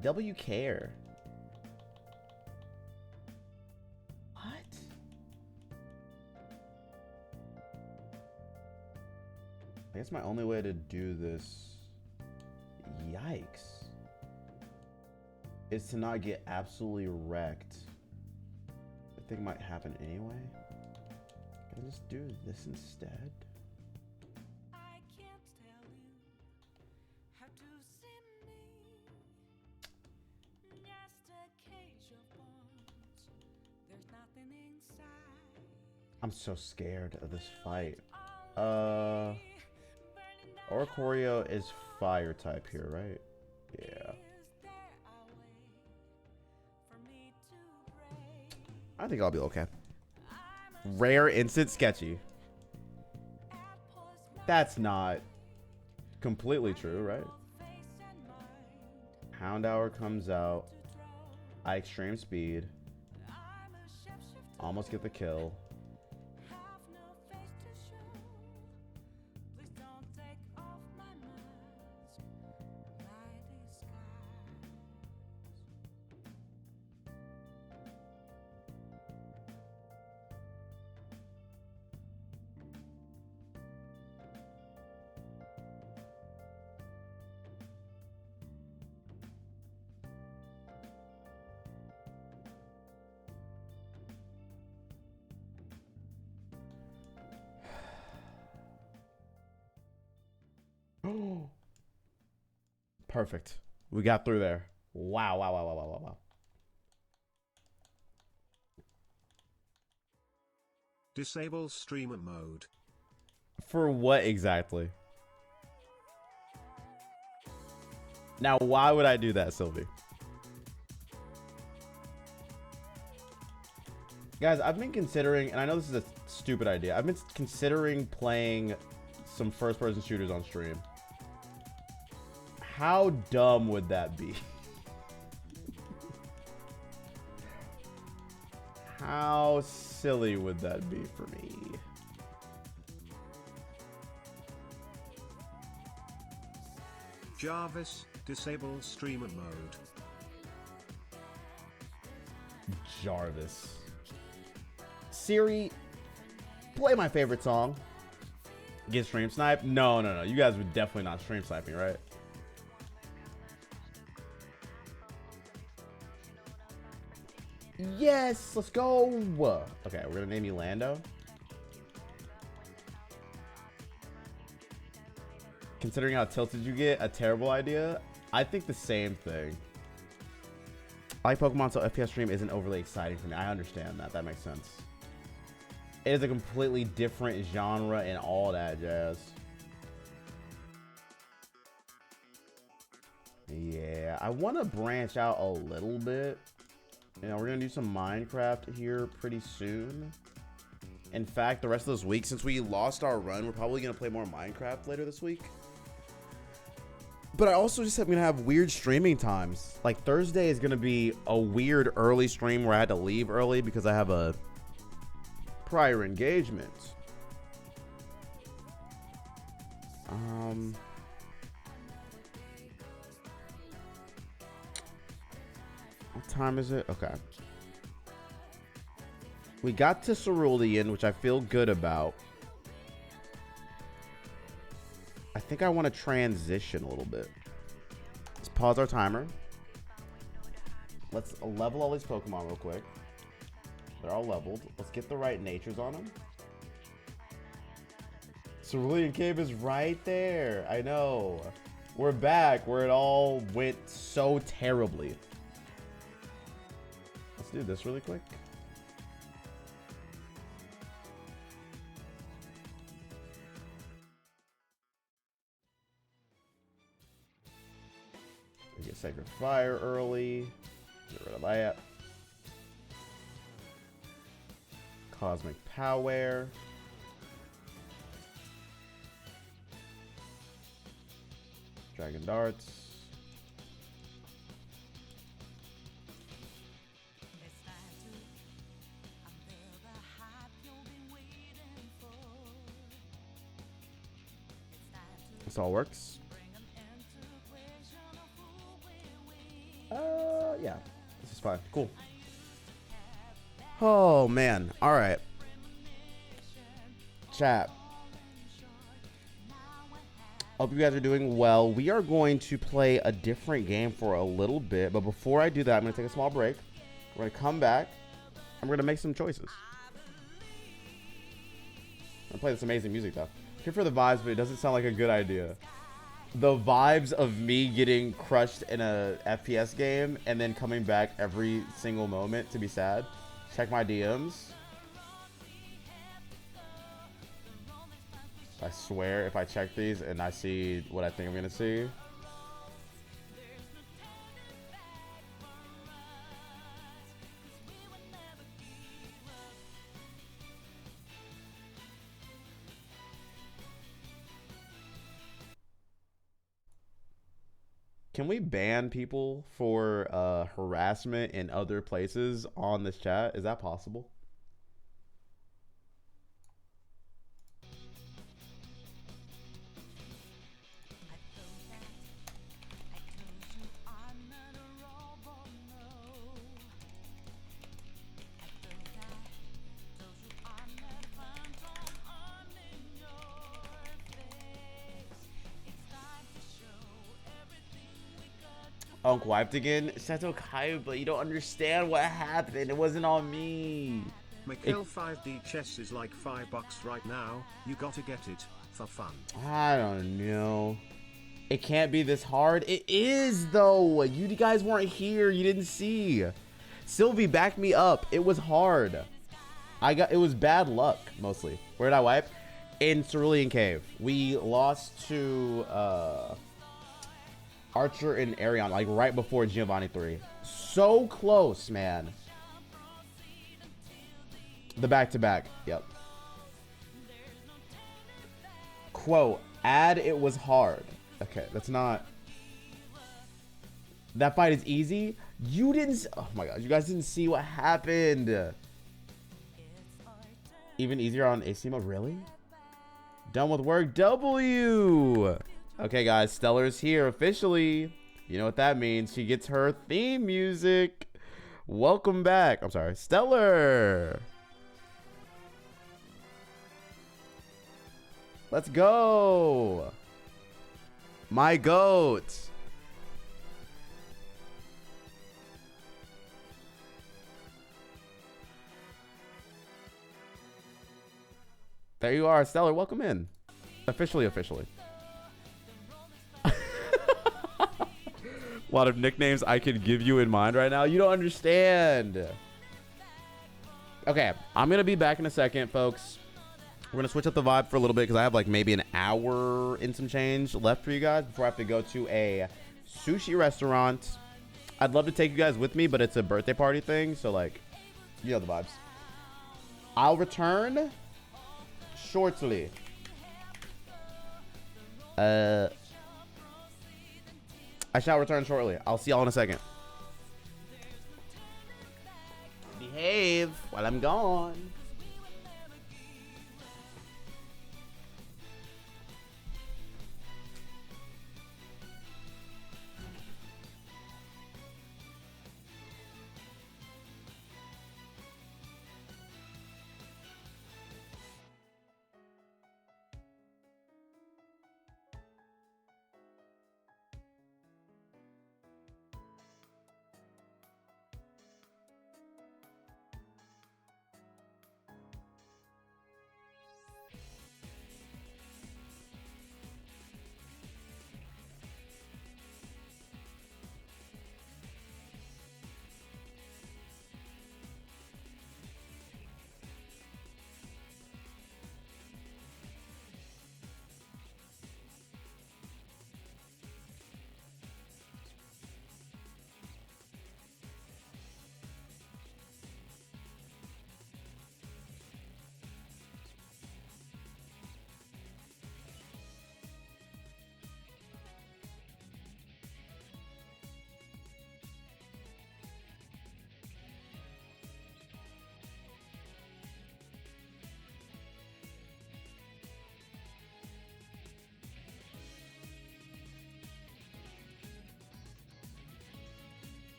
W care. What? I guess my only way to do this, yikes, is to not get absolutely wrecked. I think might happen anyway. Can I just do this instead? I can't tell you how to see me. Just a cage of bones. There's nothing inside. I'm so scared of this fight. Oricorio is fire type here, right? Yeah. I think I'll be okay. Rare instant sketchy. That's not completely true, right? Hound Hour comes out. I extreme speed. Almost get the kill. Perfect. We got through there. Wow, wow, wow, wow, wow, wow, wow. Disable streamer mode. For what exactly? Now, why would I do that, Sylvie? Guys, I've been considering, and I know this is a stupid idea, I've been considering playing some first-person shooters on stream. How dumb would that be? How silly would that be for me? Jarvis, disable streamer mode. Jarvis. Siri, play my favorite song. Get stream snipe? No, no, no. You guys would definitely not stream snipe me, right? Yes, let's go. Okay, we're gonna name you Lando. Considering how tilted you get, a terrible idea. I think the same thing. I like Pokemon, so FPS stream isn't overly exciting for me. I understand that. That makes sense. It is a completely different genre and all that jazz. Yeah, I want to branch out a little bit. You know, we're going to do some Minecraft here pretty soon. In fact, the rest of this week, since we lost our run, we're probably going to play more Minecraft later this week. But I also just am going to have weird streaming times. Like Thursday is going to be a weird early stream where I had to leave early because I have a prior engagement. What time is it? Okay. We got to Cerulean, which I feel good about. I think I want to transition a little bit. Let's pause our timer. Let's level all these Pokemon real quick. They're all leveled. Let's get the right natures on them. Cerulean Cave is right there. I know. We're back where it all went so terribly. Let's do this really quick. We get Sacred Fire early. Get rid of that. Cosmic Power. Dragon Darts. This all works. Yeah. This is fine. Cool. Oh, man. All right. Chat. Hope you guys are doing well. We are going to play a different game for a little bit. But before I do that, I'm going to take a small break. We're going to come back. I'm going to make some choices. I'm playing this amazing music, though. Here for the vibes, but it doesn't sound like a good idea. The vibes of me getting crushed in a FPS game and then coming back every single moment to be sad. Check my DMs. I swear if I check these and I see what I think I'm going to see. Can we ban people for harassment in other places on this chat? Is that possible? Unc wiped again. That's okay, but you don't understand what happened. It wasn't on me. Mikhail 5D chess is like $5 right now. You gotta get it for fun. I don't know. It can't be this hard. It is though. You guys weren't here. You didn't see. Sylvie, back me up. It was hard. It was bad luck mostly. Where did I wipe? In Cerulean Cave. We lost to Archer and Arion, like right before Giovanni 3. So close, man. The back-to-back. Yep. Quote, add it was hard. Okay, that's not... That fight is easy? You didn't... Oh my god, you guys didn't see what happened. Even easier on AC mode? Really? Done with work? W! Okay, guys, Stellar's here officially. You know what that means. She gets her theme music. Welcome back. I'm sorry. Stellar. Let's go. My goat. There you are, Stellar. Welcome in. Officially. A lot of nicknames I could give you in mind right now. You don't understand. Okay, I'm going to be back in a second, folks. We're going to switch up the vibe for a little bit because I have like maybe an hour and some change left for you guys before I have to go to a sushi restaurant. I'd love to take you guys with me, but it's a birthday party thing. So like, you know the vibes. I'll return shortly. I shall return shortly. I'll see y'all in a second. Behave while I'm gone.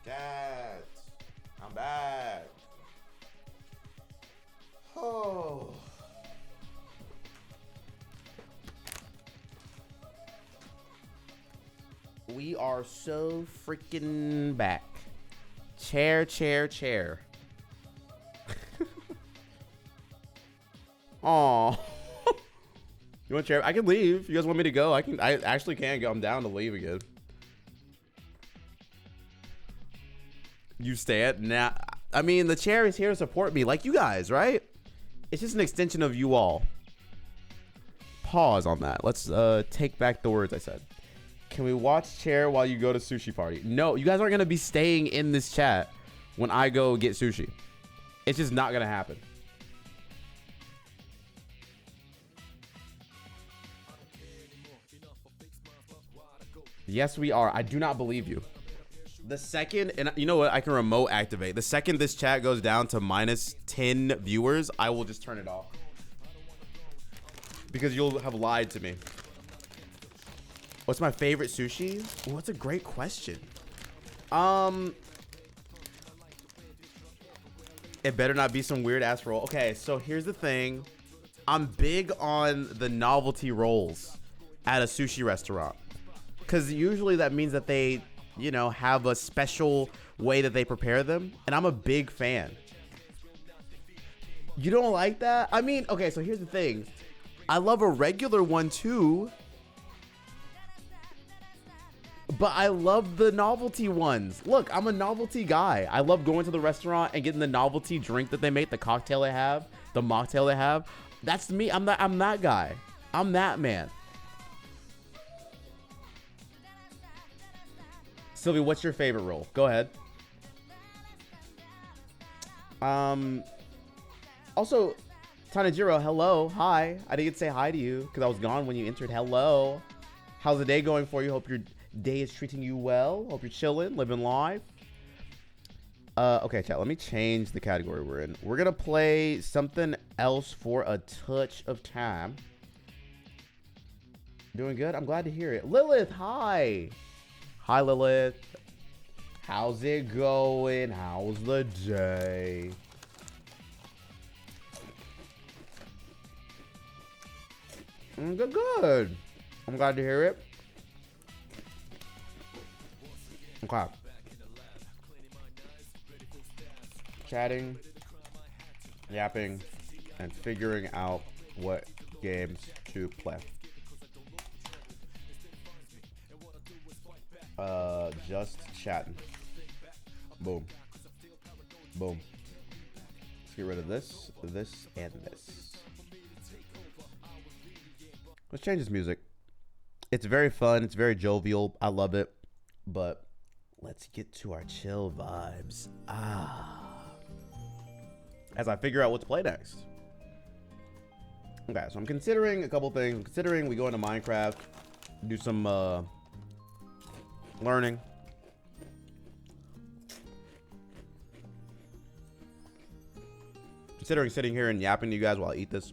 Chat. I'm back. Oh. We are so freaking back. Chair. Aw. You want chair? I can leave. You guys want me to go? I actually can go. I'm down to leave again. You stand now. I mean, the chair is here to support me, like you guys, right? It's just an extension of you all. Pause on that. Let's take back the words I said. Can we watch chair while you go to sushi party? No, you guys aren't gonna be staying in this chat when I go get sushi. It's just not gonna happen. Yes, we are. I do not believe you. The second, and you know what? I can remote activate. The second this chat goes down to minus 10 viewers, I will just turn it off. Because you'll have lied to me. What's my favorite sushi? Well, that's a great question. It better not be some weird ass roll. Okay, so here's the thing. I'm big on the novelty rolls at a sushi restaurant. Because usually that means that they, you know, have a special way that they prepare them. And I'm a big fan. You don't like that? I mean, okay, so here's the thing. I love a regular one too. But I love the novelty ones. Look, I'm a novelty guy. I love going to the restaurant and getting the novelty drink that they make, the cocktail they have, the mocktail they have. That's me. I'm that guy. I'm that man. Sylvie, what's your favorite roll? Go ahead. Also, Tanajiro, hello. Hi. I didn't get to say hi to you because I was gone when you entered. Hello. How's the day going for you? Hope your day is treating you well. Hope you're chilling, living life. Okay, chat. Let me change the category we're in. We're going to play something else for a touch of time. Doing good? I'm glad to hear it. Lilith, hi. Hi, Lilith. How's it going? How's the day? Good, good. I'm glad to hear it. Okay. Chatting, yapping, and figuring out what games to play. Just chatting. Boom. Boom. Let's get rid of this, this, and this. Let's change this music. It's very fun. It's very jovial. I love it. But let's get to our chill vibes. As I figure out what to play next. Okay, so I'm considering a couple things. I'm considering we go into Minecraft, do some learning. Considering sitting here and yapping to you guys while I eat this.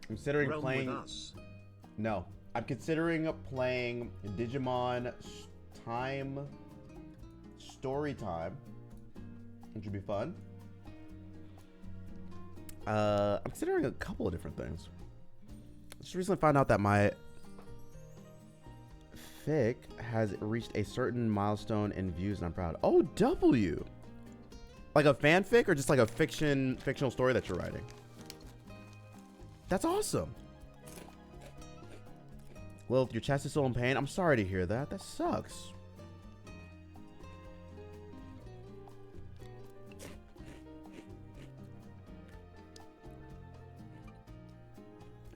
Considering Realm playing. with us. No, I'm considering playing Digimon Story Time, which would be fun. I'm considering a couple of different things. Just recently found out that my fic has reached a certain milestone in views, and I'm proud. Oh, W. Like a fanfic or just like a fictional story that you're writing? That's awesome. Well, your chest is still in pain. I'm sorry to hear that. That sucks.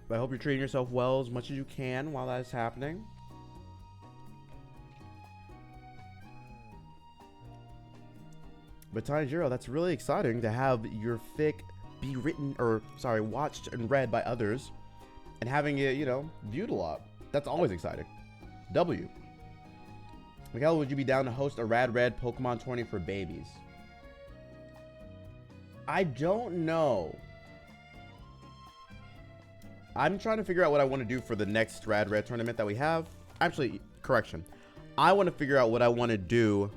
But I hope you're treating yourself well as much as you can while that is happening. But Tanjiro, that's really exciting to have your fic be written, or sorry, watched and read by others, and having it, you know, viewed a lot. That's always exciting. W. Miguel, would you be down to host a Rad Red Pokemon tourney for babies? I don't know. I'm trying to figure out what I want to do for the next Rad Red tournament that we have. Actually, correction. I want to figure out what I want to do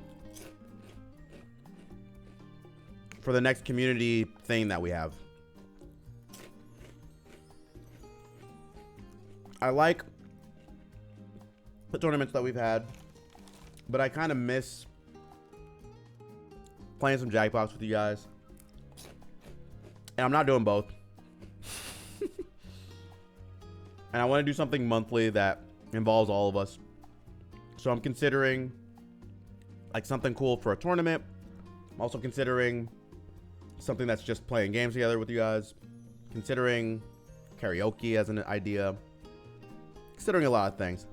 for the next community thing that we have. I like the tournaments that we've had, but I kind of miss playing some Jackbox with you guys. And I'm not doing both. And I want to do something monthly that involves all of us. So I'm considering like something cool for a tournament. I'm also considering something that's just playing games together with you guys. Considering karaoke as an idea. Considering a lot of things.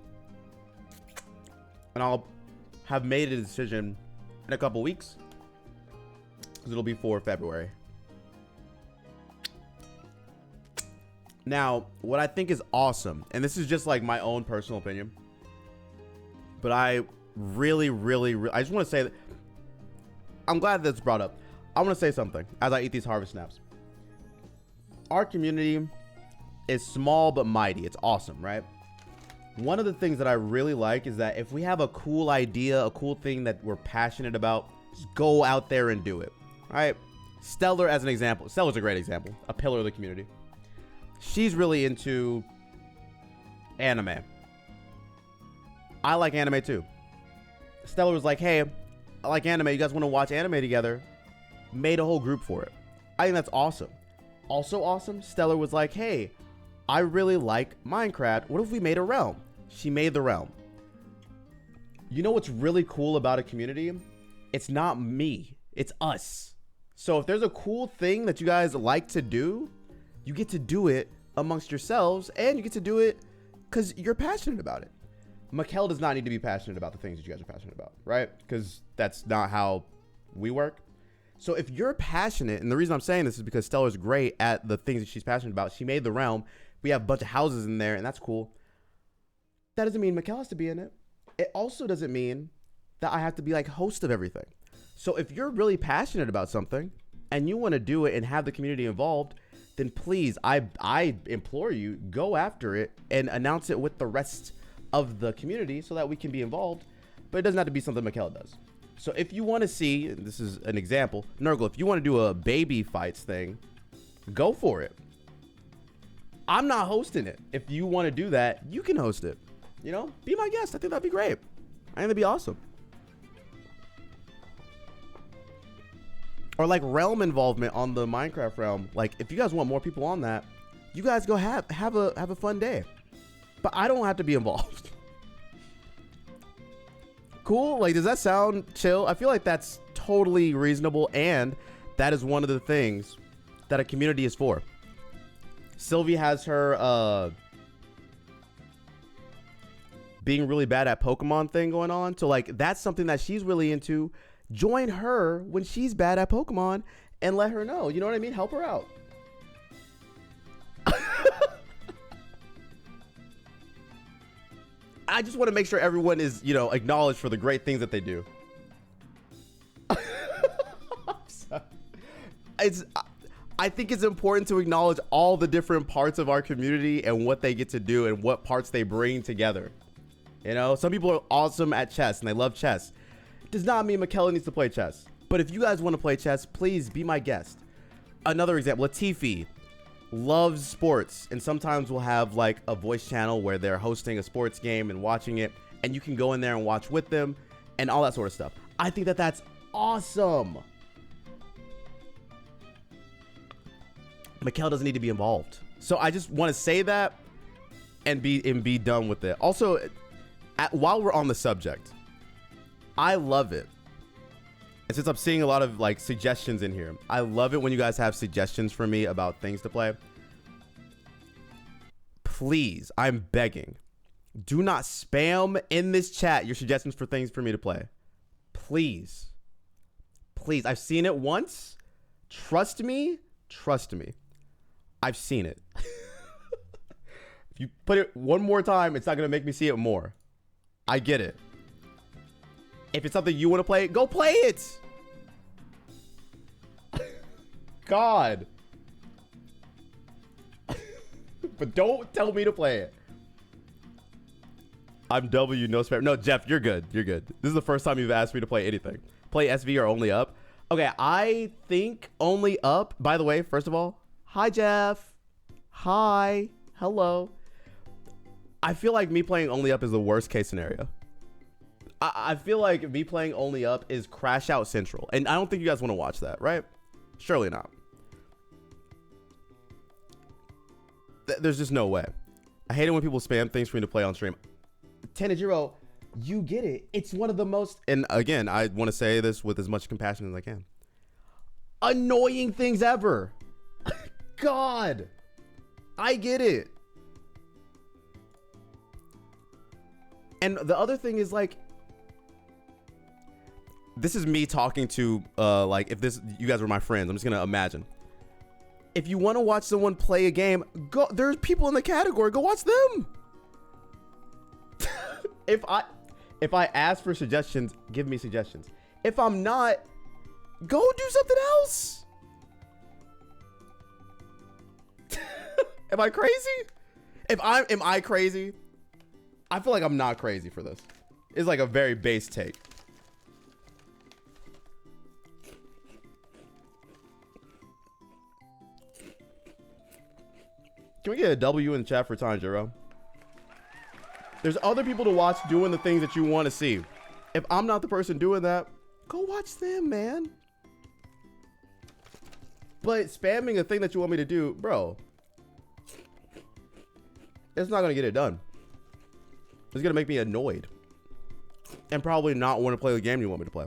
And I'll have made a decision in a couple weeks. Because it'll be for February. Now, what I think is awesome, and this is just like my own personal opinion, but I really, I just want to say that I'm glad that's brought up. I want to say something as I eat these harvest snaps. Our community is small but mighty. It's awesome, right? One of the things that I really like is that if we have a cool idea, a cool thing that we're passionate about, just go out there and do it, right? Stellar as an example. Stellar's a great example, a pillar of the community. She's really into anime. I like anime too. Stellar was like, hey, I like anime. You guys want to watch anime together? Made a whole group for it. I think that's awesome. Also awesome, Stellar was like, hey, I really like Minecraft. What if we made a realm? She made the realm. You know what's really cool about a community? It's not me. It's us. So if there's a cool thing that you guys like to do, you get to do it amongst yourselves, and you get to do it because you're passionate about it. Mikkel does not need to be passionate about the things that you guys are passionate about, right? Because that's not how we work. So if you're passionate, and the reason I'm saying this is because Stellar's great at the things that she's passionate about. She made the realm. We have a bunch of houses in there, and that's cool. That doesn't mean Mikkel has to be in it. It also doesn't mean that I have to be like host of everything. So if you're really passionate about something and you want to do it and have the community involved, then please, I implore you, go after it and announce it with the rest of the community so that we can be involved. But it doesn't have to be something Mikkel does. So if you want to see, and this is an example, Nurgle, if you want to do a baby fights thing, go for it. I'm not hosting it. If you want to do that, you can host it. You know, be my guest. I think that'd be great. I think that'd be awesome. Or like realm involvement on the Minecraft realm. Like if you guys want more people on that, you guys go have a fun day. But I don't have to be involved. Cool? Like, does that sound chill? I feel like that's totally reasonable, and that is one of the things that a community is for. Sylvie has her being really bad at Pokemon thing going on. So like that's something that she's really into. Join her when she's bad at Pokemon and let her know. You know what I mean? Help her out. I just want to make sure everyone is, you know, acknowledged for the great things that they do. I think it's important to acknowledge all the different parts of our community and what they get to do and what parts they bring together. You know, some people are awesome at chess and they love chess. Does not mean Mikkel needs to play chess. But if you guys want to play chess, please be my guest. Another example, Latifi loves sports, and sometimes we'll have like a voice channel where they're hosting a sports game and watching it, and you can go in there and watch with them and all that sort of stuff. I think that that's awesome. Mikkel doesn't need to be involved. So I just want to say that and be done with it. Also, while we're on the subject, I love it. And since I'm seeing a lot of like suggestions in here, I love it when you guys have suggestions for me about things to play. Please, I'm begging, do not spam in this chat your suggestions for things for me to play. Please. Please, I've seen it once. Trust me. I've seen it. If you put it one more time, it's not going to make me see it more. I get it. If it's something you want to play, go play it. God. but don't tell me to play it. I'm W, no spam. No, Jeff, you're good. You're good. This is the first time you've asked me to play anything. Play SV or only up. Okay, I think only up. By the way, first of all, hi, Jeff. Hi. Hello. I feel like me playing only up is the worst case scenario. I feel like me playing only up is Crash Out Central. And I don't think you guys want to watch that, right? Surely not. There's just no way. I hate it when people spam things for me to play on stream. Tenejiro, you get it. It's one of the most, and again, I want to say this with as much compassion as I can, annoying things ever. God, I get it. And the other thing is, like, this is me talking to, like, if you guys were my friends, I'm just gonna imagine. If you want to watch someone play a game, go. There's people in the category. Go watch them. If I ask for suggestions, give me suggestions. If I'm not, go do something else. Am I crazy? Am I crazy? I feel like I'm not crazy for this. It's like a very base take. Can we get a W in chat for Tanjiro? There's other people to watch doing the things that you want to see. If I'm not the person doing that, go watch them, man. But spamming a thing that you want me to do, bro, it's not going to get it done. It's going to make me annoyed. And probably not want to play the game you want me to play.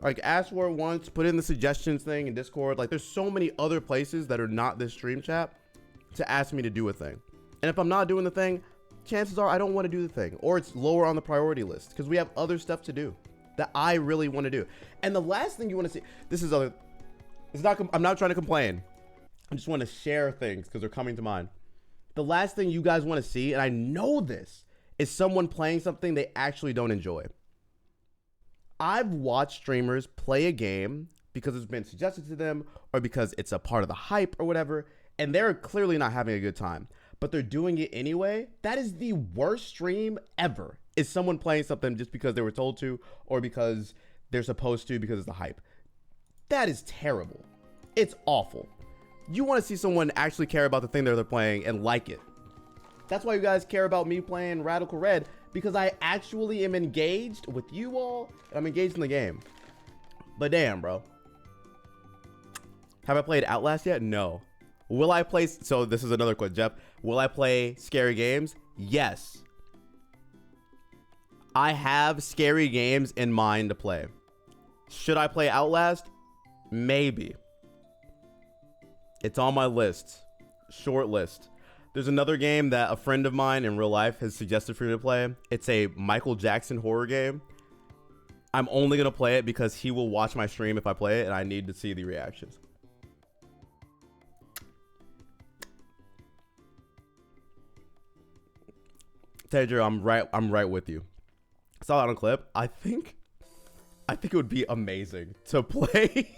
Like, ask for it once, put in the suggestions thing in Discord. Like, there's so many other places that are not this stream chat to ask me to do a thing. And if I'm not doing the thing, chances are I don't want to do the thing, or it's lower on the priority list because we have other stuff to do that I really want to do. And the last thing you want to see, I'm not trying to complain. I just want to share things because they're coming to mind. The last thing you guys want to see, and I know this, is someone playing something they actually don't enjoy. I've watched streamers play a game because it's been suggested to them or because it's a part of the hype or whatever, and they're clearly not having a good time, but they're doing it anyway. That is the worst stream ever, is someone playing something just because they were told to or because they're supposed to because it's the hype. That is terrible. It's awful. You want to see someone actually care about the thing that they're playing and like it. That's why you guys care about me playing Radical Red, because I actually am engaged with you all, and I'm engaged in the game. But damn, bro. Have I played Outlast yet? No. Will I play, so this is another question, Jeff. Will I play scary games? Yes. I have scary games in mind to play. Should I play Outlast? Maybe. It's on my list. Short list. There's another game that a friend of mine in real life has suggested for me to play. It's a Michael Jackson horror game. I'm only going to play it because he will watch my stream if I play it, and I need to see the reactions. Tedger, I'm right with you. I saw that on clip. I think it would be amazing to play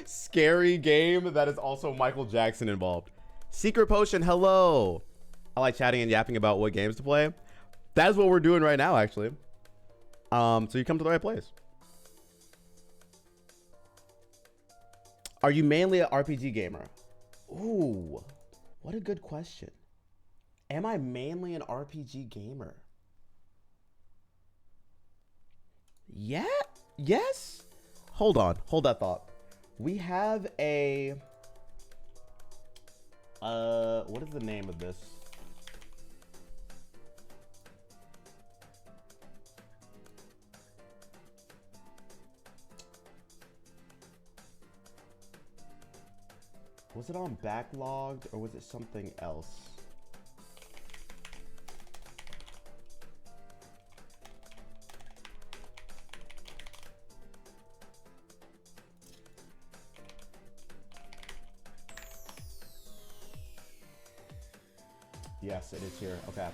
scary game that is also Michael Jackson involved. Secret Potion, hello. I like chatting and yapping about what games to play. That is what we're doing right now, actually. So you come to the right place. Are you mainly an RPG gamer? Ooh, what a good question. Am I mainly an RPG gamer? Yeah. Yes. Hold on. Hold that thought. We have a what is the name of this? Was it on backlogged or was it something else? Yes, it is here. Okay.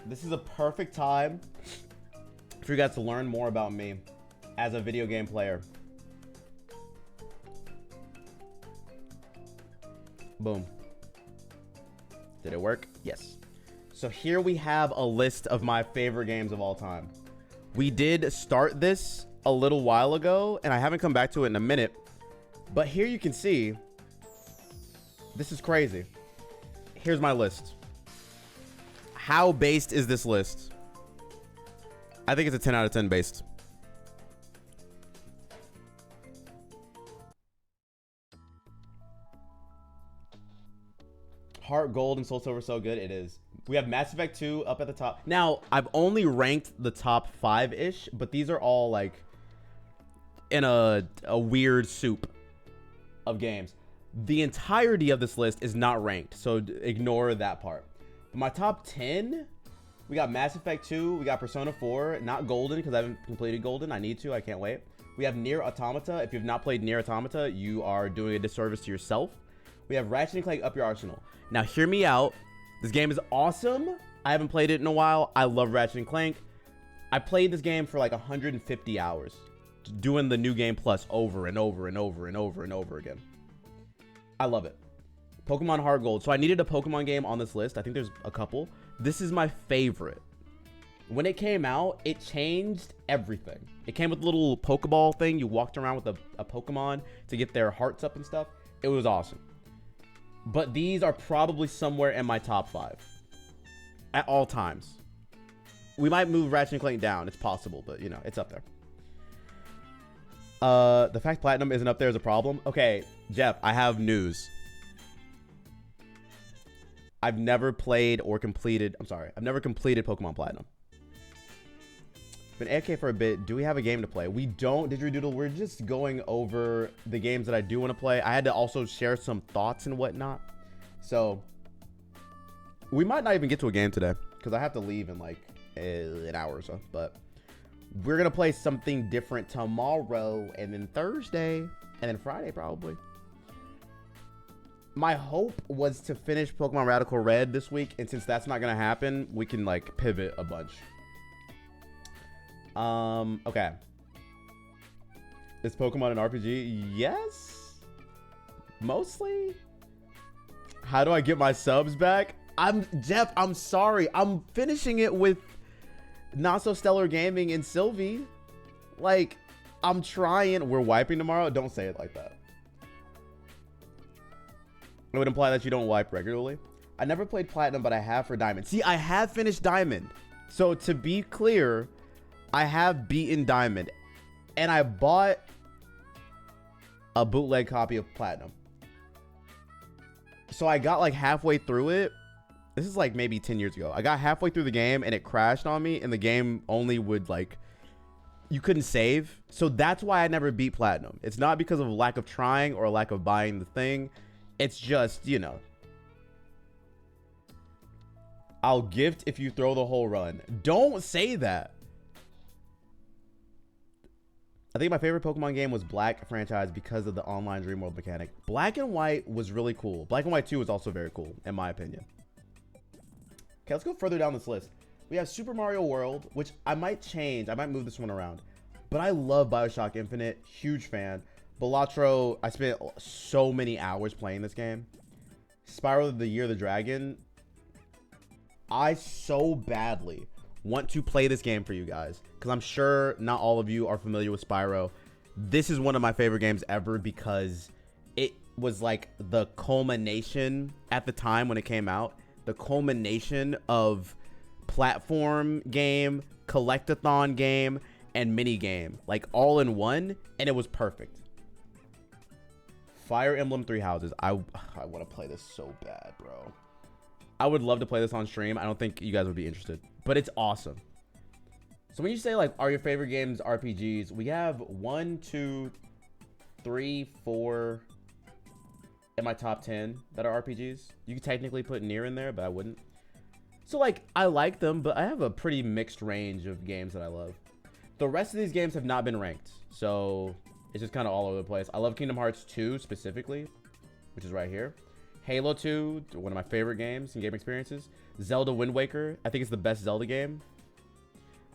This is a perfect time for you guys to learn more about me as a video game player. Boom. Did it work? Yes. So here we have a list of my favorite games of all time. We did start this a little while ago, and I haven't come back to it in a minute. But here you can see, this is crazy. Here's my list. How based is this list? I think it's a 10 out of 10 based. Heart Gold and Soul Silver so good. It is. We have Mass Effect 2 up at the top. Now, I've only ranked the top 5-ish, but these are all like in a weird soup of games. The entirety of this list is not ranked, so ignore that part. But my top 10, we got Mass Effect 2, we got Persona 4, not Golden because I haven't completed Golden. I need to, I can't wait. We have Nier Automata. If you've not played Nier Automata, you are doing a disservice to yourself. We have Ratchet & Clank Up Your Arsenal. Now, hear me out. This game is awesome. I haven't played it in a while. I love Ratchet & Clank. I played this game for like 150 hours, doing the New Game Plus over and over and over and over and over again. I love it. Pokemon Heart Gold. So I needed a Pokemon game on this list. I think there's a couple. This is my favorite. When it came out, it changed everything. It came with a little Pokeball thing. You walked around with a Pokemon to get their hearts up and stuff. It was awesome. But these are probably somewhere in my top 5 at all times. We might move Ratchet & Clank down. It's possible, but you know, it's up there. The fact Platinum isn't up there is a problem. Okay, Jeff, I have news. I've never played or completed, I've never completed Pokemon Platinum. Been AFK for a bit. Do we have a game to play? We don't, Didgeridoo. We're just going over the games that I do want to play. I had to also share some thoughts and whatnot. So we might not even get to a game today because I have to leave in like an hour or so. But we're going to play something different tomorrow and then Thursday and then Friday probably. My hope was to finish Pokemon Radical Red this week. And since that's not going to happen, we can like pivot a bunch. Okay. Is Pokemon an RPG? Yes. Mostly. How do I get my subs back? Jeff, I'm sorry. I'm finishing it with Not So Stellar Gaming and Sylvie. Like, I'm trying. We're wiping tomorrow. Don't say it like that. It would imply that you don't wipe regularly. I never played Platinum, but I have for Diamond. See, I have finished Diamond. So to be clear, I have beaten Diamond, and I bought a bootleg copy of Platinum. So I got like halfway through it. This is like maybe 10 years ago. I got halfway through the game and it crashed on me, and the game only would like, you couldn't save. So that's why I never beat Platinum. It's not because of a lack of trying or a lack of buying the thing. It's just, you know, I'll gift if you throw the whole run. Don't say that. I think my favorite Pokemon game was Black franchise because of the online Dream World mechanic. Black and White was really cool. Black and White 2 was also very cool, in my opinion. Okay, let's go further down this list. We have Super Mario World, which I might change. I might move this one around. But I love BioShock Infinite. Huge fan. Balatro, I spent so many hours playing this game. Spyro the Year of the Dragon. I so badly want to play this game for you guys because I'm sure not all of you are familiar with Spyro. This is one of my favorite games ever because it was like the culmination at the time when it came out, the culmination of platform game, collectathon game, and mini game, like all in one, and it was perfect. Fire Emblem Three Houses. I want to play this so bad, bro. I would love to play this on stream. I don't think you guys would be interested, but it's awesome. So when you say like, are your favorite games RPGs? We have 1, 2, 3, 4 in my top 10 that are RPGs. You could technically put Nier in there, but I wouldn't. So like, I like them, but I have a pretty mixed range of games that I love. The rest of these games have not been ranked, so it's just kind of all over the place. I love Kingdom Hearts 2 specifically, which is right here. Halo 2, one of my favorite games and game experiences. Zelda Wind Waker, I think it's the best Zelda game.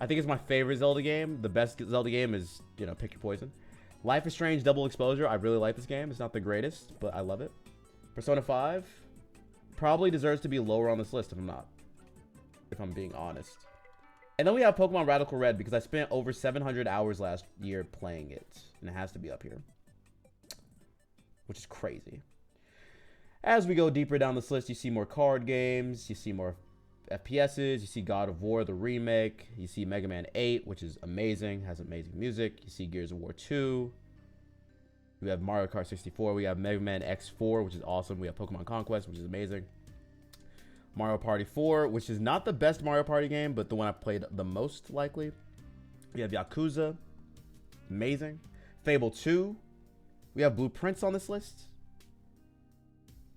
I think it's my favorite Zelda game. The best Zelda game is, you know, pick your poison. Life is Strange Double Exposure, I really like this game. It's not the greatest, but I love it. Persona 5 probably deserves to be lower on this list if I'm being honest. And then we have Pokemon Radical Red because I spent over 700 hours last year playing it. And it has to be up here, which is crazy. As we go deeper down this list, you see more card games. You see more FPSs. You see God of War, the remake. You see Mega Man 8, which is amazing. Has amazing music. You see Gears of War 2. We have Mario Kart 64. We have Mega Man X4, which is awesome. We have Pokemon Conquest, which is amazing. Mario Party 4, which is not the best Mario Party game, but the one I played the most likely. We have Yakuza. Amazing. Fable 2. We have Blueprints on this list.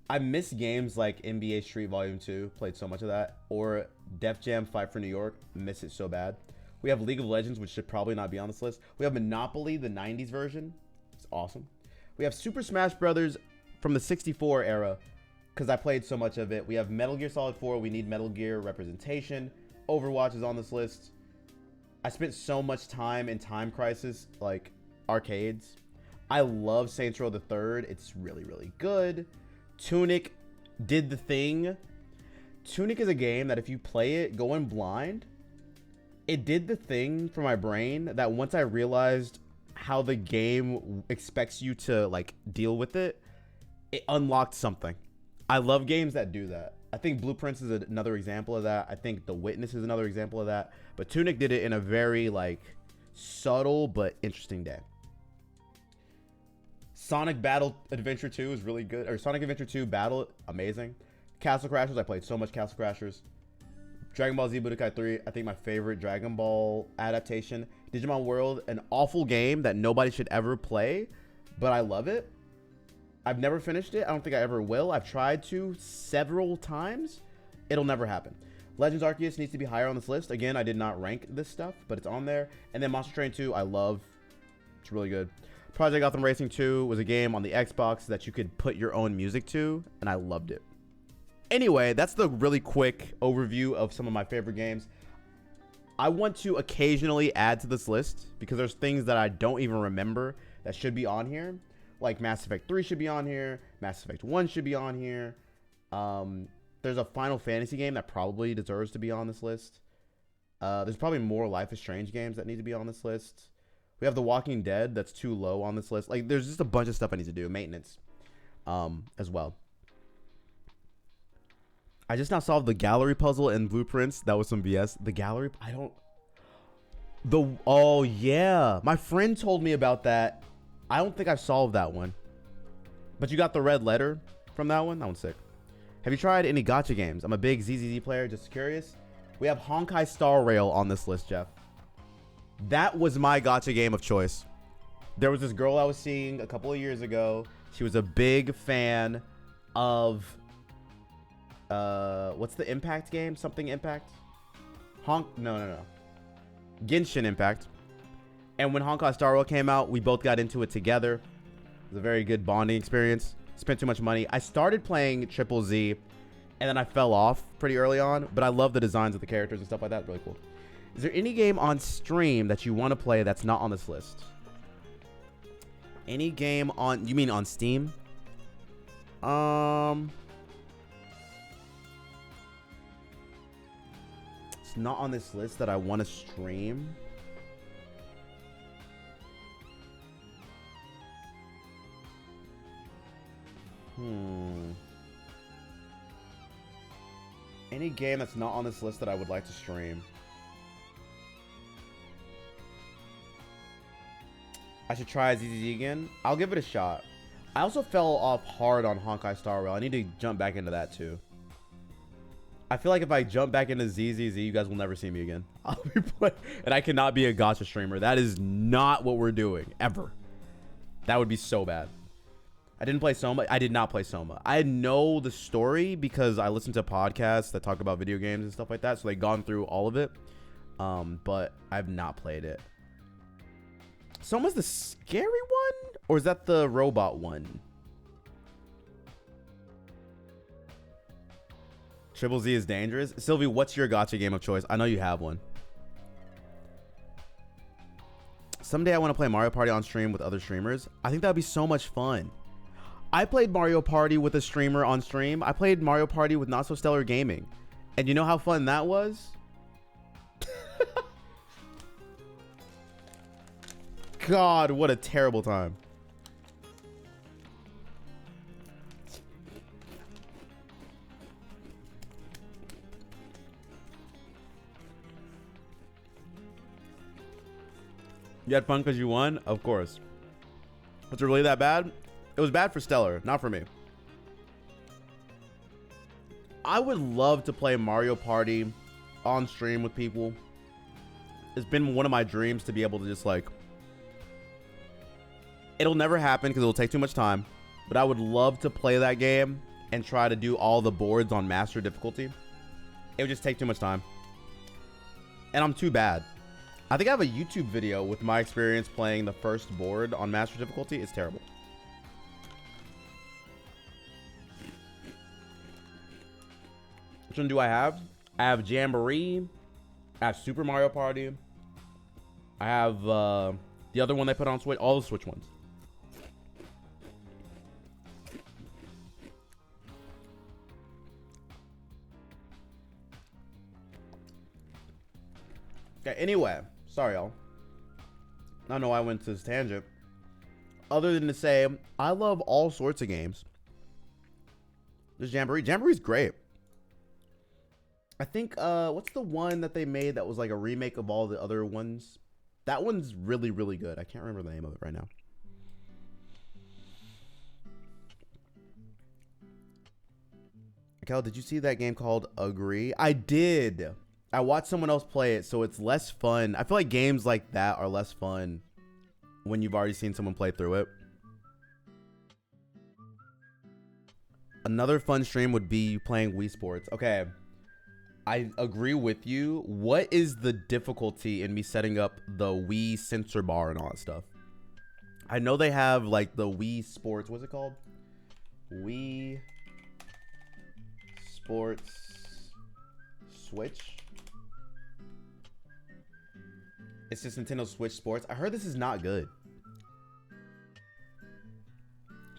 I miss games like NBA Street Volume 2. Played so much of that. Or Def Jam Fight for New York. Miss it so bad. We have League of Legends, which should probably not be on this list. We have Monopoly, the 90s version. It's awesome. We have Super Smash Brothers from the 64 era, because I played so much of it. We have Metal Gear Solid 4. We need Metal Gear representation. Overwatch is on this list. I spent so much time in Time Crisis, like arcades. I love Saints Row the Third. It's really, really good. Tunic did the thing. Tunic is a game that if you play it going blind, it did the thing for my brain that once I realized how the game expects you to like deal with it, it unlocked something. I love games that do that. I think Blueprints is another example of that. I think The Witness is another example of that. But Tunic did it in a very like subtle but interesting day. Sonic Battle Adventure 2 is really good. Or Sonic Adventure 2 Battle, amazing. Castle Crashers, I played so much Castle Crashers. Dragon Ball Z Budokai 3, I think my favorite Dragon Ball adaptation. Digimon World, an awful game that nobody should ever play, but I love it. I've never finished it. I don't think I ever will. I've tried to several times. It'll never happen. Legends Arceus needs to be higher on this list. Again, I did not rank this stuff, but it's on there. And then Monster Train 2, I love. It's really good. Project Gotham Racing 2 was a game on the Xbox that you could put your own music to, and I loved it. Anyway, that's the really quick overview of some of my favorite games. I want to occasionally add to this list because there's things that I don't even remember that should be on here. Like Mass Effect 3 should be on here. Mass Effect 1 should be on here. There's a Final Fantasy game that probably deserves to be on this list. There's probably more Life is Strange games that need to be on this list. We have The Walking Dead that's too low on this list. Like, there's just a bunch of stuff I need to do. Maintenance as well. I just now solved the gallery puzzle in Blueprints. That was some BS. The gallery, oh yeah. My friend told me about that. I don't think I've solved that one. But you got the red letter from that one? That one's sick. Have you tried any gacha games? I'm a big ZZZ player, just curious. We have Honkai Star Rail on this list, Jeff. That was my gacha game of choice. There was this girl I was seeing a couple of years ago. She was a big fan of what's the Impact game? Something Impact? No. Genshin Impact. And when Honkai Star Rail came out, we both got into it together. It was a very good bonding experience. Spent too much money. I started playing Triple Z, and then I fell off pretty early on. But I love the designs of the characters and stuff like that. Really cool. Is there any game on stream that you want to play that's not on this list? Any game on... You mean on Steam? It's not on this list that I want to stream. Any game that's not on this list that I would like to stream. I should try ZZZ again. I'll give it a shot. I also fell off hard on Honkai Star Rail. I need to jump back into that too. I feel like if I jump back into ZZZ, you guys will never see me again. I'll be playing, and I cannot be a gacha streamer. That is not what we're doing ever. That would be so bad. I didn't play Soma. I did not play Soma. I know the story because I listen to podcasts that talk about video games and stuff like that. So they've gone through all of it. But I've not played it. Soma's the scary one? Or is that the robot one? Triple Z is dangerous. Sylvie, what's your gacha game of choice? I know you have one. Someday I want to play Mario Party on stream with other streamers. I think that would be so much fun. I played Mario Party with a streamer on stream. I played Mario Party with Not So Stellar Gaming. And you know how fun that was? God, what a terrible time. You had fun because you won? Of course. Was it really that bad? It was bad for Stellar, not for me. I would love to play Mario Party on stream with people. It's been one of my dreams to be able to just like... It'll never happen because it'll take too much time. But I would love to play that game and try to do all the boards on master difficulty. It would just take too much time. And I'm too bad. I think I have a YouTube video with my experience playing the first board on master difficulty. It's terrible. Which one do I have? I have Jamboree. I have Super Mario Party. I have the other one they put on Switch. All the Switch ones. Okay, anyway. Sorry, y'all. I don't know why I went to this tangent. Other than to say, I love all sorts of games. There's Jamboree. Jamboree's great. I think, what's the one that they made that was like a remake of all the other ones? That one's really, really good. I can't remember the name of it right now. Kel, did you see that game called Agree? I did. I watched someone else play it, so it's less fun. I feel like games like that are less fun when you've already seen someone play through it. Another fun stream would be playing Wii Sports. Okay, I agree with you. What is the difficulty in me setting up the Wii sensor bar and all that stuff? I know they have like the Wii Sports. What's it called? Wii Sports Switch. It's just Nintendo Switch Sports. I heard this is not good.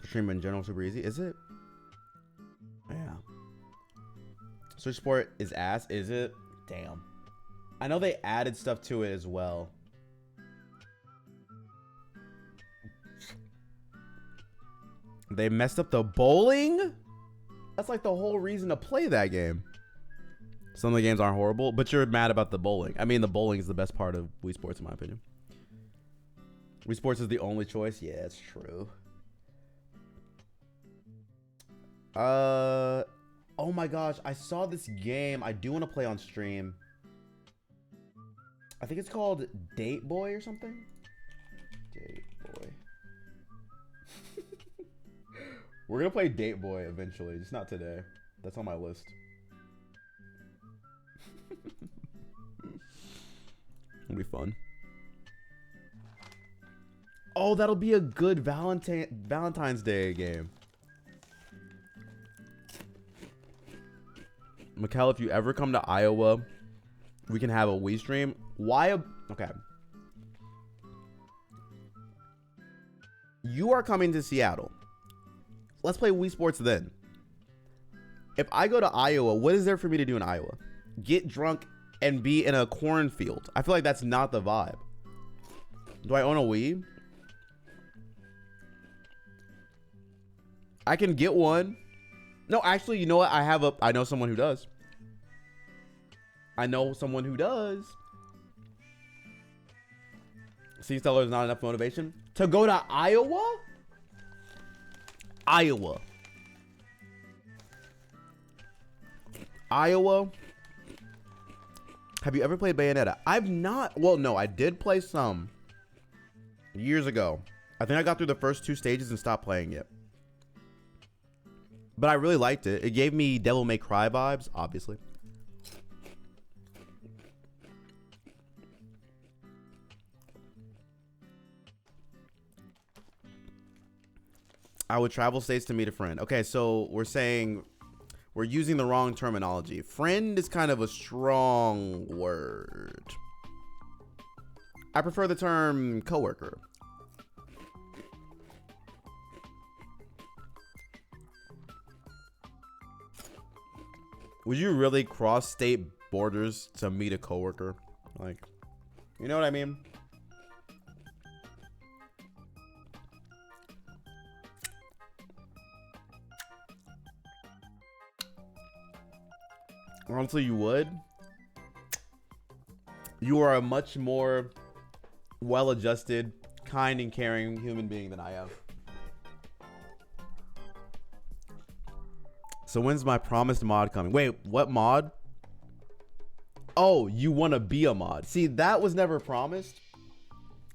Stream in general super easy. Is it? Yeah. Switch Sport is ass. Is it? Damn. I know they added stuff to it as well. They messed up the bowling? That's like the whole reason to play that game. Some of the games aren't horrible, but you're mad about the bowling. I mean, the bowling is the best part of Wii Sports, in my opinion. Wii Sports is the only choice. Yeah, it's true. Oh my gosh, I saw this game. I do want to play on stream. I think it's called Date Boy or something. Date Boy. We're gonna play Date Boy eventually, just not today. That's on my list. It'll be fun. Oh, that'll be a good Valentine's Day game. Mikkel, if you ever come to Iowa, we can have a Wii stream. Why? Okay. You are coming to Seattle. Let's play Wii Sports then. If I go to Iowa, what is there for me to do in Iowa? Get drunk and be in a cornfield. I feel like that's not the vibe. Do I own a Wii? I can get one. No, actually, you know what? I know someone who does. I know someone who does. See, Stellar is not enough motivation to go to Iowa? Iowa. Iowa. Have you ever played Bayonetta? I've not. Well, no, I did play some years ago. I think I got through the first 2 stages and stopped playing it. But I really liked it. It gave me Devil May Cry vibes, obviously. I would travel states to meet a friend. Okay, so we're saying we're using the wrong terminology. Friend is kind of a strong word. I prefer the term coworker. Would you really cross state borders to meet a coworker? Like, you know what I mean? Honestly, you would. You are a much more well-adjusted, kind and caring human being than I am. So when's my promised mod coming? Wait, what mod? Oh, you want to be a mod. See, that was never promised.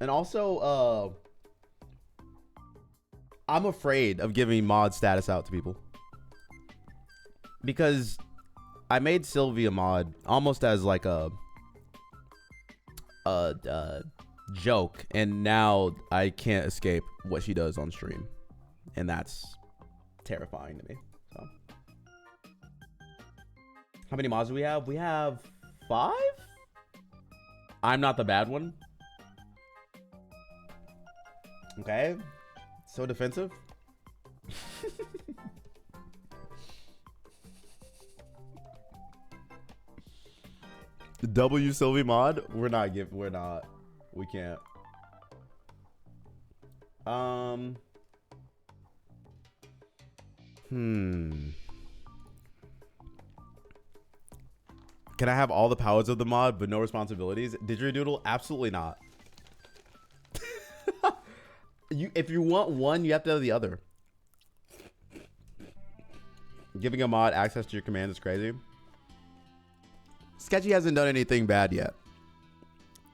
And also, I'm afraid of giving mod status out to people. Because I made Sylvie a mod almost as like a joke. And now I can't escape what she does on stream. And that's terrifying to me. So, how many mods do we have? We have 5? I'm not the bad one. Okay. So defensive. W Sylvie mod? We can't. Can I have all the powers of the mod but no responsibilities? Didgeridoo? Absolutely not. If you want one, you have to have the other. Giving a mod access to your command is crazy. Sketchy hasn't done anything bad yet.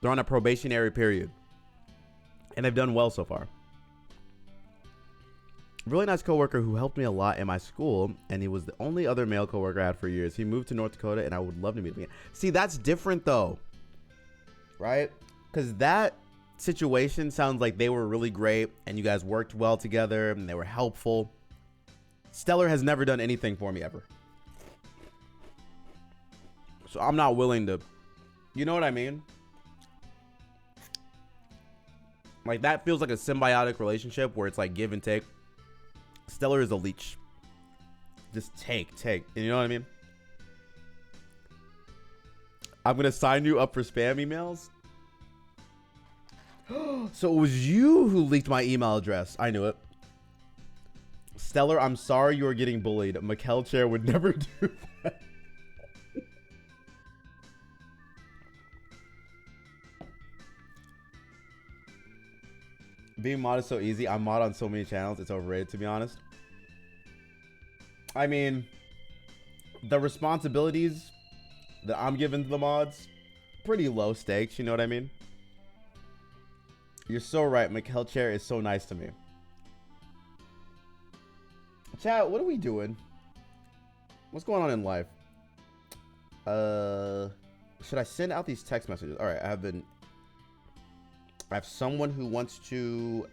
They're on a probationary period. And they've done well so far. Really nice coworker who helped me a lot in my school, and he was the only other male coworker I had for years. He moved to North Dakota, and I would love to meet him again. See, that's different though, right? Because that situation sounds like they were really great, and you guys worked well together, and they were helpful. Stellar has never done anything for me ever, so I'm not willing to. You know what I mean? Like, that feels like a symbiotic relationship where it's like give and take. Stellar is a leech. Just take. You know what I mean? I'm going to sign you up for spam emails. So it was you who leaked my email address. I knew it. Stellar, I'm sorry you are getting bullied. Mikkel Chair would never do that. Being mod is so easy. I'm mod on so many channels. It's overrated, to be honest. I mean, the responsibilities that I'm giving to the mods, pretty low stakes. You know what I mean? You're so right. Mikkel Chair is so nice to me. Chat, what are we doing? What's going on in life? Should I send out these text messages? All right, I have someone who wants to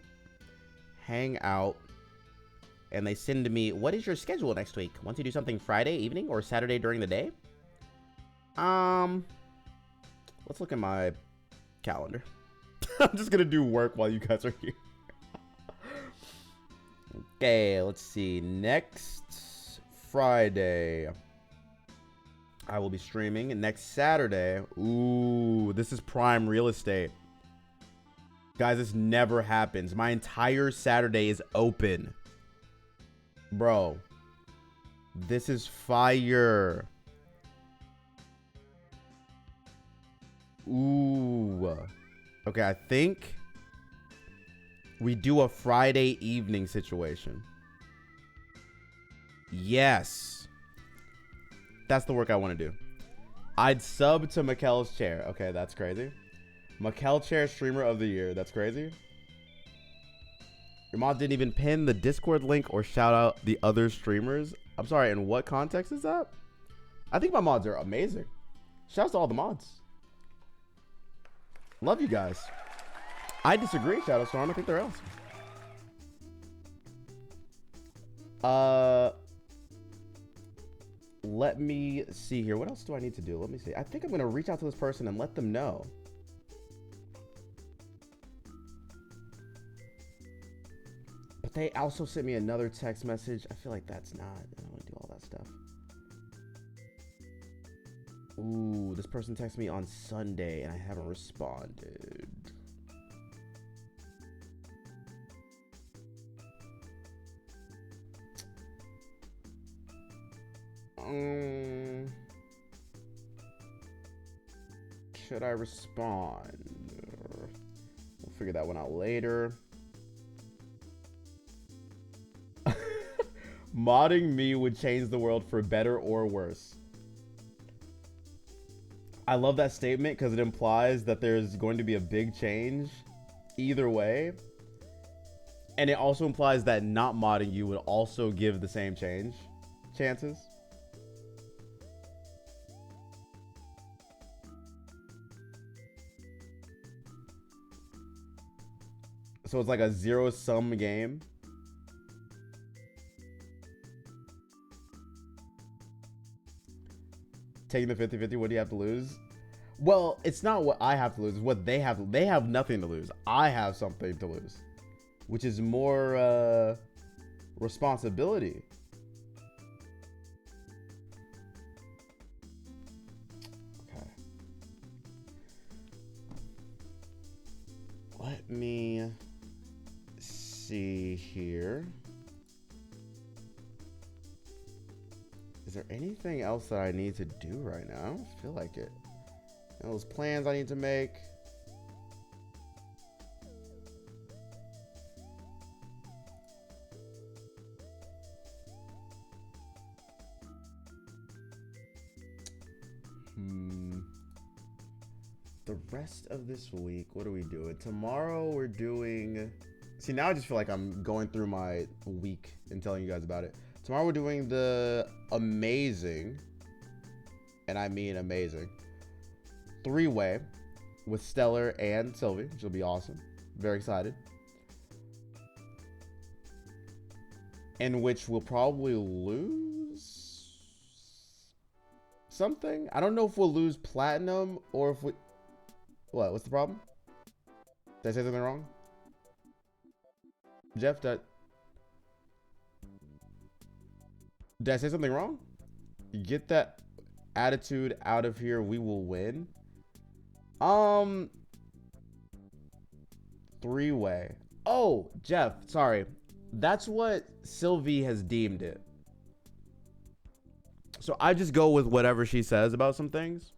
hang out, and they send to me, what is your schedule next week? Want to do something Friday evening or Saturday during the day? Let's look at my calendar. I'm just gonna do work while you guys are here. Okay, let's see. Next Friday, I will be streaming. Next Saturday, ooh, this is prime real estate. Guys, this never happens. My entire Saturday is open. Bro, this is fire. Ooh. Okay, I think we do a Friday evening situation. Yes. That's the work I want to do. I'd sub to Mikkel's Chair. Okay, that's crazy. Mikkel Chair Streamer of the Year. That's crazy. Your mod didn't even pin the Discord link or shout out the other streamers. I'm sorry, in what context is that? I think my mods are amazing. Shouts to all the mods. Love you guys. I disagree, Shadow Storm. I think they're awesome. Let me see here. What else do I need to do? Let me see. I think I'm going to reach out to this person and let them know. But they also sent me another text message. I feel like that's not. I don't want to do all that stuff. Ooh, this person texted me on Sunday and I haven't responded. Should I respond? We'll figure that one out later. Modding me would change the world for better or worse. I love that statement because it implies that there's going to be a big change either way. And it also implies that not modding you would also give the same chances. So it's like a zero-sum game. Taking the 50-50, what do you have to lose? Well, it's not what I have to lose, it's what they have. They have nothing to lose. I have something to lose, which is more responsibility. Okay. Let me see here. Is there anything else that I need to do right now? I don't feel like it. Those plans I need to make. The rest of this week, what are we doing? Tomorrow we're doing... See, now I just feel like I'm going through my week and telling you guys about it. Tomorrow we're doing the amazing, and I mean amazing, 3-way with Stellar and Sylvie, which will be awesome. Very excited. In which we'll probably lose something. I don't know if we'll lose platinum or if we... What? What's the problem? Did I say something wrong? Jeff, did I say something wrong? Get that attitude out of here. We will win. 3-way. Oh, Jeff, sorry. That's what Sylvie has deemed it. So I just go with whatever she says about some things.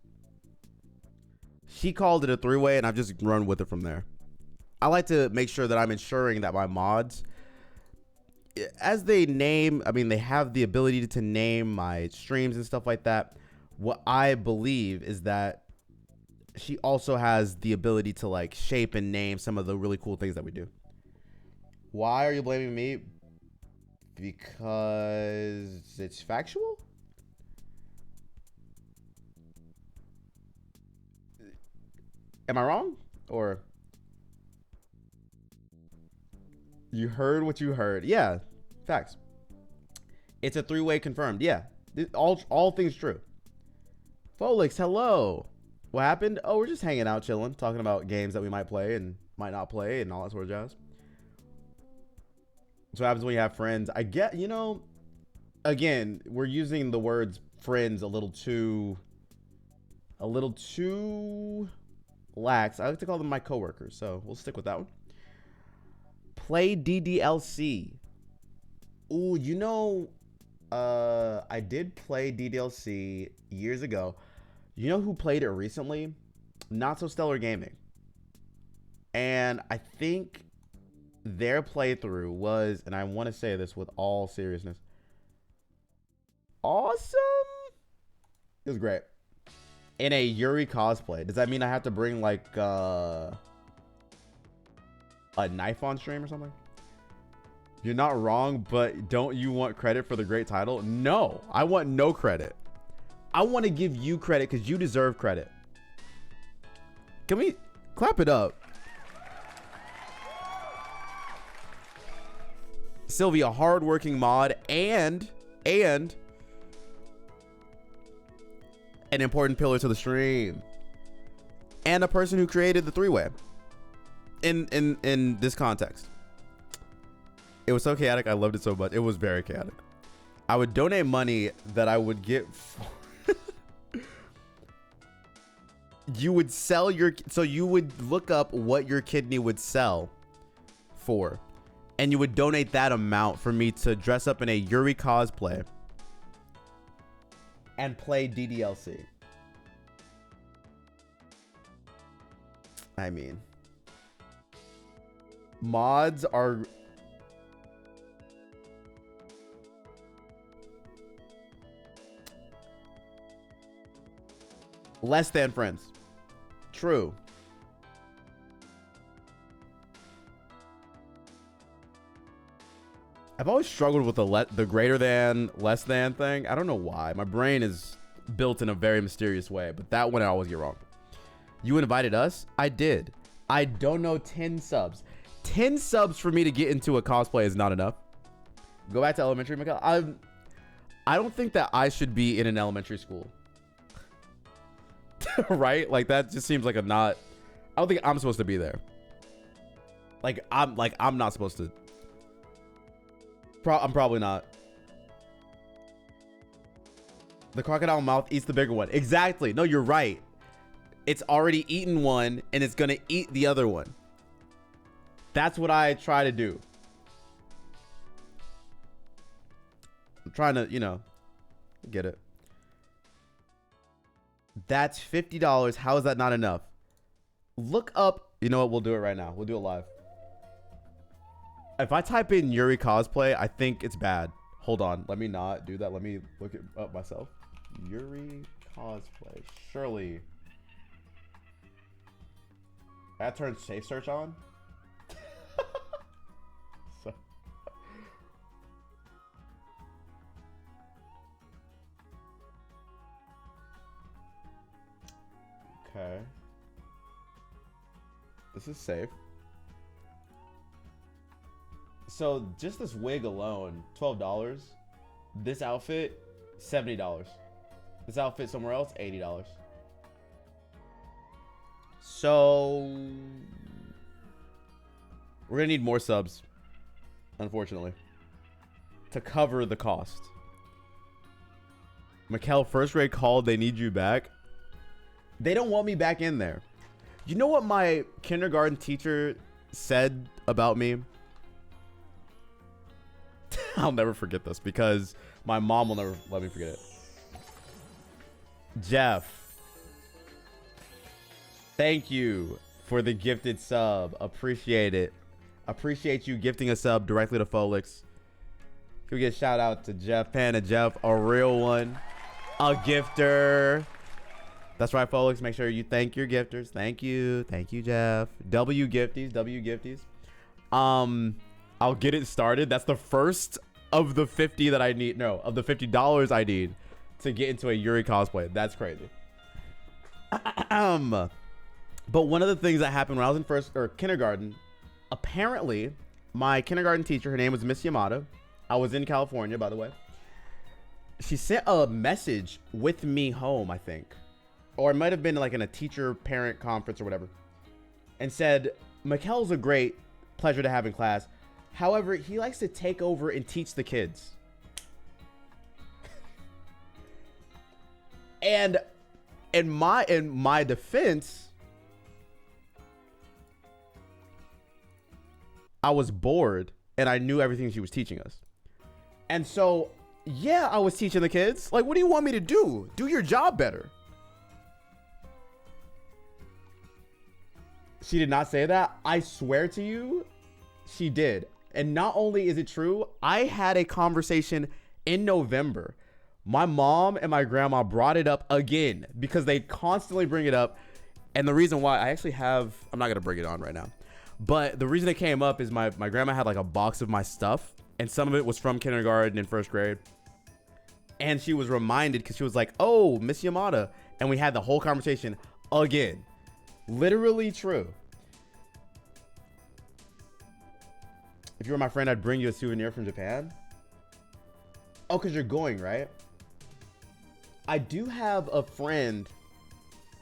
She called it a 3-way and I've just run with it from there. I like to make sure that I'm ensuring that my mods, as they name, I mean, they have the ability to name my streams and stuff like that. What I believe is that she also has the ability to like shape and name some of the really cool things that we do. Why are you blaming me? Because it's factual? Am I wrong? Or you heard what you heard? Yeah, facts. It's a 3-way confirmed. Yeah, all things true. Folix, hello. What happened? Oh, we're just hanging out, chilling, talking about games that we might play and might not play and all that sort of jazz. So what happens when you have friends? I get, you know, again, we're using the words friends a little too lax. I like to call them my coworkers, so we'll stick with that one. Play DDLC. Ooh, you know, I did play DDLC years ago. You know who played it recently? Not So Stellar Gaming. And I think their playthrough was, and I want to say this with all seriousness, awesome. It was great. In a Yuri cosplay. Does that mean I have to bring like a knife on stream or something? You're not wrong, but don't you want credit for the great title? No, I want no credit. I want to give you credit because you deserve credit. Can we clap it up? Sylvia, hardworking mod and an important pillar to the stream. And a person who created the 3-way. In this context. It was so chaotic. I loved it so much. It was very chaotic. I would donate money that I would get you would sell your, so you would look up what your kidney would sell for, and you would donate that amount for me to dress up in a Yuri cosplay and play DDLC. I mean, mods are less than friends. True. I've always struggled with the greater than, less than thing. I don't know why. My brain is built in a very mysterious way, but that one I always get wrong. You invited us? I did. I don't know, 10 subs. 10 subs for me to get into a cosplay is not enough. Go back to elementary, Mikhail. I don't think that I should be in an elementary school. Right? Like, that just seems like a not... I don't think I'm supposed to be there. I'm not supposed to... I'm probably not. The crocodile mouth eats the bigger one. Exactly. No, you're right. It's already eaten one, and it's gonna eat the other one. That's what I try to do. I'm trying to, you know, get it. That's $50. How is that not enough? Look up. You know what? We'll do it right now. We'll do it live. If I type in Yuri cosplay, I think it's bad. Hold on. Let me not do that. Let me look it up myself. Yuri cosplay. Surely. I turned safe search on. So. Okay. This is safe. So just this wig alone, $12. This outfit, $70. This outfit somewhere else, $80. So we're gonna need more subs, unfortunately, to cover the cost. Mikhail, first grade called, they need you back. They don't want me back in there. You know what my kindergarten teacher said about me? I'll never forget this because my mom will never let me forget it. Jeff, thank you for the gifted sub. Appreciate it. Appreciate you gifting a sub directly to Folix. Can we get a shout out to Jeff, Panda Jeff, a real one, a gifter. That's right, Folix. Make sure you thank your gifters. Thank you, Jeff. W Gifties. I'll get it started. That's the first of the 50 that I need. No, of the $50 I need to get into a Yuri cosplay. That's crazy. But one of the things that happened when I was in kindergarten, apparently my kindergarten teacher, her name was Miss Yamada. I was in California, by the way. She sent a message with me home, I think. Or it might have been like in a teacher parent conference or whatever. And said, Mikhail's a great pleasure to have in class. However, he likes to take over and teach the kids. And in my defense, I was bored and I knew everything she was teaching us. And so, yeah, I was teaching the kids. Like, what do you want me to do? Do your job better. She did not say that. I swear to you, she did. And not only is it true, I had a conversation in November. My mom and my grandma brought it up again because they constantly bring it up. And the reason why I actually have, I'm not going to bring it on right now, but the reason it came up is my grandma had like a box of my stuff and some of it was from kindergarten and first grade. And she was reminded because she was like, oh, Miss Yamada. And we had the whole conversation again. Literally true. If you were my friend, I'd bring you a souvenir from Japan. Oh, because you're going, right? I do have a friend,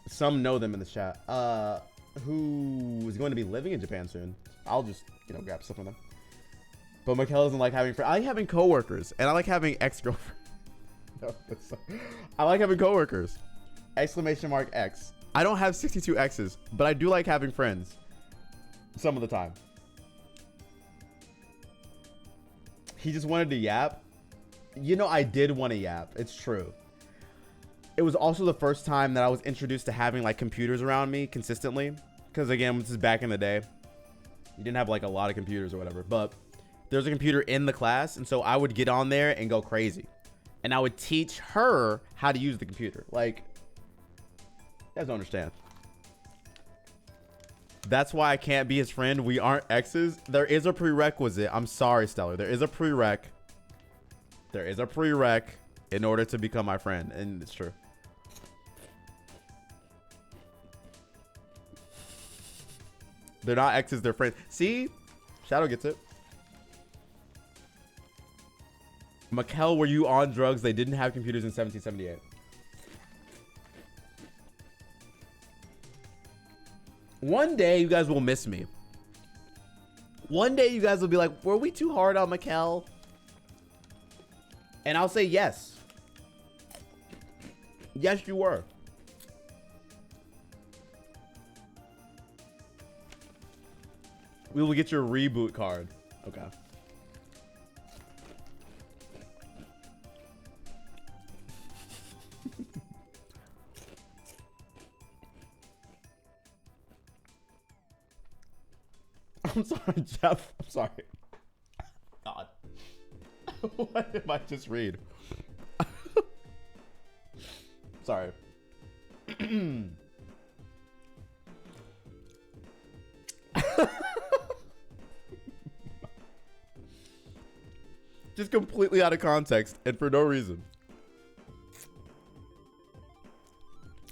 some know them in the chat, who is going to be living in Japan soon. I'll just, grab stuff from them. But Mikhail doesn't like having friends. I like having coworkers, and I like having ex-girlfriends. No, I like having coworkers. !X. I don't have 62 exes, but I do like having friends some of the time. He just wanted to yap. You know, I did want to yap. It's true. It was also the first time that I was introduced to having like computers around me consistently. Because again, this is back in the day. You didn't have like a lot of computers or whatever, but there's a computer in the class. And so I would get on there and go crazy. And I would teach her how to use the computer. Like, you guys don't understand. That's why I can't be his friend. We aren't exes. There is a prerequisite. I'm sorry, Stellar. There is a prereq. There is a prereq in order to become my friend. And it's true. They're not exes. They're friends. See? Shadow gets it. Mikkel, were you on drugs? They didn't have computers in 1778. One day you guys will miss me. One day you guys will be like, were we too hard on Mikkel? And I'll say yes. Yes, you were. We will get your reboot card. Okay. I'm sorry, Jeff. I'm sorry. God. What did I just read? Sorry. Just completely out of context and for no reason.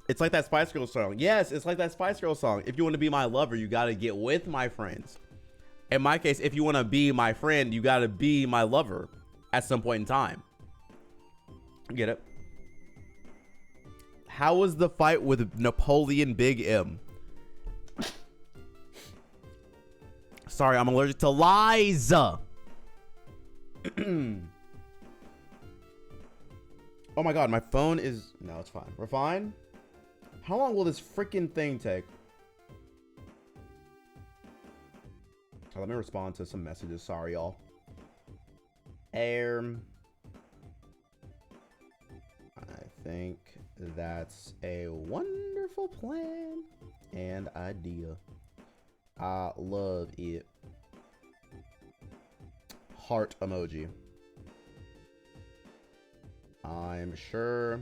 It's like that Spice Girls song. Yes, it's like that Spice Girls song. If you want to be my lover, you got to get with my friends. In my case, if you want to be my friend, you got to be my lover at some point in time. Get it? How was the fight with Napoleon Big M? Sorry, I'm allergic to lies. Oh my God, my phone is... No, it's fine. We're fine. How long will this freaking thing take? Let me respond to some messages. Sorry, y'all. I think that's a wonderful plan and idea. I love it. Heart emoji. I'm sure.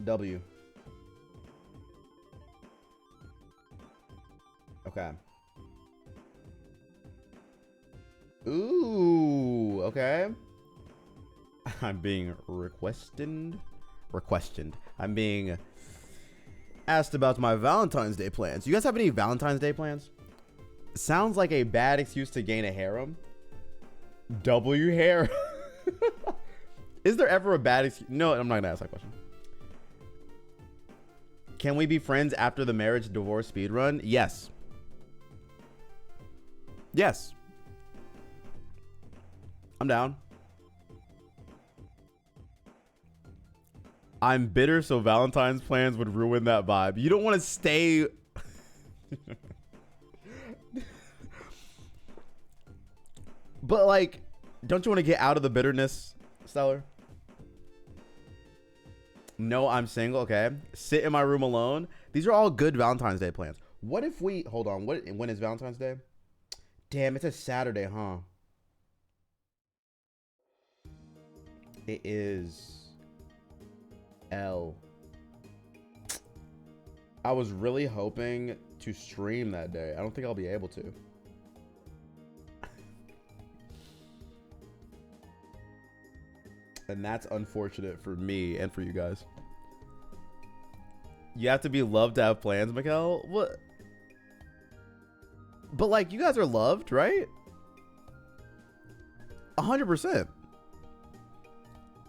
W. Okay. Ooh, okay. I'm being requestioned. I'm being asked about my Valentine's Day plans. You guys have any Valentine's Day plans? Sounds like a bad excuse to gain a harem. W hair. Is there ever a bad excuse? No, I'm not gonna ask that question. Can we be friends after the marriage divorce speedrun? Yes. Yes. I'm down. I'm bitter, so Valentine's plans would ruin that vibe. You don't want to stay... But, like, don't you want to get out of the bitterness, Stellar? No, I'm single. Okay. Sit in my room alone. These are all good Valentine's Day plans. What if we... Hold on. When is Valentine's Day? Damn, it's a Saturday, huh? It is... L. I was really hoping to stream that day. I don't think I'll be able to. And that's unfortunate for me and for you guys. You have to be loved to have plans, Mikkel. What? But like, you guys are loved, right? 100%.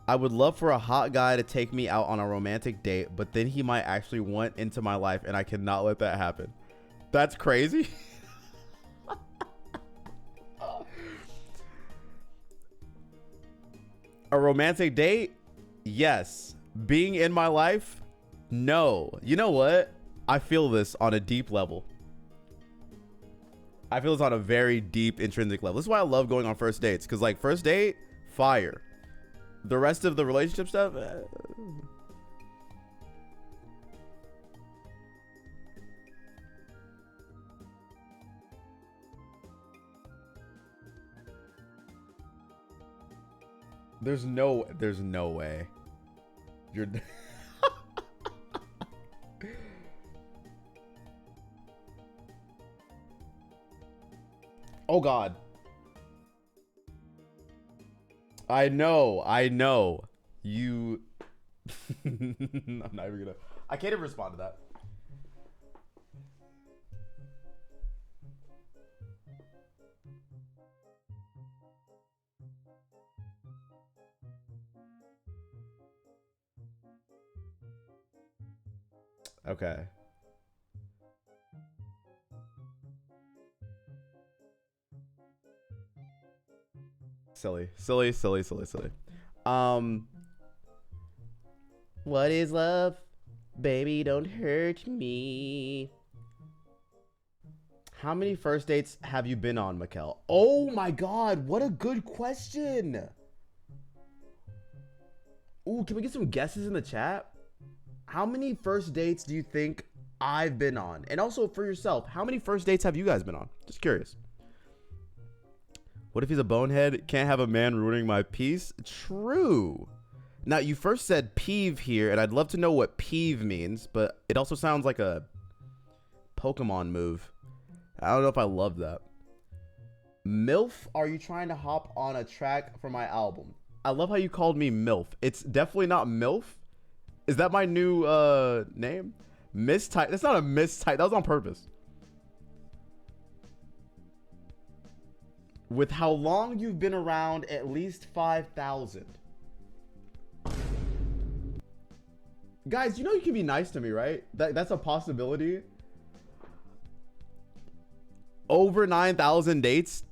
I would love for a hot guy to take me out on a romantic date, but then he might actually want into my life, and I cannot let that happen. That's crazy. A romantic date? Yes. Being in my life? No. You know what? I feel this on a deep level. I feel this on a very deep intrinsic level. This is why I love going on first dates. Because like first date, fire. The rest of the relationship stuff, there's no way. You're Oh God. I know. You I'm not even gonna I can't even respond to that. Okay. Silly. What is love? Baby, don't hurt me. How many first dates have you been on, Mikkel? Oh my God, what a good question. Ooh, can we get some guesses in the chat? How many first dates do you think I've been on? And also for yourself, how many first dates have you guys been on? Just curious. What if he's a bonehead? Can't have a man ruining my peace? True. Now, you first said peeve here, and I'd love to know what peeve means, but it also sounds like a Pokemon move. I don't know if I love that. MILF, are you trying to hop on a track for my album? I love how you called me MILF. It's definitely not MILF. Is that my new name? Mistype. That's not a mistype. That was on purpose. With how long you've been around, at least 5,000. Guys, you know you can be nice to me, right? That's a possibility. Over 9,000 dates,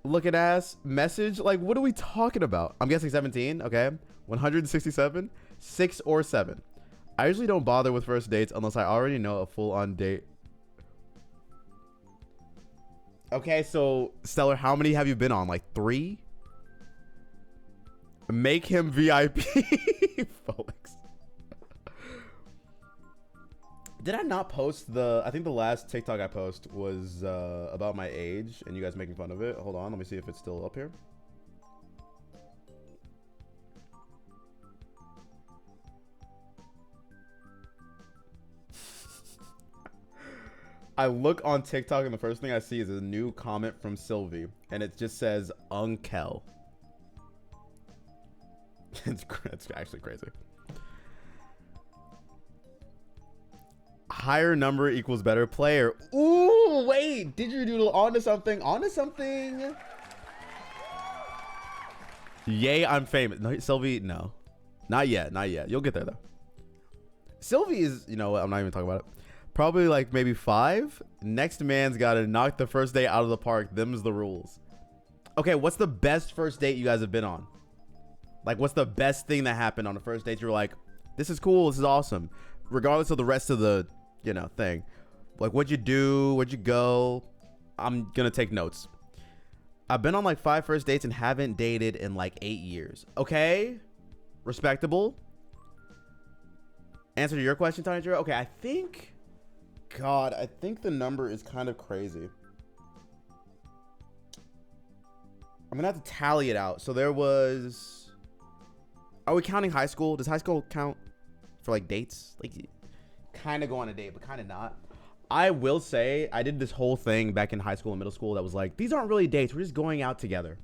looking ass message. Like, what are we talking about? I'm guessing 17. Okay, 167, 6 or 7. I usually don't bother with first dates unless I already know a full-on date. Okay, so Stellar, how many have you been on? Like 3? Make him VIP. Felix. Did I not post I think the last TikTok I posted was about my age and you guys making fun of it. Hold on, let me see if it's still up here. I look on TikTok and the first thing I see is a new comment from Sylvie and it just says Unkel. It's actually crazy. Higher number equals better player. Ooh, wait, did you doodle onto something? Onto something? Yay, I'm famous. No, Sylvie, no. Not yet, not yet. You'll get there though. Sylvie is, you know what, I'm not even talking about it. Probably like maybe 5. Next man's gotta knock the first day out of the park. Them's the rules. Okay, what's the best first date you guys have been on? Like, what's the best thing that happened on the first date? You're like, this is cool, this is awesome. Regardless of the rest of the, you know, thing. Like, what'd you do? Where'd you go? I'm gonna take notes. I've been on like 5 first dates and haven't dated in like 8 years. Okay, respectable. Answer to your question, Tiny Joe. Okay, I think... God, I think the number is kind of crazy. I'm gonna have to tally it out. So there was... Are we counting high school? Does high school count for like dates? Like, kind of go on a date, but kind of not. I will say, I did this whole thing back in high school and middle school that was like, these aren't really dates. We're just going out together.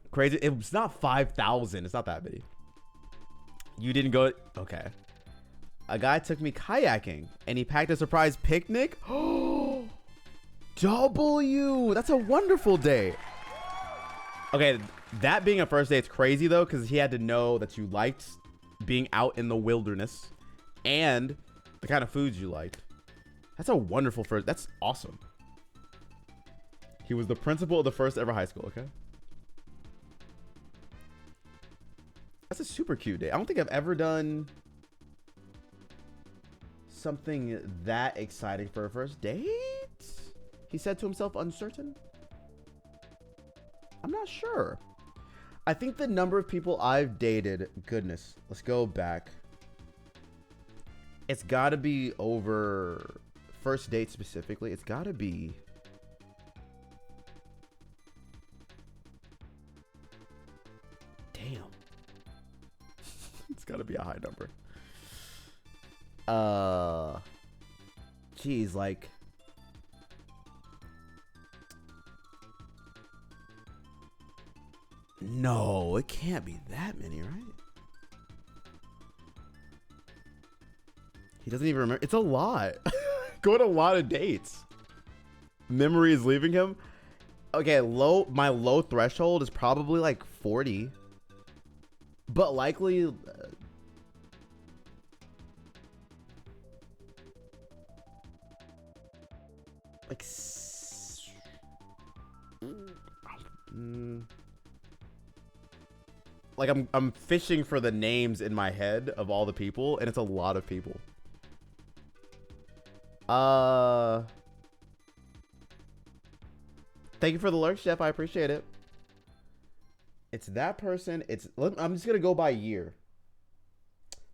Crazy. It's not 5,000. It's not that many. You didn't go... Okay. A guy took me kayaking and he packed a surprise picnic. Oh, W. That's a wonderful day. Okay, that being a first date is crazy though, because he had to know that you liked being out in the wilderness and the kind of foods you liked. That's a wonderful first. That's awesome. He was the principal of the first ever high school. Okay. That's a super cute date. I don't think I've ever done something that exciting for a first date. He said to himself, uncertain. I'm not sure. I think the number of people I've dated, goodness, let's go back. It's got to be over first date specifically. It's got to be. Damn. It's got to be a high number. Geez, like. No, it can't be that many, right? He doesn't even remember. It's a lot. Go on a lot of dates. Memory is leaving him. Okay, my low threshold is probably like 40. But likely like like I'm fishing for the names in my head of all the people, and it's a lot of people. Thank you for the lurk, Chef. I appreciate it. It's that person. I'm just gonna go by year.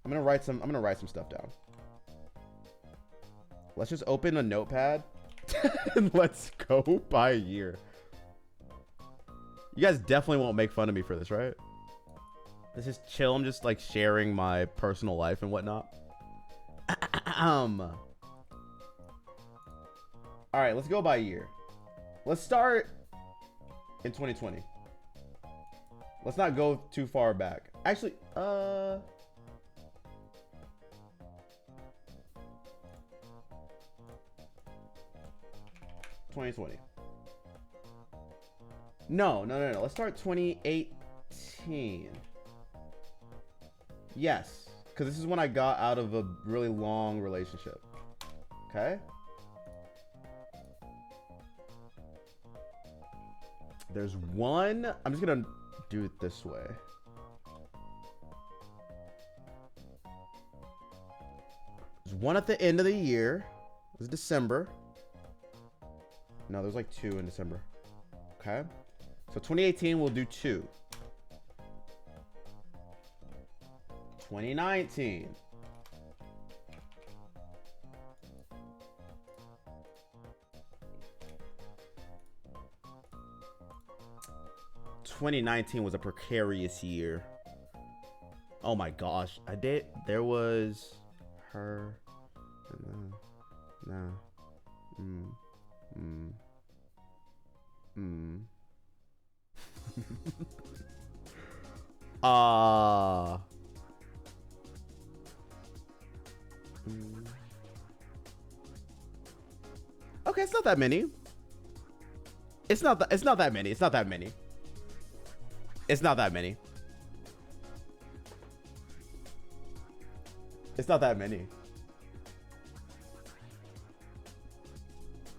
I'm gonna write some stuff down. Let's just open a notepad and let's go by year. You guys definitely won't make fun of me for this, right? This is chill. I'm just like sharing my personal life and whatnot. All right, let's go by year. Let's start in 2020. Let's not go too far back. Actually, 2020. No. Let's start 2018. Yes, because this is when I got out of a really long relationship. Okay. There's one. I'm just gonna do it this way. There's one at the end of the year. It was December. No, there's like 2 in December. Okay. So 2018, we'll do 2. 2019. '2019 was a precarious year. Oh my gosh. There was her. Okay, it's not that many. It's not that many. It's not that many. It's not that many. It's not that many.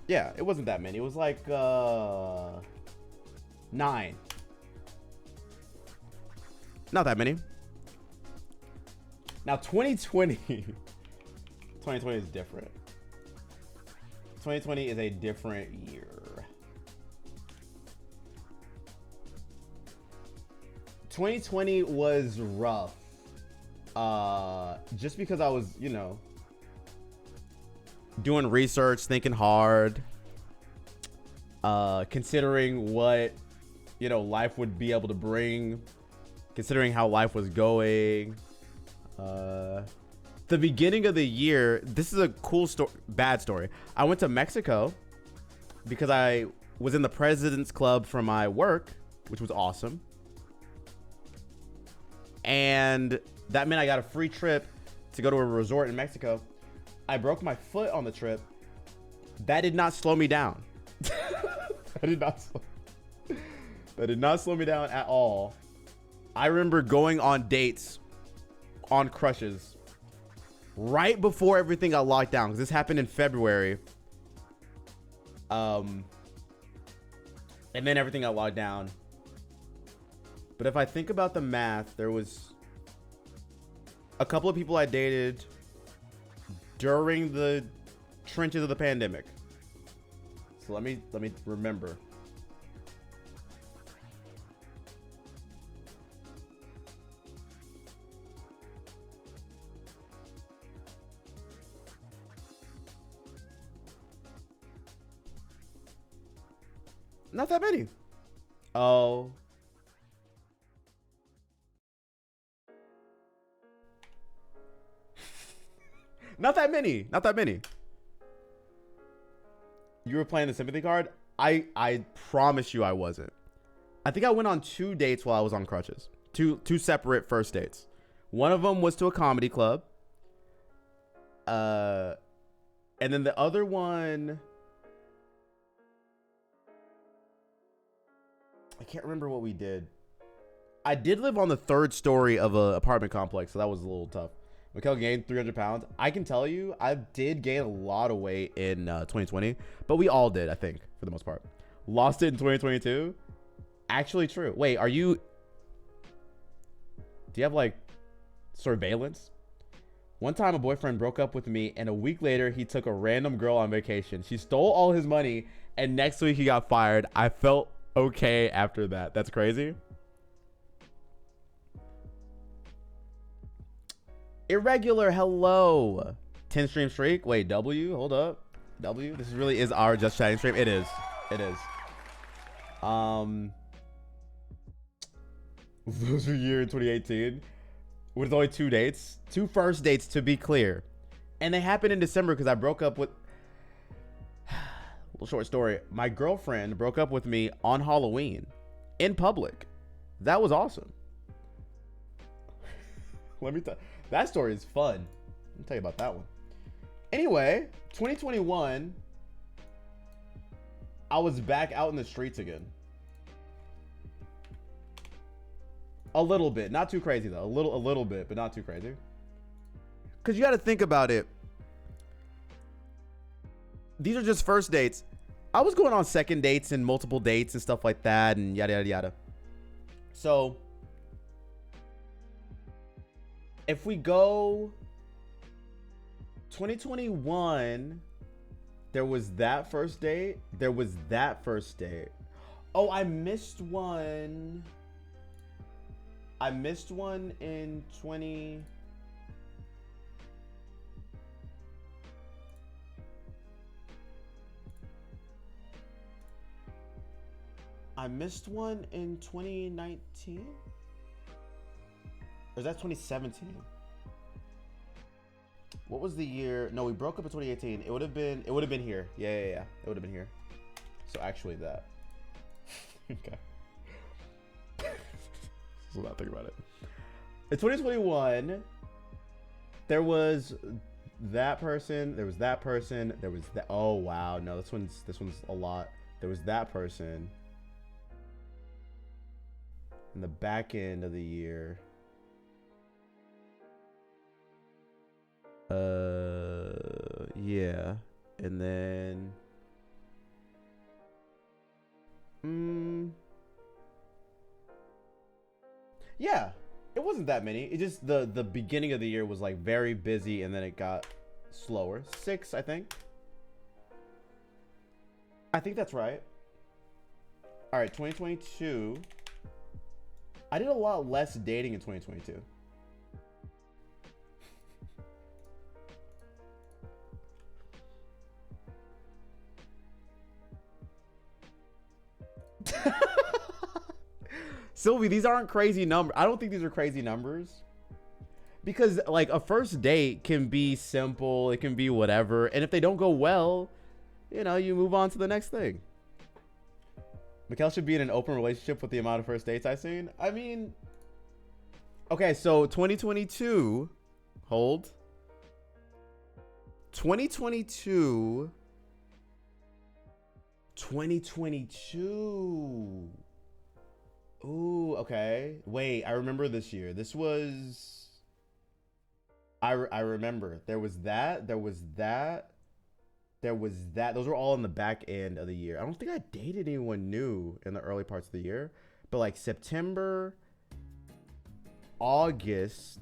Yeah, it wasn't that many. It was like 9. Not that many. Now 2020 2020 is different. 2020 is a different year. '2020 was rough. Just because I was, doing research, thinking hard, considering what, life would be able to bring, considering how life was going. The beginning of the year, this is a cool story, bad story. I went to Mexico because I was in the President's Club for my work, which was awesome. And that meant I got a free trip to go to a resort in Mexico. I broke my foot on the trip. That did not slow me down. That did not slow me down at all. I remember going on dates on crushes right before everything got locked down, because this happened in February. And then everything got locked down. But if I think about the math, there was a couple of people I dated during the trenches of the pandemic. So let me remember. Not that many. Oh. Not that many. Not that many. You were playing the sympathy card? I promise you I wasn't. I think I went on 2 dates while I was on crutches. Two separate first dates. One of them was to a comedy club. And then the other one, I can't remember what we did. I did live on the 3rd story of an apartment complex, so that was a little tough. Mikhail gained 300 pounds. I can tell you, I did gain a lot of weight in 2020, but we all did, I think, for the most part. Lost it in 2022. Actually true. Wait, do you have like surveillance? One time a boyfriend broke up with me, and a week later he took a random girl on vacation. She stole all his money, and next week he got fired. I felt okay after that. That's crazy. Irregular, hello. 10 stream streak. Wait, W, hold up. W, this really is our just chatting stream. It is. It is. Those were year 2018. With only 2 dates. 2 first dates, to be clear. And they happened in December because I broke up with... Little short story. My girlfriend broke up with me on Halloween. In public. That was awesome. Let me tell you. That story is fun. I'll tell you about that one. Anyway, 2021, I was back out in the streets again. A little bit, not too crazy though. A little bit, but not too crazy. Cause you got to think about it. These are just first dates. I was going on second dates and multiple dates and stuff like that, and yada yada yada. So if we go 2021, there was that first date. There was that first date. Oh, I missed one. I missed one in 20. I missed one in 2019. Or is that 2017? What was the year? No, we broke up in 2018. It would have been here. Yeah. It would have been here. So actually that. Okay. So not think about it. In 2021, there was that person, there was that person, there was that. Oh wow, no, this one's a lot. There was that person. In the back end of the year. Yeah, and then yeah, it wasn't that many. It just the beginning of the year was like very busy, and then it got slower. 6, I think that's right. All right, 2022, I did a lot less dating in 2022. Sylvie, these aren't crazy numbers. I don't think these are crazy numbers. Because like a first date can be simple, it can be whatever, and if they don't go well, you know, you move on to the next thing. Mikhail should be in an open relationship with the amount of first dates I've seen. I mean, okay, so 2022, hold. 2022. Ooh, okay. Wait, I remember this year. This was I remember there was that. Those were all in the back end of the year. I don't think I dated anyone new in the early parts of the year, but like September, August.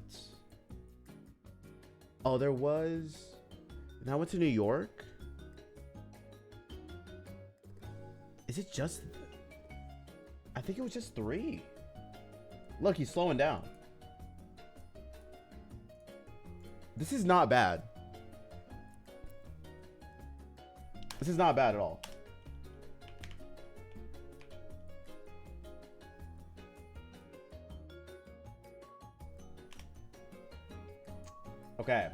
Oh, there was. And I went to New York. Is it just? I think it was just 3. Look, he's slowing down. This is not bad. This is not bad at all. Okay.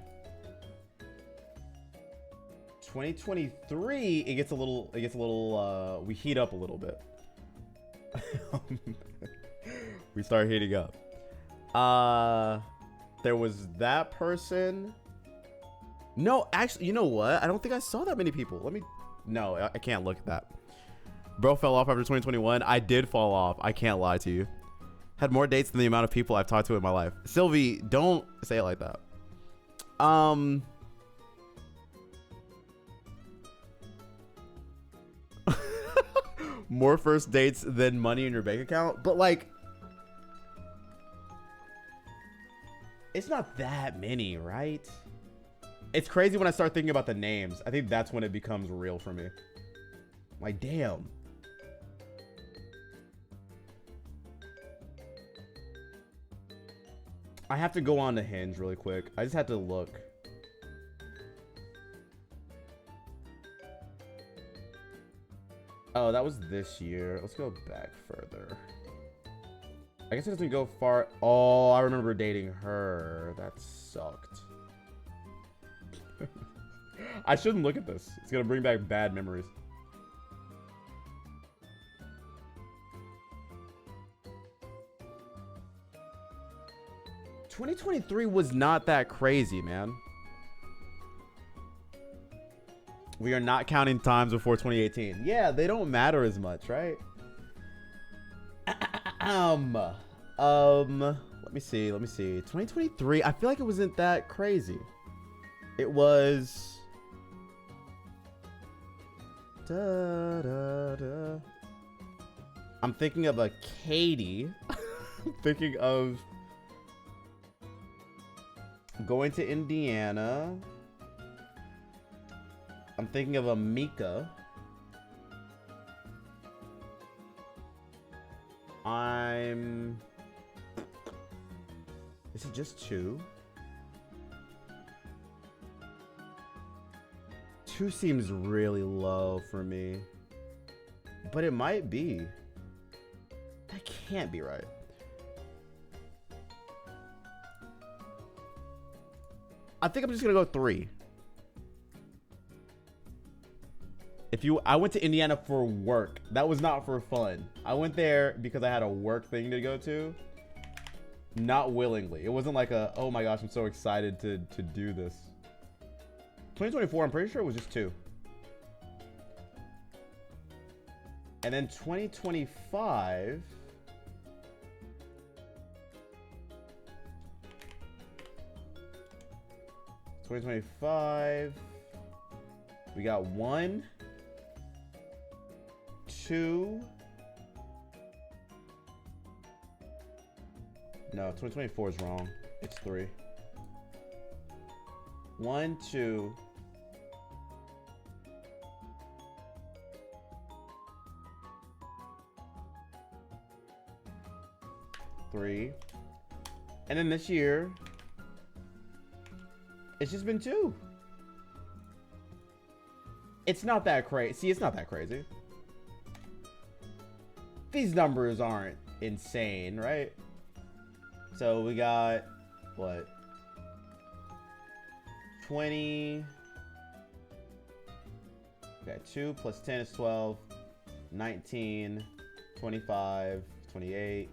2023, it gets a little, we heat up a little bit. We start heating up. There was that person. No, actually, you know what? I don't think I saw that many people. No, I can't look at that. Bro fell off after 2021. I did fall off. I can't lie to you. Had more dates than the amount of people I've talked to in my life. Sylvie, don't say it like that. More first dates than money in your bank account, but like, it's not that many, right? It's crazy when I start thinking about the names. I think that's when it becomes real for me. Like, damn. I have to go on to Hinge really quick. I just had to look. Oh, that was this year. Let's go back further. I guess it doesn't go far. Oh, I remember dating her. That sucked. I shouldn't look at this. It's gonna bring back bad memories. "2023 was not that crazy, man. We are not counting times before 2018. Yeah, they don't matter as much, right? Let me see. 2023, I feel like it wasn't that crazy. It was... I'm thinking of a Katie. I'm thinking of going to Indiana. I'm thinking of a Mika. Is it just 2? 2 seems really low for me. But it might be. That can't be right. I think I'm just gonna go 3. I went to Indiana for work. That was not for fun. I went there because I had a work thing to go to. Not willingly. It wasn't like a, oh my gosh, I'm so excited to do this. 2024, I'm pretty sure it was just 2. And then 2025. We got 1, 2. No, 2024 is wrong. It's 3. 1, 2. 3. And then this year, it's just been 2. It's not that crazy. See, it's not that crazy. These numbers aren't insane, right? So we got, what? 20. Okay, 2 plus 10 is 12. 19, 25, 28,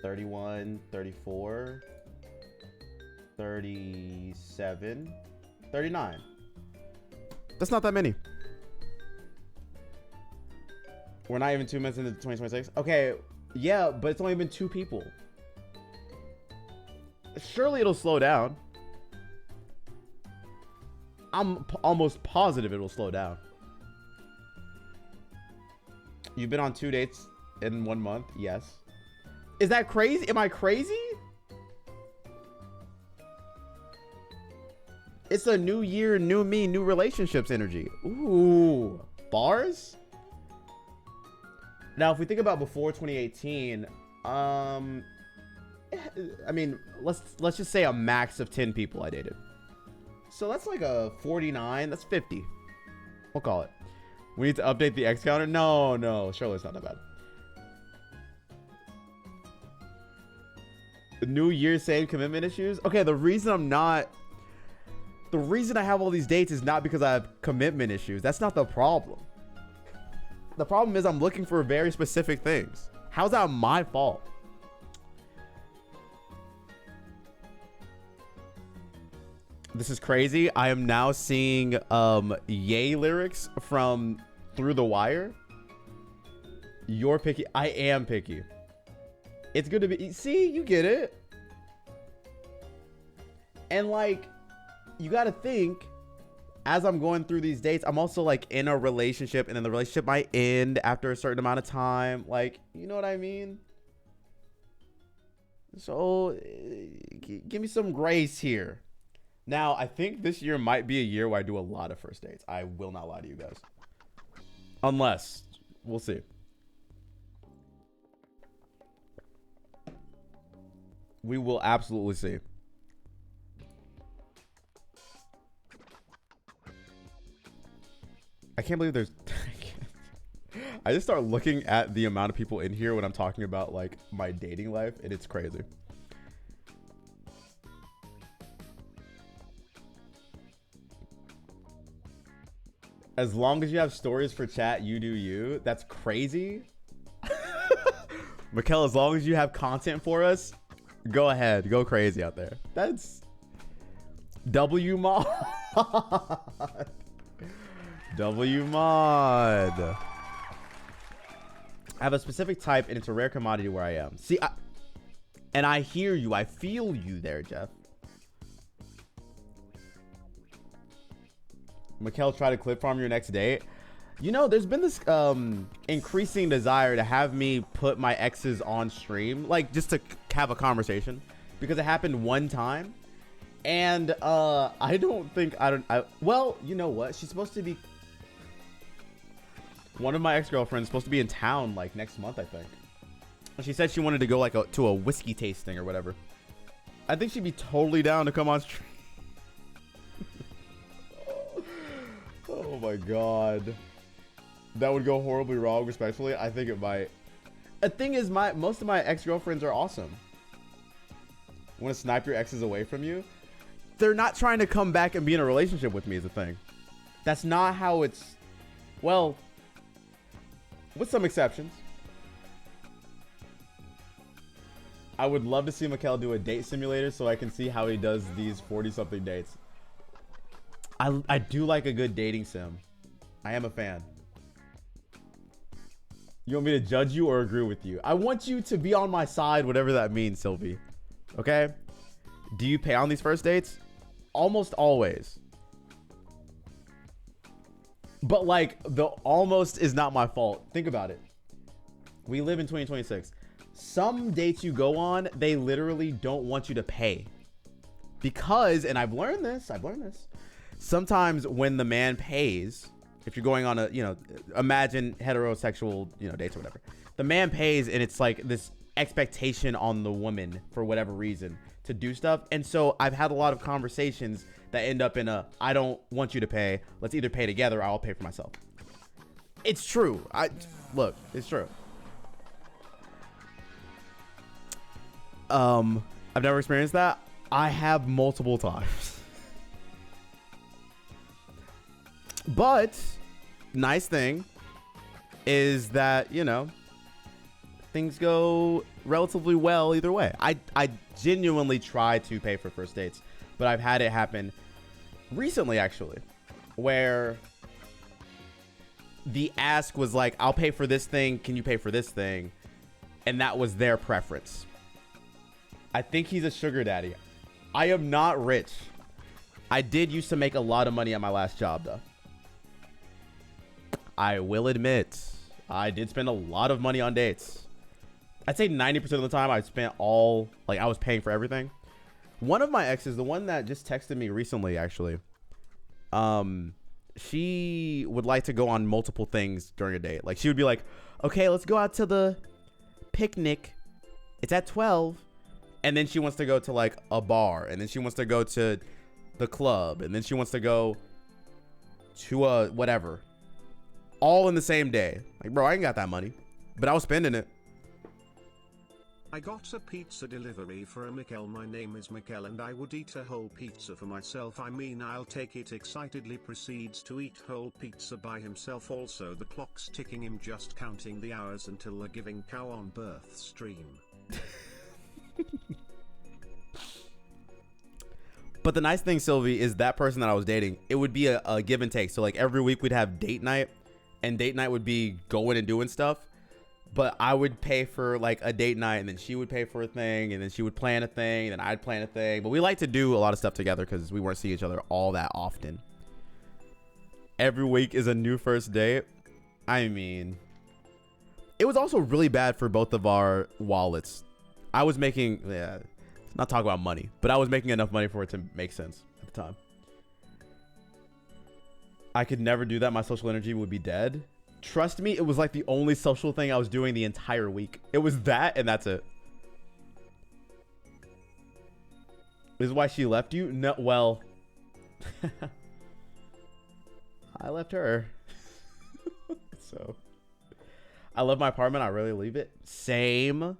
31, 34, 37, 39. That's not that many. We're not even 2 months into 2026. Okay, yeah, but it's only been 2 people. Surely it'll slow down. I'm almost positive it'll slow down. You've been on 2 dates in 1 month? Yes. Is that crazy? Am I crazy? It's a new year, new me, new relationships energy. Ooh, bars? Now, if we think about before 2018, I mean, let's just say a max of 10 people I dated. So that's like a 49. That's 50. We'll call it. We need to update the X counter. No, surely it's not that bad. The new year, same commitment issues. Okay, the reason I have all these dates is not because I have commitment issues. That's not the problem. The problem is I'm looking for very specific things. How's that my fault? This is crazy. I am now seeing Ye lyrics from Through the Wire. You're picky. I am picky. It's good to be. See, you get it. And like, you got to think, as I'm going through these dates, I'm also like in a relationship, and then the relationship might end after a certain amount of time. Like, you know what I mean? So give me some grace here. Now, I think this year might be a year where I do a lot of first dates. I will not lie to you guys. Unless, we'll see. We will absolutely see. I can't believe there's... I just start looking at the amount of people in here when I'm talking about like my dating life, and it's crazy. As long as you have stories for chat, you do you. That's crazy. Mikkel, as long as you have content for us, go ahead. Go crazy out there. That's W mod. W mod. I have a specific type, and it's a rare commodity where I am. See, and I hear you. I feel you there, Jeff. Mikkel, try to clip farm your next date. You know, there's been this increasing desire to have me put my exes on stream, like just to have a conversation, because it happened one time, and I don't think well, you know what? She's supposed to be. One of my ex-girlfriends supposed to be in town like next month, I think. She said she wanted to go like to a whiskey tasting or whatever. I think she'd be totally down to come on stream. Oh my god. That would go horribly wrong, respectfully. I think it might. The thing is, most of my ex-girlfriends are awesome. Want to snipe your exes away from you? They're not trying to come back and be in a relationship with me is the thing. That's not how it's... Well, with some exceptions. I would love to see Mikkel do a date simulator so I can see how he does these 40-something dates. I do like a good dating sim. I am a fan. You want me to judge you or agree with you? I want you to be on my side, whatever that means, Sylvie. Okay? Do you pay on these first dates? Almost always. But like, the almost is not my fault. Think about it. We live in 2026. Some dates you go on, they literally don't want you to pay. Because, and I've learned this. Sometimes when the man pays, if you're going on a, you know, imagine heterosexual, you know, dates or whatever. The man pays, and it's like this expectation on the woman for whatever reason to do stuff. And so I've had a lot of conversations that end up in a, I don't want you to pay. Let's either pay together or I'll pay for myself. It's true. Look, it's true. I've never experienced that. I have multiple times. But nice thing is that, you know, things go relatively well either way. I genuinely try to pay for first dates, but I've had it happen recently, actually, where the ask was like, I'll pay for this thing. Can you pay for this thing? And that was their preference. I think he's a sugar daddy. I am not rich. I did used to make a lot of money at my last job, though. I will admit, I did spend a lot of money on dates. I'd say 90% of the time I spent all, like, I was paying for everything. One of my exes, the one that just texted me recently, actually, she would like to go on multiple things during a date. Like, she would be like, okay, let's go out to the picnic. It's at 12. And then she wants to go to, like, a bar. And then she wants to go to the club. And then she wants to go to a whatever. All in the same day. Like, bro, I ain't got that money. But I was spending it. I got a pizza delivery for a Mikkel. My name is Mikkel and I would eat a whole pizza for myself. I mean, I'll take it. Excitedly proceeds to eat whole pizza by himself. Also, the clock's ticking, him just counting the hours until the giving cow on birth stream. But the nice thing, Sylvie, is that person that I was dating, it would be a give and take. So, like, every week we'd have date night, and date night would be going and doing stuff. But I would pay for, like, a date night, and then she would pay for a thing, and then she would plan a thing, and I'd plan a thing. But we like to do a lot of stuff together because we weren't seeing each other all that often. Every week is a new first date. I mean, it was also really bad for both of our wallets. I was making, not talk about money, but I was making enough money for it to make sense at the time. I could never do that. My social energy would be dead. Trust me, it was like the only social thing I was doing the entire week. It was that, and that's it. This is why she left you? No, well, I left her. So, I love my apartment. I really leave it. Same.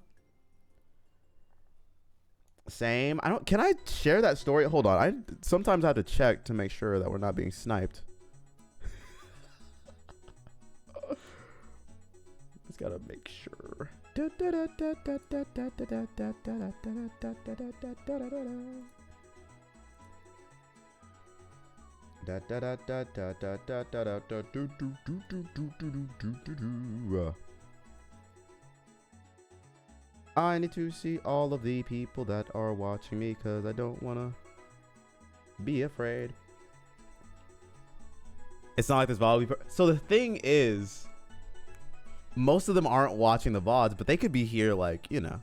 I don't, can I share that story? Hold on. Sometimes I have to check to make sure that we're not being sniped. Just gotta make sure. I need to see all of the people that are watching me because I don't want to be afraid. It's not like this VOD. So the thing is, most of them aren't watching the VODs, but they could be here, like, you know,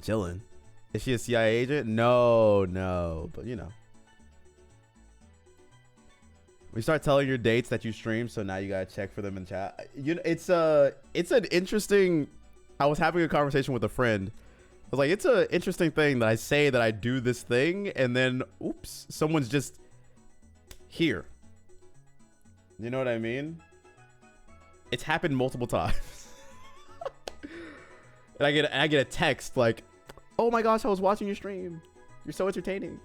chilling. Is she a CIA agent? No, but you know. We start telling your dates that you stream, so now you gotta check for them in chat. You know, it's an interesting. I was having a conversation with a friend. I was like, it's an interesting thing that I say that I do this thing, and then, oops, someone's just here. You know what I mean? It's happened multiple times. And I get a text like, oh my gosh, I was watching your stream. You're so entertaining.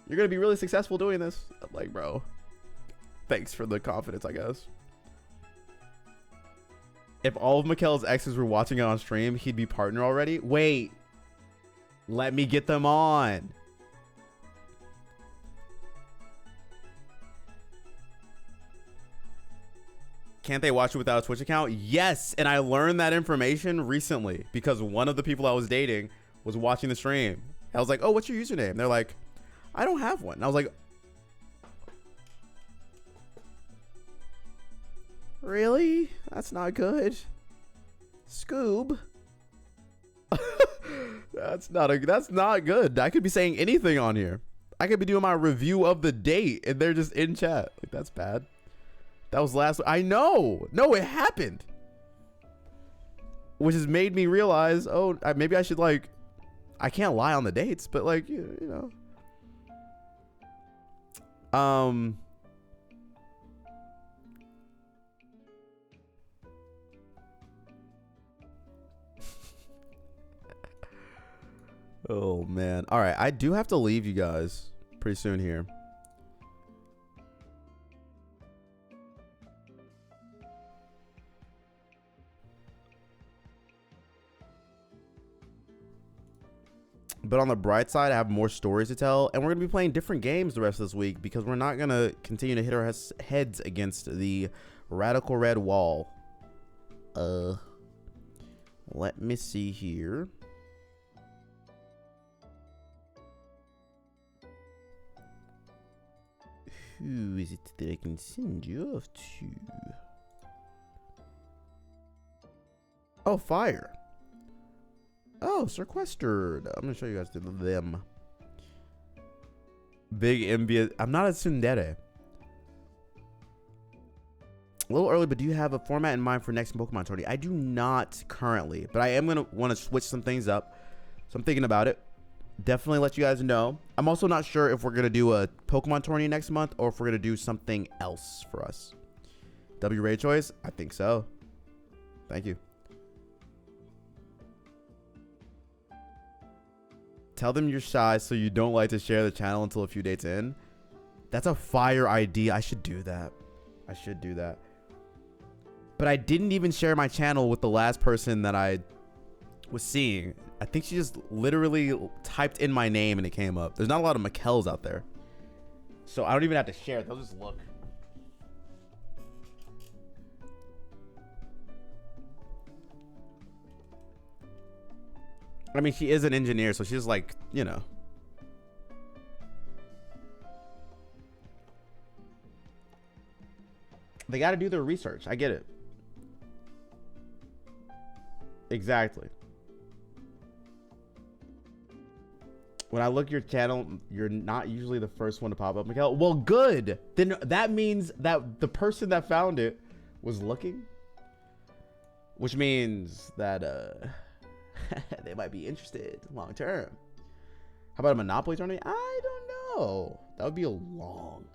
You're going to be really successful doing this. I'm like, bro, thanks for the confidence, I guess. If all of Mikkel's exes were watching it on stream, he'd be partner already. Wait, let me get them on. Can't they watch it without a Twitch account? Yes, and I learned that information recently because one of the people I was dating was watching the stream. I was like, oh, what's your username? They're like, I don't have one. And I was like, really? That's not good. Scoob. That's not good. I could be saying anything on here. I could be doing my review of the date and they're just in chat. Like, that's bad. That was last. I know. No, it happened. Which has made me realize, oh, maybe I should, like, I can't lie on the dates, but, like, you know. Oh man. All right, I do have to leave you guys pretty soon here. But on the bright side, I have more stories to tell, and we're going to be playing different games the rest of this week because we're not going to continue to hit our heads against the radical red wall. Let me see here. Who is it that I can send you off to? Oh, fire. Oh, sequestered. I'm gonna show you guys them. Big MB. I'm not a tsundere. A little early, but do you have a format in mind for next Pokemon tourney? I do not currently, but I am gonna want to switch some things up. So I'm thinking about it. Definitely let you guys know. I'm also not sure if we're gonna do a Pokemon tourney next month or if we're gonna do something else for us. W Ray Choice? I think so. Thank you. Tell them you're shy so you don't like to share the channel until a few dates in. That's a fire idea. I should do that. I should do that. But I didn't even share my channel with the last person that I was seeing. I think she just literally typed in my name and it came up. There's not a lot of Mikkels out there. So I don't even have to share it. They'll just look. I mean, she is an engineer, so she's like, you know. They got to do their research. I get it. Exactly. When I look at your channel, you're not usually the first one to pop up, Mikkel. Well, good. Then that means that the person that found it was looking. Which means that they might be interested long term. How about a Monopoly tournament? I don't know. That would be a long.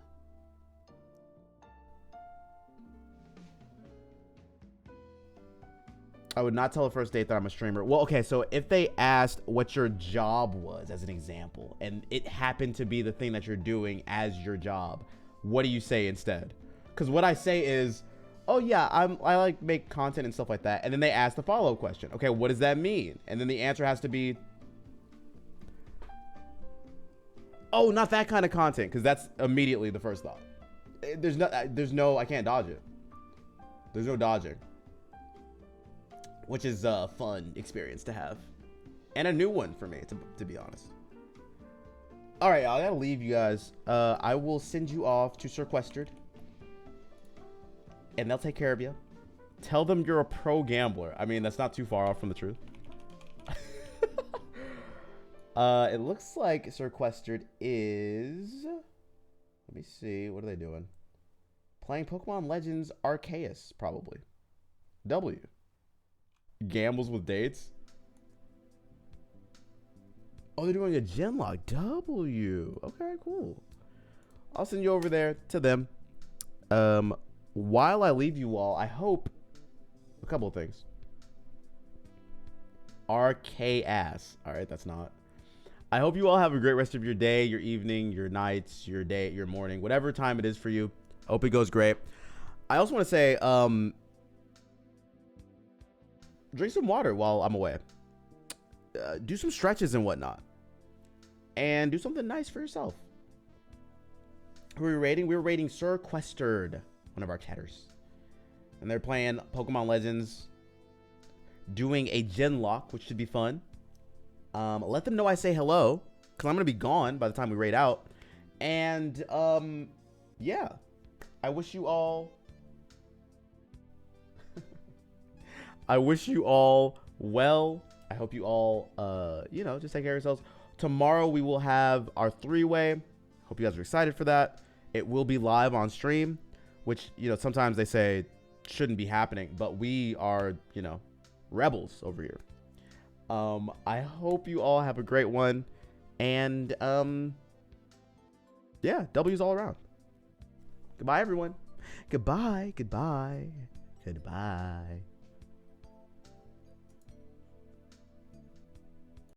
I would not tell a first date that I'm a streamer. Well, okay, so if they asked what your job was as an example, and it happened to be the thing that you're doing as your job, what do you say instead? Because what I say is, oh yeah, I like make content and stuff like that. And then they ask the follow-up question. Okay, what does that mean? And then the answer has to be, oh, not that kind of content, because that's immediately the first thought. There's no, I can't dodge it. There's no dodging. Which is a fun experience to have. And a new one for me, to be honest. All right, I gotta leave you guys. I will send you off to Sequestered. And they'll take care of you. Tell them you're a pro gambler. I mean, that's not too far off from the truth. It looks like Sequestered is... Let me see. What are they doing? Playing Pokemon Legends Arceus, probably. W. Gambles with dates. Oh, they're doing a Genlock. W. Okay, cool. I'll send you over there to them. While I leave you all, I hope a couple of things. RKass. All right, that's not. I hope you all have a great rest of your day, your evening, your nights, your day, your morning, whatever time it is for you. Hope it goes great. I also want to say, drink some water while I'm away. Do some stretches and whatnot. And do something nice for yourself. Who are we rating? We were rating Sequestered, one of our chatters. And they're playing Pokemon Legends. Doing a Genlock, which should be fun. Let them know I say hello. Because I'm going to be gone by the time we raid out. And, yeah. I wish you all... I wish you all well. I hope you all, you know, just take care of yourselves. Tomorrow we will have our 3-way. Hope you guys are excited for that. It will be live on stream, which, you know, sometimes they say shouldn't be happening, but we are, you know, rebels over here. I hope you all have a great one. And, yeah, W's all around. Goodbye, everyone. Goodbye. Goodbye. Goodbye.